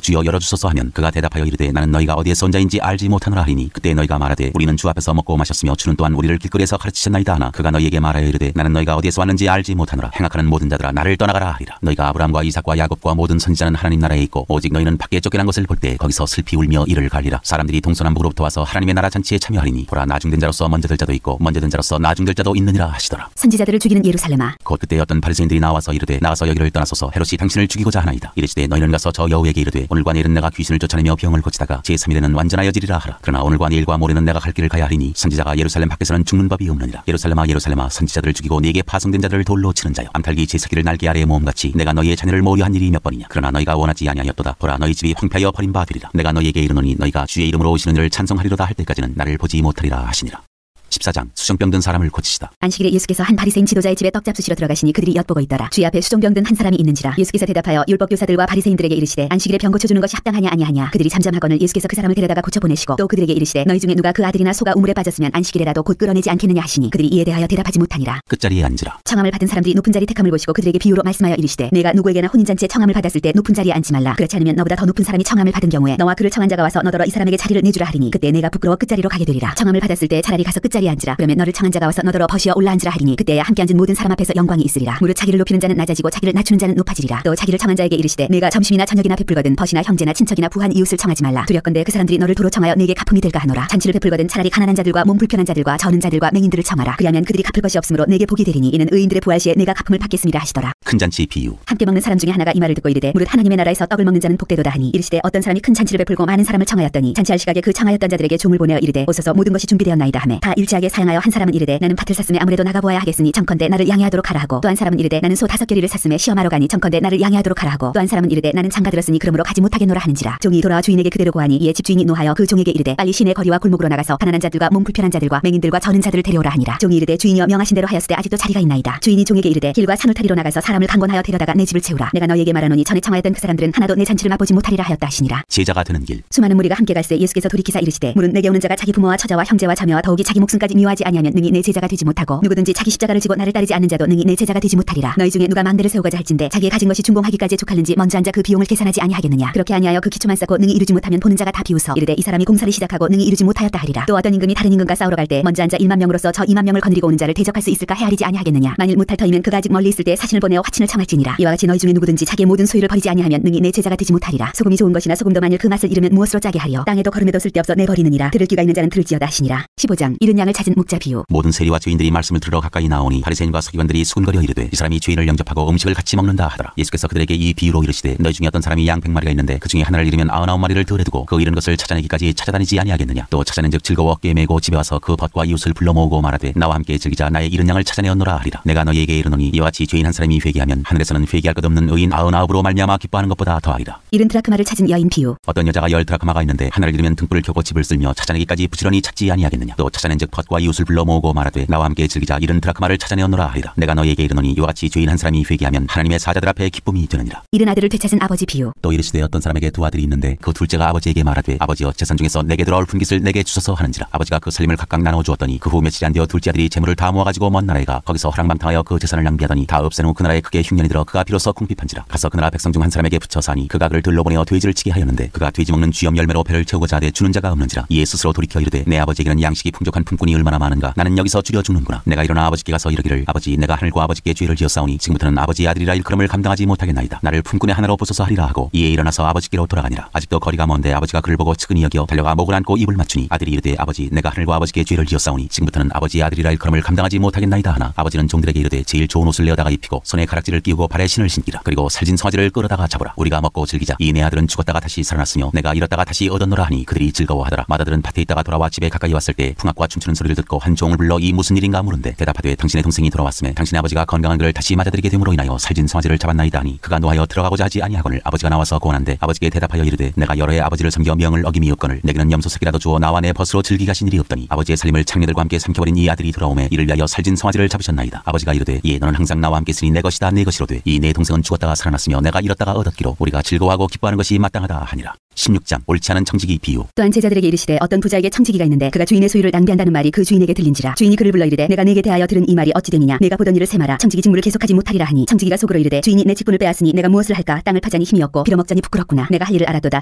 주여 열어주소서 하면 그가 대답하여 이르되 나는 너희가 어디에서 온 자인지 알지 못하노라 하리니 그때 너희가 말하되 우리는 주 앞에서 먹고 마셨으며 주는 또한 우리를 길거리에서 가르치셨나이다 하나 그가 너희에게 말하여 이르되 나는 너희가 어디에서 왔는지 알지 못하노라. 행악하는 모든 자들아 나를 떠나가라 하리라. 너희가 아브라함과 이삭과 야곱과 모든 선지자는 하나님 나라에 있고 오직 너희는 밖에 쫓겨난 것을 볼 때 거기서 슬피 울며 이를 갈리라. 사람들이 동서남북으로부터 와서 하나님의 나라 잔치에 참여하리니 보라 나중된 자로서 먼저 될 자도 있고 먼저 된 자로서 나중될 자도 있느니라 하시더라. 선지자들을 죽이는 예루살렘아. 곧 그때 어떤 바리새인들이 나와서 이르되 나가서 여기를 떠나소서 헤롯이 당신을 죽이고자 하나이다. 이르시되 너희는 가서 저 여우에게 이르되 오늘과 내일은 내가 귀신을 쫓아내며 병을 고치다가 제3일에는 완전하여지리라 하라. 그러나 오늘과 내일과 모레는 내가 갈 길을 가야 하리니 선지자가 예루살렘 밖에서는 죽는 법이 없느니라. 예루살렘아 예루살렘아 선지자들을 죽이고 네게 파송된 자들을 돌로 치는 자여 암탉이 제 새끼를 날개 아래에 모음같이 내가 너희의 자녀를 모으려 한 일이 몇 번이냐. 그러나 너희가 원하지 아니하였도다. 보라 너희 집이 황폐하여 버린 바 되리라. 내가 너희에게 이르노니 너희가 주의 이름으로 오시는 이를 찬송하리로다 할 때까지는 나를 보지 못하리라 하시니라. 14장 수정병 든 사람을 고치시다. 안식일에 예수께서 한 바리새인 지도자의 집에 떡 잡수시러 들어가시니 그들이 엿보고 있더라. 주의 앞에 수종병 든 한 사람이 있는지라. 예수께서 대답하여 율법 교사들과 바리새인들에게 이르시되 안식일에 병 고쳐주는 것이 합당하냐 아니하냐. 그들이 잠잠하거늘 예수께서 그 사람을 데려다가 고쳐 보내시고 또 그들에게 이르시되 너희 중에 누가 그 아들이나 소가 우물에 빠졌으면 안식일에라도 곧 끌어내지 않겠느냐 하시니 그들이 이에 대하여 대답하지 못하니라. 끝자리에 앉으라. 청함을 받은 사람들이 높은 자리 택함을 보시고 그들에게 비유로 말씀하여 이르시되 내가 누구에게나 혼인잔치에 청함을 받았을 때 높은 자리에 앉지 말라. 그렇지 않으면 너보다 더 높은 사람이 청함을 받은 경우에 너와 그를 청한 자가 와서 너더러 이 사람에게 자리를 내주라 하리니 그때 내가 부끄러워 끝자리로 가게 되리라. 청함을 받았을 때 차라리 가서 끝자리에 앉으라. 그러면 너를 청한 자가 와서 너더러 버시어 올라앉으라 하리니 그때야 함께 앉은 모든 사람 앞에서 영광이 있으리라. 무릇 자기를 높이는 자는 낮아지고 자기를 낮추는 자는 높아지리라. 또 자기를 청한 자에게 이르시되 내가 점심이나 저녁이나 베풀거든 벗이나 형제나 친척이나 부한 이웃을 청하지 말라. 두렵건대 그 사람들이 너를 도로 청하여 네게 갚음이 될까 하노라. 잔치를 베풀거든 차라리 가난한 자들과 몸 불편한 자들과 저는 자들과 맹인들을 청하라. 그리하면 그들이 갚을 것이 없으므로 네게 복이 되리니 이는 의인들의 부활 시에 내가 갚음을 받겠습니다 하시더라. 큰 잔치 비유. 함께 먹는 사람 중에 하나가 이 말을 듣고 이르되 무릇 하나님의 나라에서 떡을 먹는 자는 복되도다 하니 이르시되 어떤 사람이 큰 잔치를 베풀고 많은 사람을 청하였더니 잔치할 시각에 그 청하였던 자들에게 종을 보내어 이르되 오소서 모든 것이 준비되었나이다 하매 다 일치하게 사양하여 한 사람은 이르되 나는 밭을 샀으며 아무래도 나가보아야 하겠으니 청컨대 나를 양해하도록 하라 하고 또 한 사람은 이르되 나는 소 5겨리를 샀으며 시험하러 가니 청컨대 나를 양해하도록 하라 하고 또 한 사람은 이르되 나는 장가 들었으니 그러므로 가지 못하겠노라 하는지라. 종이 돌아와 주인에게 그대로 고하니 이에 집주인이 노하여 그 종에게 이르되 빨리 시내 거리와 골목으로 나가서 가난한 자들과 몸 불편한 자들과 맹인들과 저는 자들을 데려오라 하니라. 종이 이르되 주인이여 명하신 대로 하였으되 아직도 자리가 있나이다. 주인이 종에게 이르되 길과 산울타리로 나가서 사람을 강권하여 데려다가 내 집을 채우라. 내가 너희에게 말하노니 전에 청하였던 그 사람들은 하나도 내 잔치를 맛보지 못하리라 하였다 하시니라. 제자가 되는 길. 수많은 무리가 함께 갈새 예수께서 돌이키사 이르시되 물은 내게 오는 자가 자기 부모와 처자와 형제와 자매와 더욱이 자기 목숨까지 미워하지 아니하면 능히 내 제자가 되지 못하고 누구든지 자기 십자가를 지고 나를 따르지 않는 자도 능히 내 제자가 되지 못하리라. 너희 중에 누가 망대를 세우고자 할진대 자기의 가진 것이 준공하기까지 족할는지 먼저 앉아 그 비용을 계산하지 아니하겠느냐. 그렇게 아니하여 그 기초만 쌓고 능히 이루지 못하면 보는 자가 다 비웃어 이르되 이 사람이 공사를 시작하고 능히 이루지 못하였다 하리라. 또 어떤 임금이 다른 임금과 싸우러 갈 때 먼저 앉아 1만 명으로서 저 2만 명을 거느리고 오는 자를 대적할 수 있을까 헤아리지 아니하겠느냐. 만일 못할 터이면 그가 아직 멀리 있을 때 사신을 보내어 화친을 청할지니라. 이와 같이 너희 중에 누구든지 자기의 모든 소유를 버리지 아니하면 능히 내 제자가 되지 못하리라. 소금이 좋은 것이나 소금도 만일 그 맛을 잃으면 무엇으로 짜게 하리요. 땅에도 거름에도 쓸데없어 내버리느니라. 들을 귀가 있는 자는 들을지어다 하시니라. 15장 잃은 양을 찾은 목자 비유. 모든 세리와 죄인들이 말씀을 들으러 가까이 나오니 바리새인과 서기관들이 수군거려 이르되 이 사람이 죄인을 영접하고 음식을 같이 먹는다 하더라. 예수께서 그들에게 이 비유로 이르시되 너희 중에 어떤 사람이 양 100마리가 있는데 그 중에 하나를 잃으면 99마리를 덜에 두고 그 잃은 것을 찾아내기까지 찾아다니지 아니하겠느냐. 또 찾아낸즉 즐거워 어깨에 메고 집에 와서 그 벗과 이웃을 불러 모으고 말하되 나와 함께 즐기자 나의 잃은 양을 찾아내었노라 하리라. 내가 너희에게 이르노니 이와 같이 죄인 한 사람이 회개하면 하늘에서는 회개할 것 없는 의인 99으로 말미암아 기뻐하는 것보다 더하리라. 잃은 드라크마를 찾은 여인 비유. 어떤 여자가 10 드라크마가 있는데 하나를 잃으면 등불을 켜고 집을 쓸며 찾아내기까지 부지런히 찾지 아니하겠느냐. 또 찾아낸즉 벗과 이웃을 불러 모으고 말하되 나와 함께 즐기자 잃은 드라크마를 찾아내었노라 하리라. 내가 너희에게 이르노니 이와 같이 죄인 한 사람이 회개하면 하나님의 사자들 앞에 기쁨이 되느니라. 잃은 아들을 되찾은 아버지 비유. 또 이르시되 어떤 사람에게 두 아들이 있는데 그 둘째가 아버지에게 말하되 아버지여 재산 중에서 내게 들어올 분깃을 내게 주소서 하는지라. 아버지가 그 살림을 각각 나누어 주었더니 그 후 며칠이 안 되어 둘째 아들이 재물을 다 모아가지고 먼 나라에 가 거기서 허랑방탕하여 그 재산을 낭비하더니 다 없앤 후 그 나라에 크게 흉년이 들어 그가 비로소 궁핍한지라. 가서 그 나라 백성 중 한 사람에게 붙여 사니 그가 그를 들러 보내어 돼지를 치게 하였는데 그가 돼지 먹는 쥐염 열매로 배를 채우고자 하되 주는 자가 없는지라. 이에 스스로 돌이켜 이르되 내 아버지에게는 양식이 풍족한 품꾼이 얼마나 많은가. 나는 여기서 줄여 죽는구나. 내가 일어나 아버지께 가서 이르기를 아버지 내가 하늘과 아버지께 죄를 지었사오니 지금부터는 아버지의 아들이라 일컬음을 감당하지 못하겠나이다. 나를 품꾼의 하나로 보소서 하리라 하고 이에 일어나서 아버지께로 돌아가니라. 아직도 거리가 먼데 아버지가 그를 보고 측은히 여겨 달려가 목을 안고 입을 맞추니 아들이 이르되 아버지 내가 하늘과 아버지께 죄를 지었사오니 지금부터는 아버지의 아들이라 일컬음을 감당하지 못하겠나이다 하나 아버지는 종들에게 이르되 제일 좋은 옷을 내어다가 입히고 손에 가락지를 끼우고 발에 신을 신기라. 그리고 살진 송아지를 끌어다가 잡으라. 우리가 먹고 즐기자. 이 내 아들은 죽었다가 다시 살아났으며 내가 잃었다가 다시 얻었노라 하니 그들이 즐거워하더라. 맏아들은 밭에 있다가 돌아와 집에 가까이 왔을 때 풍악과 춤추는 소리를 듣고 한 종을 불러 이 무슨 일인가 물은데 대답하되 당신의 동생이 돌아왔음에 당신의 아버지가 건강한 그를 다시 맞아들이게 됨으로 인하여 살진 송아지를 잡았나이다 하니 그가 노하여 들어가고자 하지 아니하거늘 아버지가 나와서 고원한데 아버지께 대답하여 이르되 내가 여러 해 아버지를 섬겨 명을 어김이 없거늘 내게는 염소새끼라도 주어 나와 내 벗으로 즐기게 하신 일이 없더니 아버지의 살림을 창녀들과 함께 삼켜버린 이 아들이 돌아오매 이를 위하여 살진 송아지를 잡으셨나이다. 아버지가 이르되 예 너는 항상 나와 함께 있으니 내 것이다 내 것이로되 이 내 동생은 죽었다가 살아났으며 내가 잃었다가 얻었기로 우리가 즐거워하고 기뻐하는 것이 마땅하다 하니라. 16장 옳지 않은 청지기 비유. 또한 제자들에게 이르시되 어떤 부자에게 청지기가 있는데 그가 주인의 소유를 낭비한다는 말이 그 주인에게 들린지라. 주인이 그를 불러 이르되 내가 네게 대하여 들은 이 말이 어찌 되느냐. 내가 보던 일을 세마라. 청지기 직무를 계속하지 못하리라 하니 청지기가 속으로 이르되 주인이 내 직분을 빼앗으니 내가 무엇을 할까. 땅을 파자니 힘이 없고 빌어먹자니 부끄럽구나. 내가 할 일을 알았도다.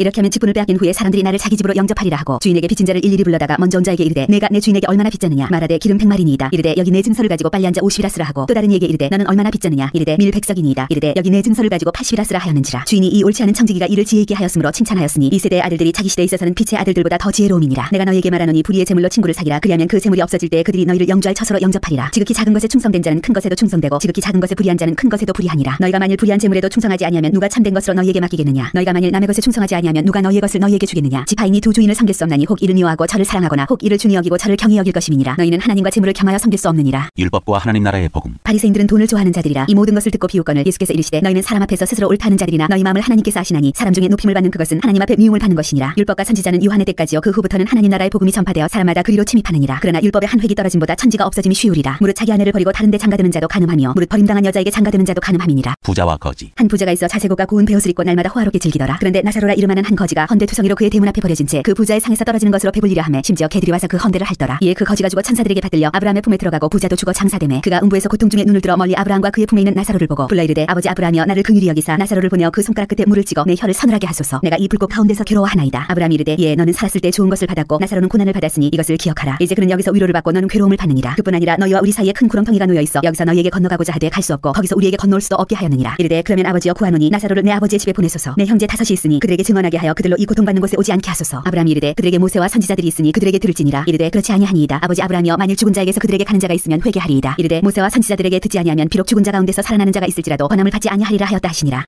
이렇게 하면 직분을 빼앗긴 후에 사람들이 나를 자기 집으로 영접하리라 하고 주인에게 빚진 자를 일일이 불러다가 먼저 온 자에게 이르되 내가 내 주인에게 얼마나 빚졌느냐. 말하되 기름 100마리니이다. 이르되 여기 내 증서를 가지고 빨리 앉아 50이라 쓰라 하고 또 다른 이에게 이르되 너는 얼마나 빚졌느냐. 이르되 밀 100석이니이다. 이르되 여기 내 증서를 가지고 80이라 쓰라 하였는지라. 주인이 이 옳지 않은 청지기가 이를 지혜 있게 하였으므로 칭찬하였으니 하였으니 이 세대의 아들들이 자기 시대에 있어서는 빛의 아들들보다 더 지혜로움이니라. 내가 너희에게 말하노니 불의의 재물로 친구를 사기라. 그리하면 그 재물이 없어질 때 그들이 너희를 영주할 처소로 영접하리라. 지극히 작은 것에 충성된 자는 큰 것에도 충성되고 지극히 작은 것에 불의한 자는 큰 것에도 불의하니라. 너희가 만일 불의한 재물에도 충성하지 아니하면 누가 참된 것으로 너희에게 맡기겠느냐. 너희가 만일 남의 것에 충성하지 아니하면 누가 너희의 것을 너희에게 주겠느냐. 지파인이 두 주인을 섬길 수 없나니 혹 이를 미워하고 저를 사랑하거나 혹 이를 중히 여기고 저를 경히 여길 것임이니라. 너희는 하나님과 재물을 겸하여 섬길 수 없느니라. 율법과 하나님 나라의 복음. 바리새인들은 돈을 좋아하는 자들이라. 이 모든 것을 듣고 비웃거늘 예수께서 이르시되 너희는 사람 앞에서 스스로 옳다는 자들이나 너희 마음을 하나님께서 아시나니 사람 중에 높임을 받는 그것은 하나님 앞에 미움을 받는 것이니라. 율법과 선지자는 요한의 때까지요 그 후부터는 하나님 나라의 복음이 전파되어 사람마다 그리로 침입하느니라. 그러나 율법의 한 획이 떨어짐보다 천지가 없어짐이 쉬우리라. 무릇 자기 아내를 버리고 다른 데 장가드는 자도 간음하며 무릇 버림당한 여자에게 장가드는 자도 간음함이니라. 부자와 거지. 한 부자가 있어 자세고가 고운 베옷을 입고 날마다 호화롭게 즐기더라. 그런데 나사로라 이름하는 한 거지가 헌데 투성이로 그의 대문 앞에 버려진 채 그 부자의 상에서 떨어지는 것으로 배불리려 하며 심지어 개들이 와서 그 헌데를 핥더라. 이에 그 거지가 죽어 천사들에게 받들려 아브라함의 품에 들어가고 부자도 죽어 장사되매 그가 음부에서 고통 중에 눈을 들어 멀리 아브라함과 그의 품에 있는 나사로를 보고 불러 이르되 아버지 아브라함이여 나를 긍휼히 여기사 나사로를 보내어 그 손가락 끝에 물을 찍어 내 혀를 서늘하게 하소서. 내가 이 불꽃 가운데서 괴로워하나이다. 아브라함이 이르되 예 너는 살았을 때 좋은 것을 받았고 나사로는 고난을 받았으니 이것을 기억하라. 이제 그는 여기서 위로를 받고 너는 괴로움을 받느니라. 그뿐 아니라 너희와 우리 사이에 큰 구렁텅이가 놓여 있어 여기서 너희에게 건너가고자 하되 갈 수 없고 거기서 우리에게 건너올 수도 없게 하였느니라. 이르되 그러면 아버지여 구하노니 나사로를 내 아버지의 집에 보내소서. 내 형제 5이 있으니 그들에게 증언하게 하여 그들로 이 고통받는 곳에 오지 않게 하소서. 아브라함이 이르되 그들에게 모세와 선지자들이 있으니 그들에게 들을지니라. 이르되 그렇지 아니하니이다. 아버지 아브라함이여 만일 죽은 자에게서 그들에게 가는 자가 있으면 회개하리이다. 이르되 모세와 선지자들에게 듣지 아니하면 비록 죽은 자 가운데서 살아나는 자가 있을지라도 권함을 받지 아니하리라 하였다 하시니라.